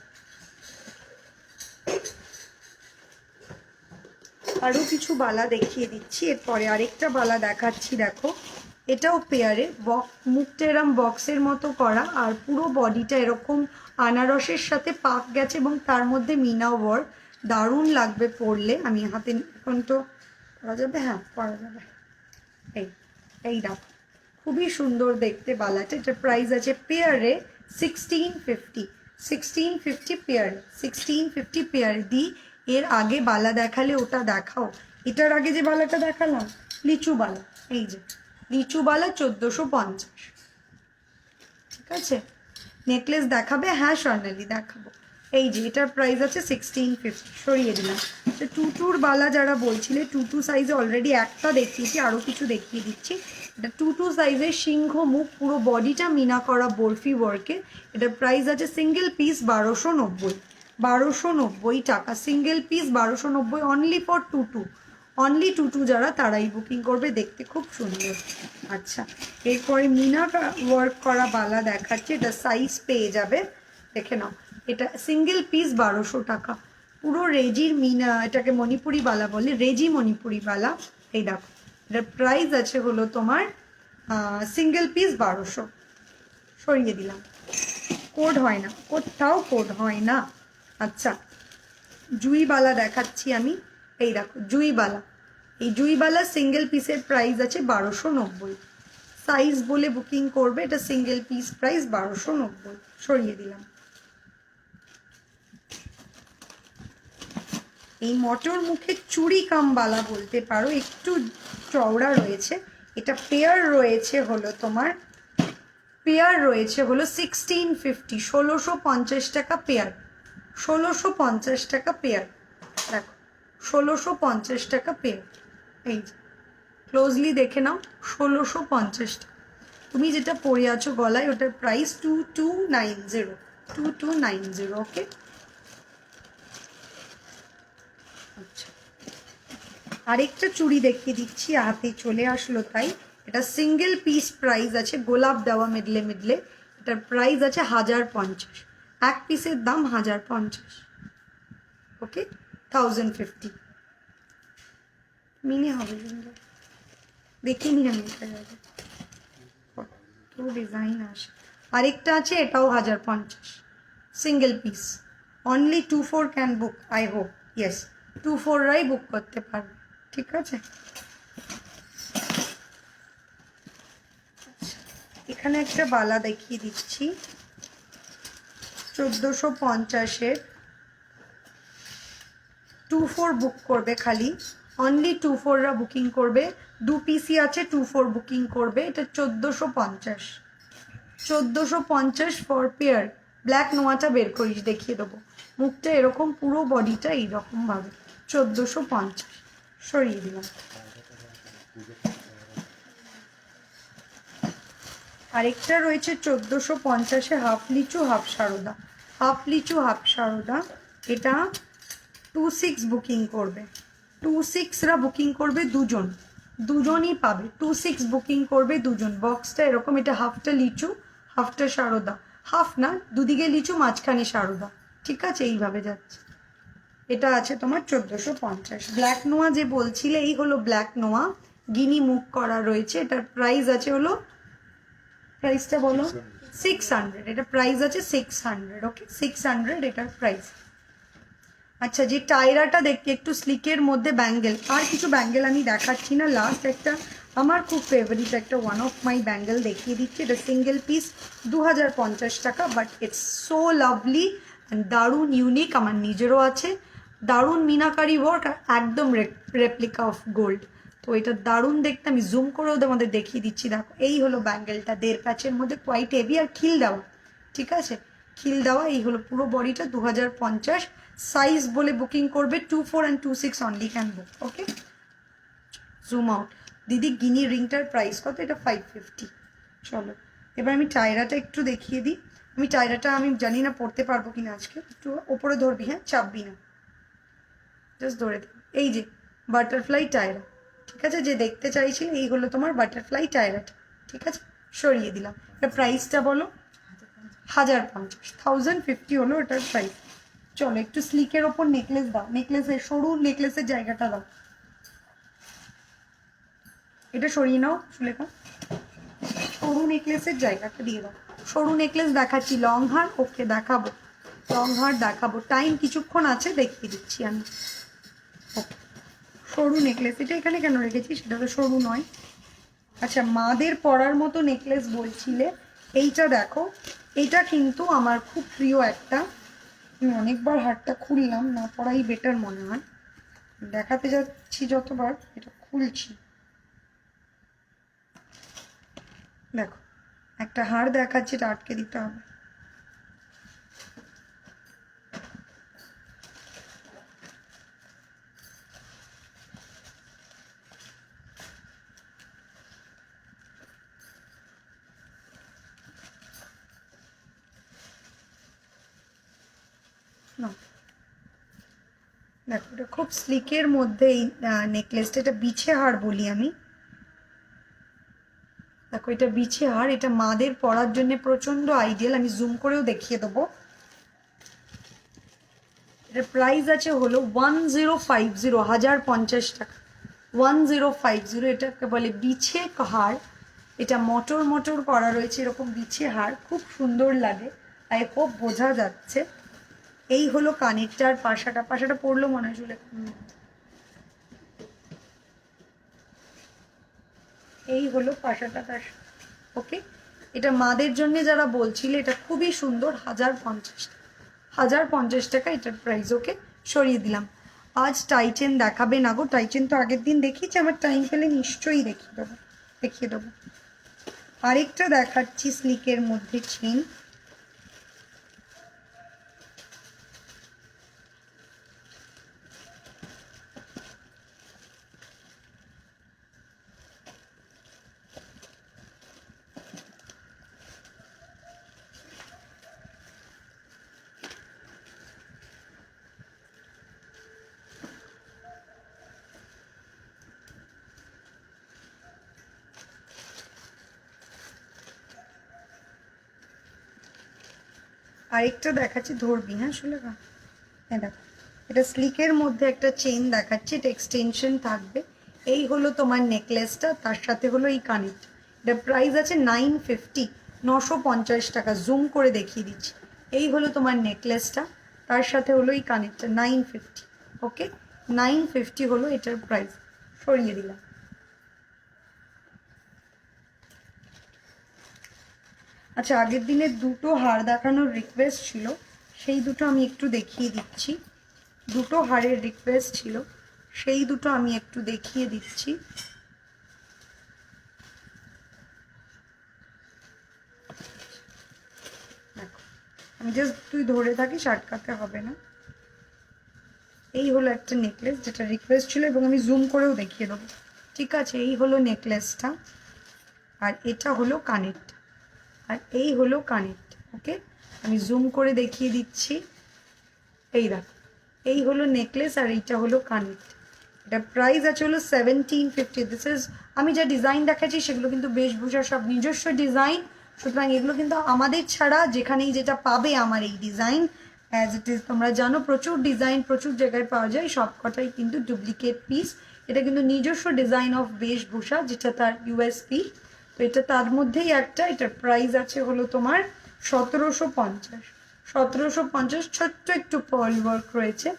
আরও কিছু বালা দেখিয়ে দিচ্ছি এরপরে। আরেকটা বালা দেখাচ্ছি, দেখো এটাও পেয়ারে, মুখটা এরম বক্সের মতো করা, আর পুরো বডিটা এরকম আনারসের সাথে পাক গেছে এবং তার মধ্যে মিনা ওয়ার্ক, দারুণ লাগবে পরলে। আমি হাতে এখন তো পরা যাবে, হ্যাঁ পরা যাবে। এই দেখো, খুবই সুন্দর দেখতে বালাটা। এটার প্রাইস আছে পেয়ারে 1650। 1650 পেয়ারে, 1650 পেয়ারে দিই। এর আগে বালা দেখালে ওটা দেখাও। এটার আগে যে বালাটা দেখালাম লিচু বালা, এই যে লিচু বালা 1450। ঠিক আছে, নেকলেস দেখাবে? হ্যাঁ স্বর্ণালী দেখাবো। এই যে এটার প্রাইস আছে 1650, সরিয়ে দিলাম। তো টুটুর বালা যারা বলছিলে, টুটু সাইজে অলরেডি একটা দেখিয়েছি, আরও কিছু দেখিয়ে দিচ্ছি। এটা টুটু সাইজের সিংহ মুখ, পুরো বডিটা মিনা করা বরফি ওয়ার্কে। এটার প্রাইস আছে সিঙ্গেল পিস 1290। 1290 টাকা single piece, 1290 only for Tutu. Only Tutu যারা, তারাই বুকিং করবে, দেখতে খুব সুন্দর। আচ্ছা, এরপরে মিনা ওয়ার্ক করা বালা দেখাচ্ছে, এটা সাইজ পেয়ে যাবে, দেখে নাও। এটা সিঙ্গেল পিস 1200 টাকা, পুরো রেজির মিনা, এটাকে মণিপুরি বালা বলে, রেজি মণিপুরি বালা। এই দেখো, এটার প্রাইস আছে হলো তোমার সিঙ্গেল পিস 1200। সরিয়ে দিলাম, কোড হয় না, কোথাও কোড হয় না। আচ্ছা, জুইবালা দেখাচ্ছি আমি। এই দেখো জুইবালা, এই জুইবালা সিঙ্গেল পিসের প্রাইস আছে 1290। সাইজ বলে বুকিং করবে, এটা সিঙ্গেল পিস প্রাইস 1290। সরিয়ে দিলাম। এই মটর মুখে চুড়ি কামবালা বলতে পারো, একটু চওড়া রয়েছে। এটা পেয়ার রয়েছে হলো তোমার, পেয়ার রয়েছে হলো 1650, 1650 টাকা পেয়ার। 1650 টাকা পেয়ার, দেখো 1650 টাকা পেয়ার। এই যে ক্লোজলি দেখে নাও, 1650 টাকা। তুমি যেটা পরে আছো গলায়, ওটার প্রাইস 2290, 2290। ওকে, আচ্ছা, আরেকটা চুড়ি দেখিয়ে দিচ্ছি, হাতে চলে আসলো তাই। এটা সিঙ্গেল পিস প্রাইস আছে, গোলাপ দেওয়া মিডলে মিডলে। এটার প্রাইস আছে 1050, এক পিসের দাম 1050। ওকে, 1050 মিনে হবে, দেখিনি আমি এটা যাবে, কত ডিজাইন আসে। আরেকটা আছে, এটাও 1050, single piece. Only 24 can book, I hope. Yes, 24রাই বুক করতে পারবে। ঠিক আছে, এখানে একটা বালা দেখিয়ে দিচ্ছি 1450-এর। 24 বুক করবে খালি, অনলি 24রা বুকিং করবে। 2 পিসি আছে, 24 বুকিং করবে। এটা 1450, 1450 ফর পেয়ার। ব্ল্যাক নোয়াটা বের করিস, দেখিয়ে দেবো। মুখটা এরকম, পুরো বডিটা এইরকম ভাবে, 1450। সরিয়ে দিলাম। আরেকটা রয়েছে 1450-এ, হাফ লিচু হাফ সারদা, হাফ লিচু হাফ সারদা। এটা 26 বুকিং করবে, 26রা বুকিং করবে, দুজনই পাবে। 26 বুকিং করবে দুজন। বক্সটা এরকম, এটা হাফটা লিচু হাফটা সারদা, হাফ না, দুদিকে লিচু মাঝখানে সারদা। ঠিক আছে, এইভাবে যাচ্ছে। এটা আছে তোমার 1450। ব্ল্যাক নোয়া যে বলছিলে, এই হলো ব্ল্যাক নোয়া, গিনি মুখ করা রয়েছে। এটার প্রাইস আছে হলো, প্রাইসটা বলো, 600। এটা প্রাইস আছে 600। ওকে, 600 এটার প্রাইস। আচ্ছা, যে টায়রাটা দেখতে একটু স্লিকের মধ্যে ব্যাঙ্গেল, আর কিছু ব্যাঙ্গেল আমি দেখাচ্ছি না, লাস্ট একটা আমার খুব ফেভারিট একটা ওয়ান অফ মাই ব্যাঙ্গেল দেখিয়ে দিচ্ছি। এটা সিঙ্গেল পিস 2050 টাকা, but it's so lovely and দারুণ ইউনিক, আমার নিজেরও আছে। দারুণ মিনাকারি ওয়ার্ক, একদম রেপ্লিকা অফ গোল্ড। তো এটা দারুণ দেখতে, আমি জুম করেও তোমাদের দেখিয়ে দিচ্ছি। দেখো এই হলো ব্যাঙ্গেলটা, 1.5 প্যাচের মধ্যে, কোয়াইট হেভি আর খিল দেওয়া, ঠিক আছে, খিল দেওয়া। এই হলো পুরো বডিটা 2050। সাইজ বলে বুকিং করবে 24 and 26 only can book. Okay, zoom out. দিদি গিনি রিংটার প্রাইস কত? এটা 550। চলো এবার আমি টায়রাটা একটু দেখিয়ে দিই। আমি টায়রাটা আমি জানি না পড়তে পারবো কিনা, আজকে একটু ওপরে ধরবি, হ্যাঁ চাপবি না, জাস্ট ধরে দিই। এই যে বাটারফ্লাই টায়রা, ঠিক আছে, যে দেখতে চাইছিলে, এই হলো তোমার বাটারফ্লাই টায়রাটা, ঠিক আছে, সরিয়ে দিলাম। এটা প্রাইসটা বলো? 1050, 1050 হলো এটার প্রাইস। চলো একটু স্লিকের ওপর নেকলেস দাও, নেকলেসের সরু নেকলেসের জায়গাটা দাও, এটা সরিয়ে নাও সুলেখা, সরু নেকলেসের জায়গাটা দিয়ে দাও। সরু নেকলেস দেখাচ্ছি, লং হার ওকে দেখাবো, লং হার দেখাবো, টাইম কিছুক্ষণ আছে, দেখিয়ে দিচ্ছি আমি। ওকে, সরু নেকলেস, এটা এখানে কেন রেখেছি, সেটা তো সরু নয়। আচ্ছা, মাদের পরার মতো নেকলেস বলছিলে, এইটা দেখো, এটা কিন্তু আমার খুব প্রিয় একটা, আমি অনেকবার হারটা খুললাম, না পরাই বেটার মনে হয়, দেখাতে যাচ্ছি যতবার, এটা খুলছি। দেখো একটা হার দেখাচ্ছে, এটা আটকে দিতে হবে। দেখো এটা খুব স্লিকের মধ্যে এই নেকলেসটা, এটা বিছে হার বলি আমি। দেখো এটা বিছে হার, এটা মাদের পরার জন্য প্রচন্ড আইডিয়াল, আমি জুম করেও দেখিয়ে দেবো। এটার প্রাইস আছে হলো 1050, 1050 টাকা, 1050। এটাকে বলে বিছে হার, এটা মটর মটর করা রয়েছে, এরকম বিছে হার, খুব সুন্দর লাগে, আই হোপ বোঝা যাচ্ছে। এই হলো কানেরটার পাশাটা, পাশাটা পড়লো মনে হয় চলে, এই হলো পাশাটা তার। ওকে, এটা মাদের জন্য যারা বলছিলে, এটা খুবই সুন্দর, 1050, 1050 টাকা এটার প্রাইস। ওকে, সরিয়ে দিলাম। আজ টাইটেন দেখাবে না গো, টাইটেন তো আগের দিন দেখিয়েছি, আমার টাইম পেলে নিশ্চয়ই দেখিয়ে দেবো। আরেকটা দেখাচ্ছি স্লিকের মধ্যে চেন, আরেকটা দেখাচ্ছি, ধরবি হ্যাঁ সুলেখা, হ্যাঁ দেখো, এটা স্লিকের মধ্যে একটা চেইন দেখাচ্ছি, এটা এক্সটেনশন থাকবে। এই হলো তোমার নেকলেসটা, তার সাথে হলো এই কানেরটা, এটা প্রাইস আছে 950, 950 টাকা, জুম করে দেখিয়ে দিচ্ছি। এই হলো তোমার নেকলেসটা, তার সাথে হলো এই কানেরটা, 950। ওকে, 950 হলো এটার প্রাইস, সরিয়ে দিলাম। আচ্ছা, আগের দিনে দুটো হার দেখানোর রিকোয়েস্ট ছিল, সেই দুটো আমি একটু দেখিয়ে দিচ্ছি। দুটো হারের রিকোয়েস্ট ছিল, সেই দুটো আমি একটু দেখিয়ে দিচ্ছি। দেখো, আমি জাস্ট তুই ধরে থাকিস, আটকাতে হবে না। এই হলো একটা নেকলেস, যেটা রিকোয়েস্ট ছিল, এবং আমি জুম করেও দেখিয়ে দেবো, ঠিক আছে। এই হলো নেকলেসটা, আর এটা হলো কানেরটা, আর এই হলো কানেরটা। ওকে, আমি জুম করে দেখিয়ে দিচ্ছি। এই দেখো, এই হলো নেকলেস, আর এইটা হলো কানেরটা। এটা প্রাইস আছে হলো 1750। দিস ইজ, আমি যা ডিজাইন দেখাচ্ছি সেগুলো কিন্তু বেশভূষার সব নিজস্ব ডিজাইন, সুতরাং এগুলো কিন্তু আমাদের ছাড়া যেখানেই যেটা পাবে আমার এই ডিজাইন, অ্যাজ ইট ইজ তোমরা জানো প্রচুর ডিজাইন প্রচুর জায়গায় পাওয়া যায়, সব কটাই কিন্তু ডুপ্লিকেট পিস। এটা কিন্তু নিজস্ব ডিজাইন অফ বেশভূষা, যেটা তার ইউএসপি। তো এটা তার মধ্যেই একটা, এটার প্রাইস আছে হলো তোমার 1750, 1750। ছোট্ট একটু পার্ল ওয়ার্ক রয়েছে,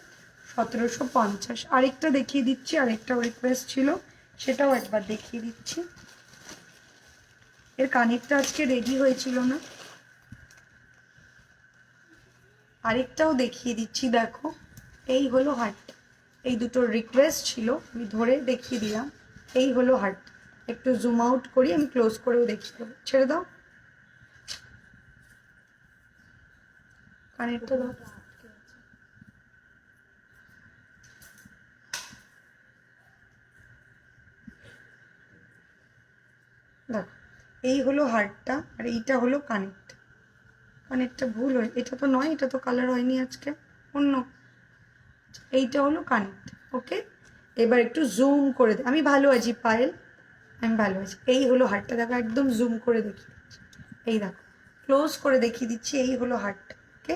1750। আরেকটা দেখিয়ে দিচ্ছি, আরেকটাও রিকোয়েস্ট ছিল, সেটাও একবার দেখিয়ে দিচ্ছি। এর কানেরটা আজকে রেডি হয়েছিল না, আরেকটাও দেখিয়ে দিচ্ছি। দেখো, এই হলো হার্ট। এই দুটোর রিকোয়েস্ট ছিল, আমি ধরে দেখিয়ে দিলাম। এই হলো হার্ট। একটু জুম আউট করি, আমি ক্লোজ করেও দেখিয়ে দেবো। ছেড়ে দাও কানেরটা, দাও। দেখো, এই হলো হার্টটা, আর এইটা হলো কানেরটা। কানেরটা ভুল হয়, এটা তো নয়, এটা তো কালার হয়নি আজকে, অন্য। এইটা হলো কানেক্ট। ওকে, এবার একটু জুম করে দে। আমি ভালো আছি পায়েল, আমি ভালো আছি। এই হলো হার্টটা, দেখো একদম জুম করে দেখি। এই দেখো, ক্লোজ করে দেখিয়ে দিচ্ছি। এই হলো হার্টটা। ওকে,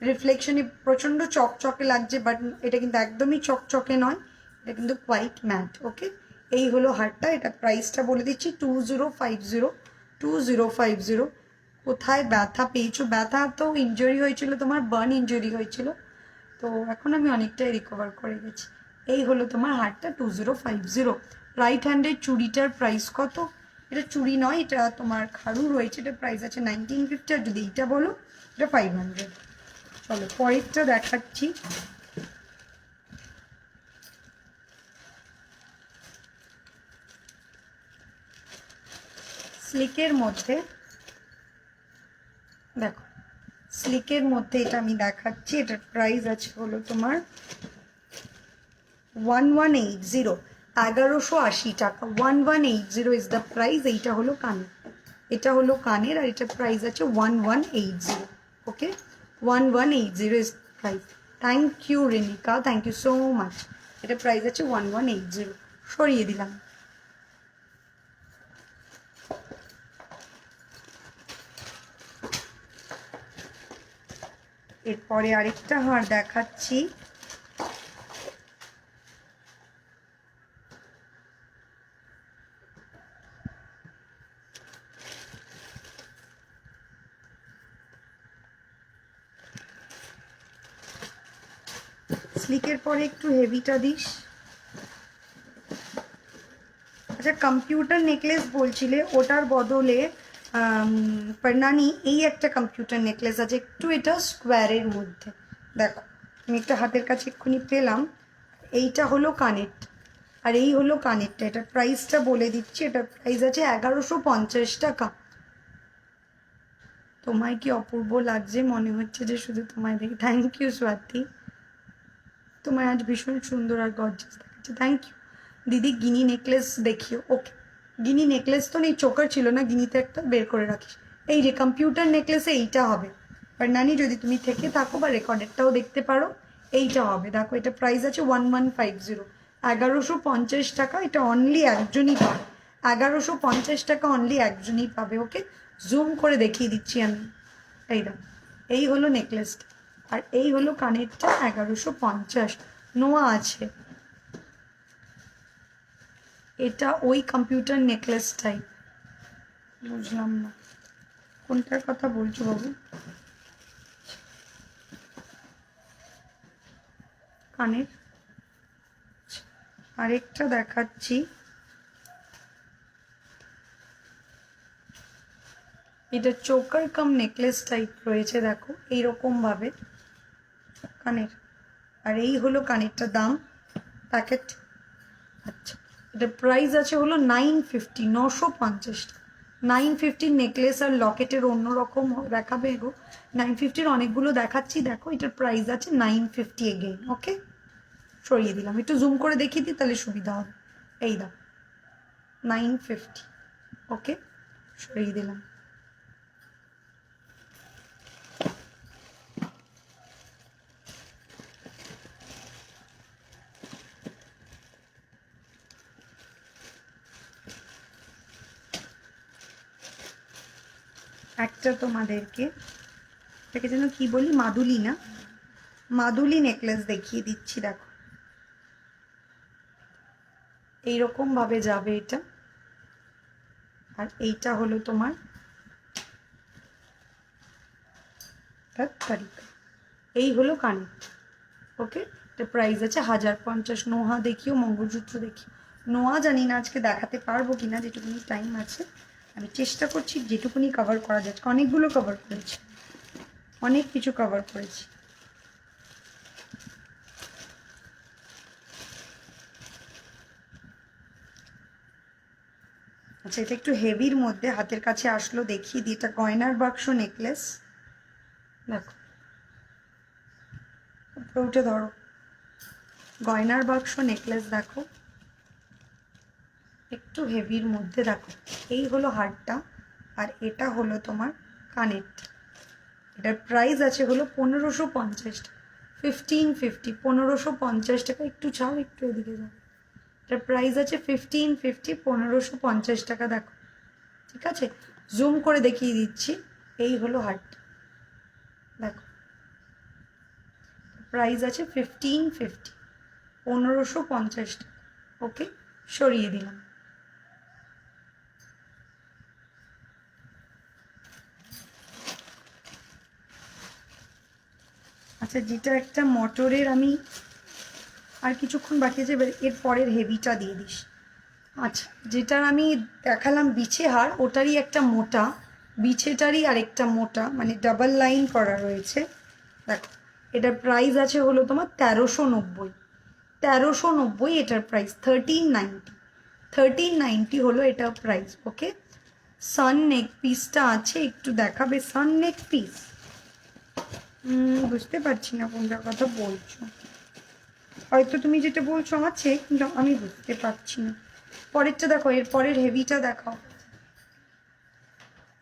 রিফ্লেকশনে প্রচণ্ড চকচকে লাগছে, বাট এটা কিন্তু একদমই চকচকে নয়, এটা কিন্তু হোয়াইট ম্যাট। ওকে, এই হলো হার্টটা। এটা প্রাইসটা বলে দিচ্ছি 2050। 2050। কোথায় ব্যথা পেয়েছো? ব্যথা তো ইনজুরি হয়েছিল, তোমার বার্ন ইনজুরি হয়েছিল, তো এখন আমি অনেকটাই রিকভার করে গেছি। এই হলো তোমার হারটা 2050। রাইট হ্যান্ডের চুড়িটার প্রাইস কত? এটা চুড়ি নয়, এটা তোমার খাড়ু রয়েছে, এটা প্রাইস আছে 1950। আর যদি এইটা বলো, এটা 500। চলো পরেরটা দেখাচ্ছি। স্লিকের মধ্যে দেখো, স্লিকের মধ্যে এটা আমি দেখাচ্ছি। এটার প্রাইস আছে হলো তোমার 1180, 1180 টাকা। 1180 ইজ দ্য প্রাইস। এইটা হলো কানের, এটা হলো কানের, আর এটার প্রাইস আছে 1180। Okay, 1180 is price. Thank you Renika, thank you so much. এটা প্রাইস আছে 1180। সরিয়ে দিলাম। এরপরে আরেকটা হার দেখাচ্ছি। স্লিকের পরে একটু হেভিটা দিস। আচ্ছা, কম্পিউটার নেকলেস বলছিলে, ওটার বদলে পর্ণানি এই একটা কম্পিউটার নেকলেস আছে, একটু এটা স্কোয়ারের মধ্যে। দেখো, আমি একটা হাতের কাছে এক্ষুনি পেলাম। এইটা হলো কানেরটা, আর এই হলো কানেরটা। এটার প্রাইসটা বলে দিচ্ছি। এটার প্রাইস আছে 1150 টাকা। তোমায় কি অপূর্ব লাগছে, মনে হচ্ছে যে শুধু তোমায় দেখি। থ্যাংক ইউ স্বাতি, তোমায় আজ ভীষণ সুন্দর আর গর্জিয়াস দেখাচ্ছে। থ্যাংক ইউ দিদি। গিনি নেকলেস দেখিও। ওকে, গিনি নেকলেস তো নেই, চোকার ছিল না, গিনিতে একটা বের করে রাখিস। এই যে কম্পিউটার নেকলেসে এইটা হবে। আর নানি, যদি তুমি থেকে থাকো বা রেকর্ডেরটাও দেখতে পারো, এইটা হবে। দেখো, এটা প্রাইস আছে 1150, 1150 টাকা। এটা অনলি একজনই পাবে, 1150 টাকা অনলি একজনই পাবে। ওকে, জুম করে দেখিয়ে দিচ্ছি আমি। এই দেখো, এই হলো নেকলেসটা, আর এই হলো কানেরটা। 1150 নোয়া আছে। এটা ওই কম্পিউটার নেকলেস টাইপ। বুঝলাম না কোনটার কথা বলছো বাবু। কানের আরেকটা দেখাচ্ছি। এটা চোকার কাম নেকলেস টাইপ রয়েছে। দেখো, এইরকম ভাবে কানের, আর এই হলো কানেরটা। দাম প্যাকেট। আচ্ছা, এটা প্রাইস আছে হলো 950, 950 টাকা। 950 নেকলেস আর লকেটের অন্যরকম দেখাবে গো। 950 অনেকগুলো দেখাচ্ছি। দেখো, এটার প্রাইস আছে 950 এগেইন। ওকে, সরিয়ে দিলাম। একটু জুম করে দেখিয়ে দিই, তাহলে সুবিধা হবে। এই দাও, 950। ওকে, সরিয়ে দিলাম। একটা তোমাদেরকে, এটাকে যেন কি বলি, মাদুলি না, মাদুলি নেকলেস দেখিয়ে দিচ্ছি। দেখো, এইরকম ভাবে যাবে এটা, আর এইটা হলো তোমার তারিখ। এই হলো কানের। ওকে, এটা প্রাইস আছে 1050। নোহা দেখিও, মঙ্গলসূত্র দেখিও। নোয়া জানি না আজকে দেখাতে পারবো কিনা, যেটুকুনি টাইম আছে আমি চেষ্টা করছি যেটুকুনি কভার করা যাচ্ছে। অনেকগুলো কভার করেছি, অনেক কিছু কভার করেছি। আচ্ছা, এটা একটু হেভির মধ্যে হাতের কাছে আসলো, দেখিয়ে দিই। এটা গয়নার বাক্স নেকলেস, দেখো উঠে ধরো। গয়নার বাক্স নেকলেস দেখো, একটু হেভির মধ্যে দেখো। এই হলো হারটা, আর এটা হলো তোমার কানেরটা। এটার প্রাইস আছে হলো 1550 টাকা, 1550, 1550 টাকা। একটু ছাড়, একটু এদিকে যাও। এটার প্রাইস আছে 1550, 1550 টাকা। দেখো, ঠিক আছে, জুম করে দেখিয়ে দিচ্ছি। এই হলো হারটা, দেখো প্রাইস আছে 1550, 1550 টাকা। ওকে, সরিয়ে দিলাম। আচ্ছা, যেটা একটা মটরের, আমি আর কিছুক্ষণ বাকি আছে, এর পরের হেভিটা দিয়ে দিস। আচ্ছা, যেটার আমি দেখালাম বিছে হার, ওটারই একটা মোটা, বিছেটারই আরেকটা মোটা, মানে ডাবল লাইন করা রয়েছে। দেখো, এটার প্রাইস আছে হলো তোমার 1390, 1390 এটার প্রাইস। 1390, 1390 হলো এটার প্রাইস। ওকে, সান নেক পিসটা আছে, একটু দেখাবে সান নেক পিস? বুঝতে পারছি না কোনটার কথা বলছো, হয়তো তুমি যেটা বলছো আছে, কিন্তু আমি বুঝতে পারছি না। পরেরটা দেখো, এর পরের হেভিটা দেখাও।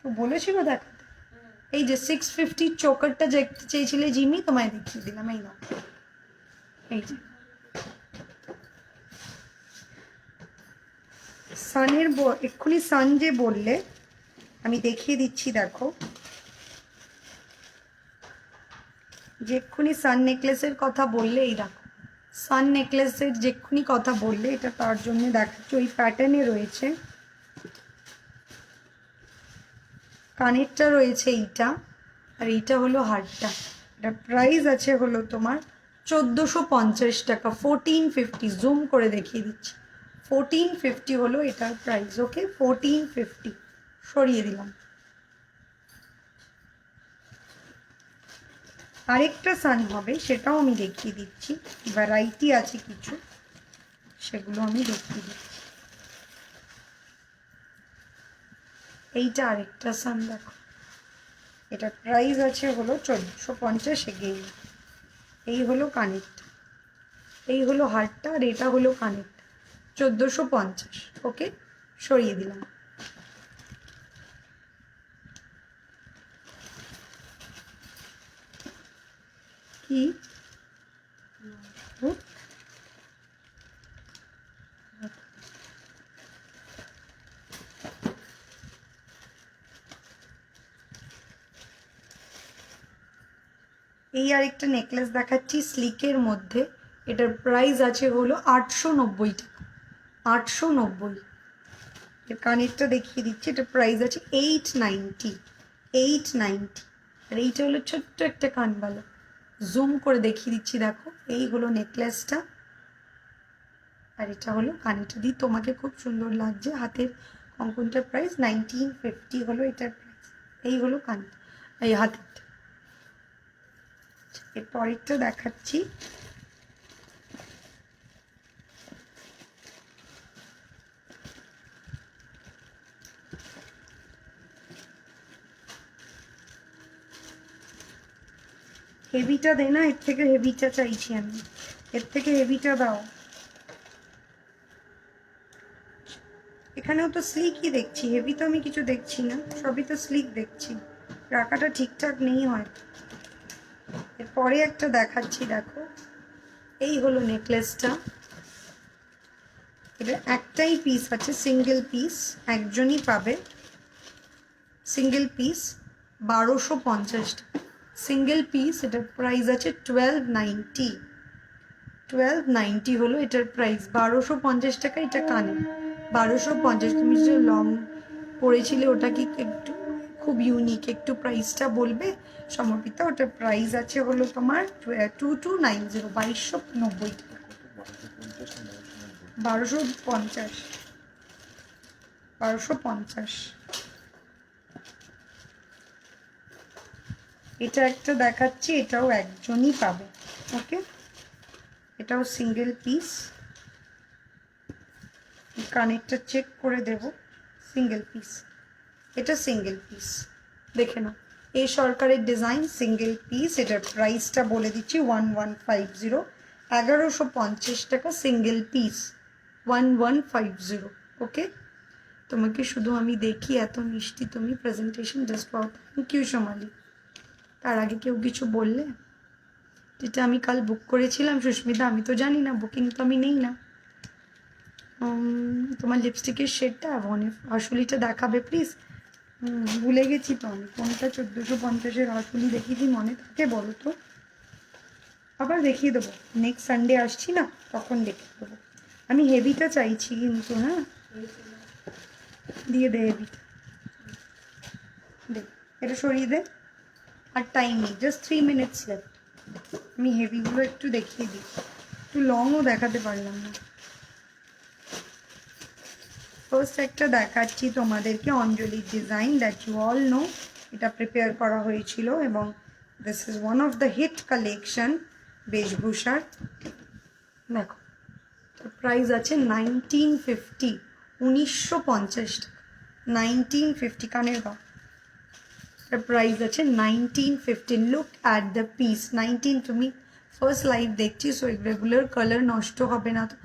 তো বলেছিল দেখাতে। এই যে 650 চোকারটা দেখতে চেয়েছিলে জিমি, তোমায় দেখিয়ে দিলাম। এই নাও, এই যে সানের, এক্ষুনি সান যে বললে, আমি দেখিয়ে দিচ্ছি। দেখো, যে এক্ষুনি সান নেকলেসের কথা বললে, এই দেখো সান নেকলেসের যেক্ষুনি কথা বললে, এটা তার জন্য দেখাচ্ছি। ওই প্যাটার্নে রয়েছে, কানেরটা রয়েছে এইটা, আর এইটা হলো হারটা। এটার প্রাইস আছে হলো তোমার 1450 টাকা, 1450। জুম করে দেখিয়ে দিচ্ছি, 1450 হলো এটার প্রাইস। ওকে, 1450, সরিয়ে দিলাম। আরেকটা সান হবে, সেটাও আমি দেখিয়ে দিচ্ছি। ভ্যারাইটি আছে কিছু, সেগুলো আমি দেখিয়ে দিচ্ছি। এইটা আরেকটা সান, দেখো এটার প্রাইস আছে হলো 1450 এগেইন। এই হলো কানেরটা, এই হলো হারটা, আর এটা হলো কানেরটা, 1450। ওকে, সরিয়ে দিলাম। কি এই আরেকটা নেকলেস দেখাচ্ছি স্লিকের মধ্যে। এটার প্রাইস আছে হলো 890 টাকা, 890। এর কানেরটা দেখিয়ে দিচ্ছি, এটার প্রাইস আছে 890, 890। আর এইটা হলো ছোট্ট একটা কানবালা, জুম করে দেখিয়ে দিচ্ছি। দেখো, এই হলো নেকলেসটা, আর এটা হলো কানেরটা। দিয়ে তোমাকে খুব সুন্দর লাগছে। হাতের কঙ্কনটার প্রাইস 1950 হলো এটার প্রাইস। এই হলো কানের, এই হাতেরটা। এর পরেরটা দেখাচ্ছি। হেভিটা দে না, এর থেকে হেভিটা চাইছি আমি, এর থেকে হেভিটা দাও। এখানেও তো স্লিকই দেখছি, হেভি তো আমি কিছু দেখছি না, সবই তো স্লিক দেখছি। রাখাটা ঠিকঠাক নেই হয়তো। এরপরে একটা দেখাচ্ছি, দেখো এই হলো নেকলেসটা। এটা একটাই পিস আছে, সিঙ্গেল পিস, একজনই পাবে। সিঙ্গেল পিস 1250 টাকা, সিঙ্গেল পিস। এটার প্রাইস আছে 1290, 1290 হলো এটার প্রাইস। 1250 টাকা এটা কানে, 1250। তুমি যে লং পরেছিলে ওটা কি একটু খুব ইউনিক, একটু প্রাইসটা বলবে সমর্পিতা? ওটার প্রাইস আছে হলো তোমার 2290, 2290, 1250, 1250। এটা একটা দেখাচ্ছি, এটাও একজনই পাবে। ওকে, এটাও সিঙ্গেল পিস, কানেরটা চেক করে দেব, সিঙ্গেল পিস, এটা সিঙ্গেল পিস, দেখে নাও, এই সরকারের ডিজাইন, সিঙ্গেল পিস। এটার প্রাইসটা বলে দিচ্ছি 1150, 1150 টাকা সিঙ্গেল পিস, 1150। ওকে, তোমাকে শুধু আমি দেখি, এত মিষ্টি তুমি, প্রেজেন্টেশন জাস্ট পাও। Thank you Somali. তার আগে কেউ কিছু বললে? যেটা আমি কাল বুক করেছিলাম সুস্মিতা, আমি তো জানি না, বুকিং তো আমি নেই না। তোমার লিপস্টিকের শেডটা মনে, হাসুলিটা দেখাবে প্লিজ? ভুলে গেছি তো আমি, কোনটা 1450-এর হাসুলি দেখিয়েছি, মনে থাকে বলো তো? আবার দেখিয়ে দেবো, নেক্সট সানডে আসছি না, তখন দেখিয়ে দেবো। আমি হেভিটা চাইছি কিন্তু, হ্যাঁ দিয়ে দে হেভিটা, দে, এটা সরিয়ে দে, আর টাইম নেই, জাস্ট 3 মিনিটস লেফট। আমি হেভিগুলো একটু দেখিয়ে দিই, একটু লংও দেখাতে পারলাম না। ফার্স্ট একটা দেখাচ্ছি তোমাদেরকে, অঞ্জলির design, that you all know, এটা প্রিপেয়ার করা হয়েছিল এবং this is one of the hit collection বেশভূষার। দেখো, প্রাইস আছে 1950, 1950 টাকা, 1950, কানের গাও। প্রাইস আছে 1950। Look at the piece, 19। তুমি ফার্স্ট লাইভ দেখছি, সো রেগুলার কালার নষ্ট হবে না তো?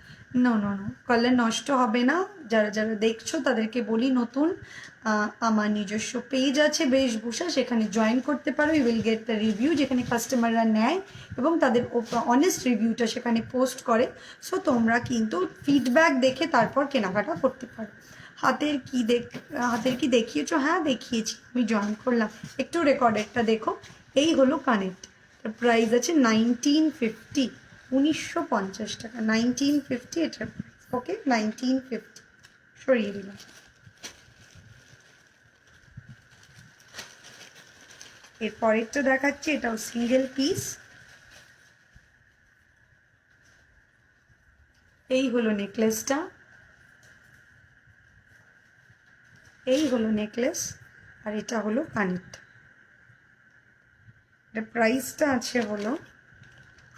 নো নো নো, কালার নষ্ট হবে না। যারা যারা দেখছো তাদেরকে বলি, নতুন আমার নিজস্ব পেজ আছে বেশভূষা, সেখানে জয়েন করতে পারো। You will get the review, যেখানে কাস্টমাররা নেয় এবং তাদের অনেস্ট রিভিউটা সেখানে পোস্ট করে। সো তোমরা কিন্তু ফিডব্যাক দেখে তারপর কেনাকাটা করতে পারো। হাতের কি দেখিয়েছো? হ্যাঁ দেখিয়েছি, আমি জয়েন করলাম। একটু রেকর্ডেরটা দেখো, এই হলো কানেক্ট। প্রাইস আছে 1950, 1950 টাকা, 1950 এটার প্রাইস। ওকে, 1950 সরিয়ে দিলাম। এরপরেরটা দেখাচ্ছি, এটাও সিঙ্গেল পিস। এই হলো নেকলেসটা, এই হলো নেকলেস, আর এটা হলো কানেরটা। এটা প্রাইসটা আছে হলো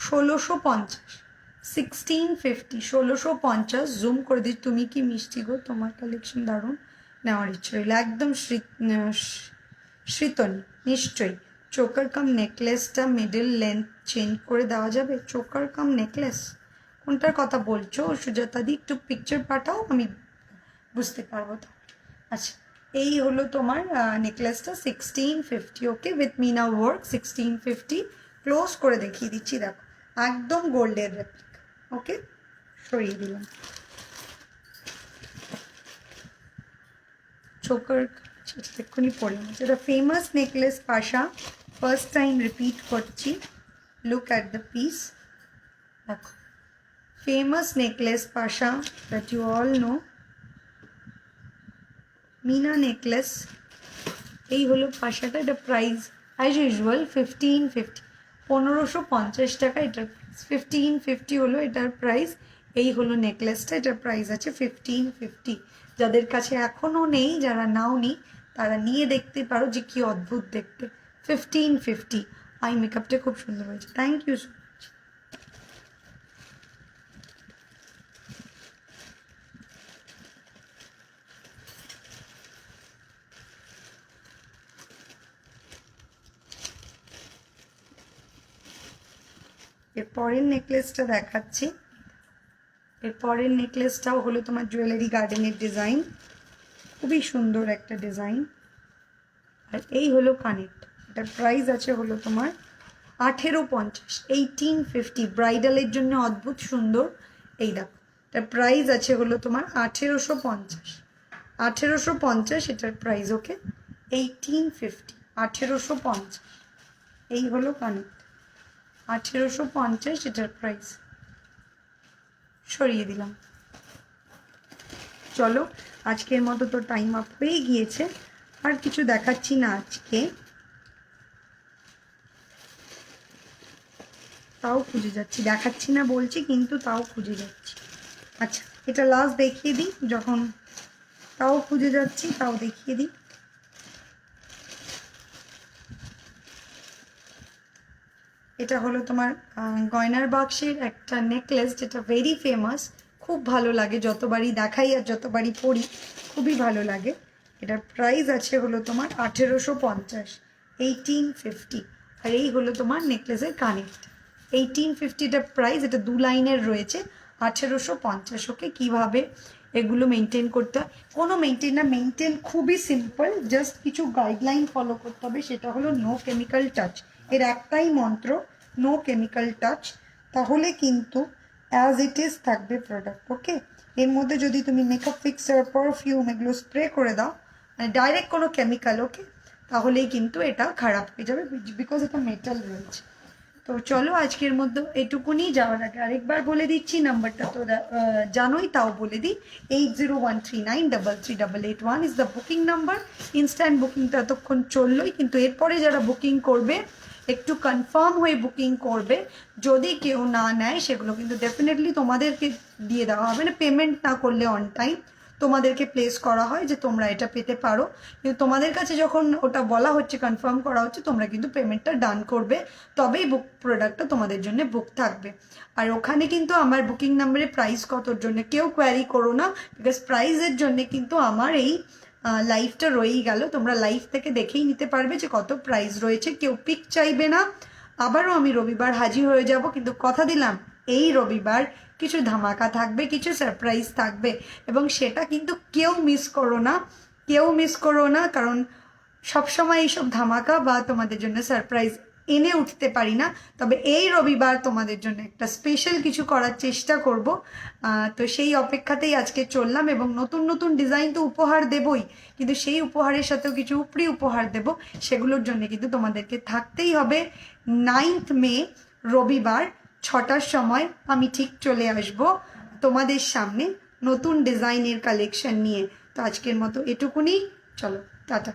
1650, 1650, 1650। জুম করে দিই, তুমি কি মিষ্টি গো, তোমার কালেকশন দারুণ, নেওয়ার ইচ্ছে রইল একদম। শ্রীতনী নিশ্চয়ই। চোকার কাম নেকলেসটা মিডল লেন্থ চেঞ্জ করে দেওয়া যাবে? চোকার কাম নেকলেস, কোনটার কথা বলছো সুজাতা দি? একটু পিকচার পাঠাও, আমি বুঝতে পারবো তো। আচ্ছা, এই হলো তোমার নেকলেসটা 1650। ওকে, উইথ মিনা ওয়ার্ক, 1650। ক্লোজ করে দেখিয়ে দিচ্ছি, দেখো একদম গোল্ডের রেপ্লিকা। ওকে, সরিয়ে দিলাম। চোকার এক্ষুনি পড়লাম, যেটা ফেমাস নেকলেস পাশা, ফার্স্ট টাইম রিপিট করছি। লুক অ্যাট দ্য পিস, দেখো ফেমাস নেকলেস পাশা, that you all know, meena necklace. এই হলো পাশাটা, এটা প্রাইস অ্যাজ ইউজুয়াল 1550, 1550 টাকা এটার প্রাইস। 1550 হলো এটার প্রাইস। এই হলো নেকলেসটা, এটার প্রাইস আছে 1550। যাদের কাছে এখনও নেই, যারা নাও নি, তারা নিয়ে দেখতে পারো যে কি অদ্ভুত দেখতে। 1550। আই মেকআপটা খুব সুন্দর হয়েছে, থ্যাংক ইউ সো মাচ। এরপরের নেকলেসটা দেখাচ্ছি, এরপরের নেকলেসটাও হলো তোমার জুয়েলারি গার্ডেনের ডিজাইন, খুবই সুন্দর একটা ডিজাইন। আর এই হলো কানেরটা, এটার প্রাইস আছে হলো তোমার 1850, 1850। ব্রাইডালের জন্য অদ্ভুত সুন্দর। এই দেখো, এটার প্রাইস আছে হলো তোমার 1850, 1850 এটার প্রাইস। ওকে, 1850, 1850। এই হলো কানেরটা, 1850 এটার প্রাইস, সরিয়ে দিলাম। চলো, আজকের মতো তো টাইম আপ হয়ে গিয়েছে। আর কিছু দেখাচ্ছি না আজকে, তাও খুঁজে যাচ্ছি, দেখাচ্ছি না বলছি কিন্তু তাও খুঁজে যাচ্ছি। আচ্ছা এটা লাস্ট দেখিয়ে দিই, যখন তাও খুঁজে যাচ্ছি তাও দেখিয়ে দিই। এটা হলো তোমার গয়নার বাক্সের একটা নেকলেস, যেটা ভেরি ফেমাস, খুব ভালো লাগে, যতবারই দেখাই আর যতবারই পরি খুবই ভালো লাগে। এটার প্রাইস আছে হলো তোমার 1850, 1850। আর এই হলো তোমার নেকলেসের কানেক্ট, 1850টা প্রাইস। এটা 2 লাইনের রয়েছে, 1850। ওকে, কীভাবে এগুলো মেনটেন করতে হয়, কোনো মেনটেন না, মেনটেন খুবই সিম্পল, জাস্ট কিছু গাইডলাইন ফলো করতে হবে। সেটা হলো নো কেমিক্যাল টাচ, এর একটাই মন্ত্র, নো কেমিক্যাল টাচ। তাহলে কিন্তু অ্যাজ ইট ইজ থাকবে প্রোডাক্ট। ওকে, এর মধ্যে যদি তুমি মেকআপ ফিক্সার, পারফিউম এগুলো স্প্রে করে দাও, মানে ডাইরেক্ট কোনো কেমিক্যাল, ওকে, তাহলেই কিন্তু এটা খারাপ হয়ে যাবে, বিকজ এটা মেটাল রয়েছে। তো চলো আজকের মধ্যে এটুকুনি। যাওয়ার আগে আরেকবার বলে দিচ্ছি নাম্বারটা, তো জানোই তাও বলে দিই, 8013933881 is the booking number. Instant বুকিংটা এতক্ষণ চললোই, কিন্তু এরপরে যারা বুকিং করবে একটু কনফার্ম হয়ে বুকিং করবে। যদি কেউ না নেয় সেগুলো কিন্তু ডেফিনেটলি তোমাদেরকে দিয়ে দেওয়া হবে, মানে পেমেন্ট না করলে অন টাইম তোমাদেরকে প্লেস করা হয় যে তোমরা এটা পেতে পারো, কিন্তু তোমাদের কাছে যখন ওটা বলা হচ্ছে, কনফার্ম করা হচ্ছে, তোমরা কিন্তু পেমেন্টটা ডান করবে, তবেই বুক প্রোডাক্টটা তোমাদের জন্য বুক থাকবে। আর ওখানে কিন্তু আমার বুকিং নাম্বারে প্রাইস কতর জন্য কেউ কোয়ারি করো না, বিকজ প্রাইসের জন্য কিন্তু আমার এই লাইভটা রয়েই গেল, তোমরা লাইভ থেকে দেখেই নিতে পারবে যে কত প্রাইস রয়েছে। কেউ পিক চাইবে না। আবারও আমি রবিবার হাজির হয়ে যাব, কিন্তু কথা দিলাম এই রবিবার কিছু ধামাকা থাকবে, কিছু সারপ্রাইজ থাকবে, এবং সেটা কিন্তু কেউ মিস করো না, কেউ মিস করো না, কারণ সবসময় এইসব ধামাকা বা তোমাদের জন্য সারপ্রাইজ এনে উঠতে পারি না। তবে এই রবিবার তোমাদের জন্য একটা স্পেশাল কিছু করার চেষ্টা করব। তো সেই অপেক্ষাতেই আজকে চললাম, এবং নতুন নতুন ডিজাইন তো উপহার দেবই, কিন্তু সেই উপহারের সাথেও কিছু উপরি উপহার দেব, সেগুলোর জন্য কিন্তু তোমাদেরকে থাকতেই হবে। 9th মে রবিবার 6টার সময় আমি ঠিক চলে আসব তোমাদের সামনে নতুন ডিজাইনের কালেকশন নিয়ে। তো আজকের মতো এটুকুনি, চলো টাটা।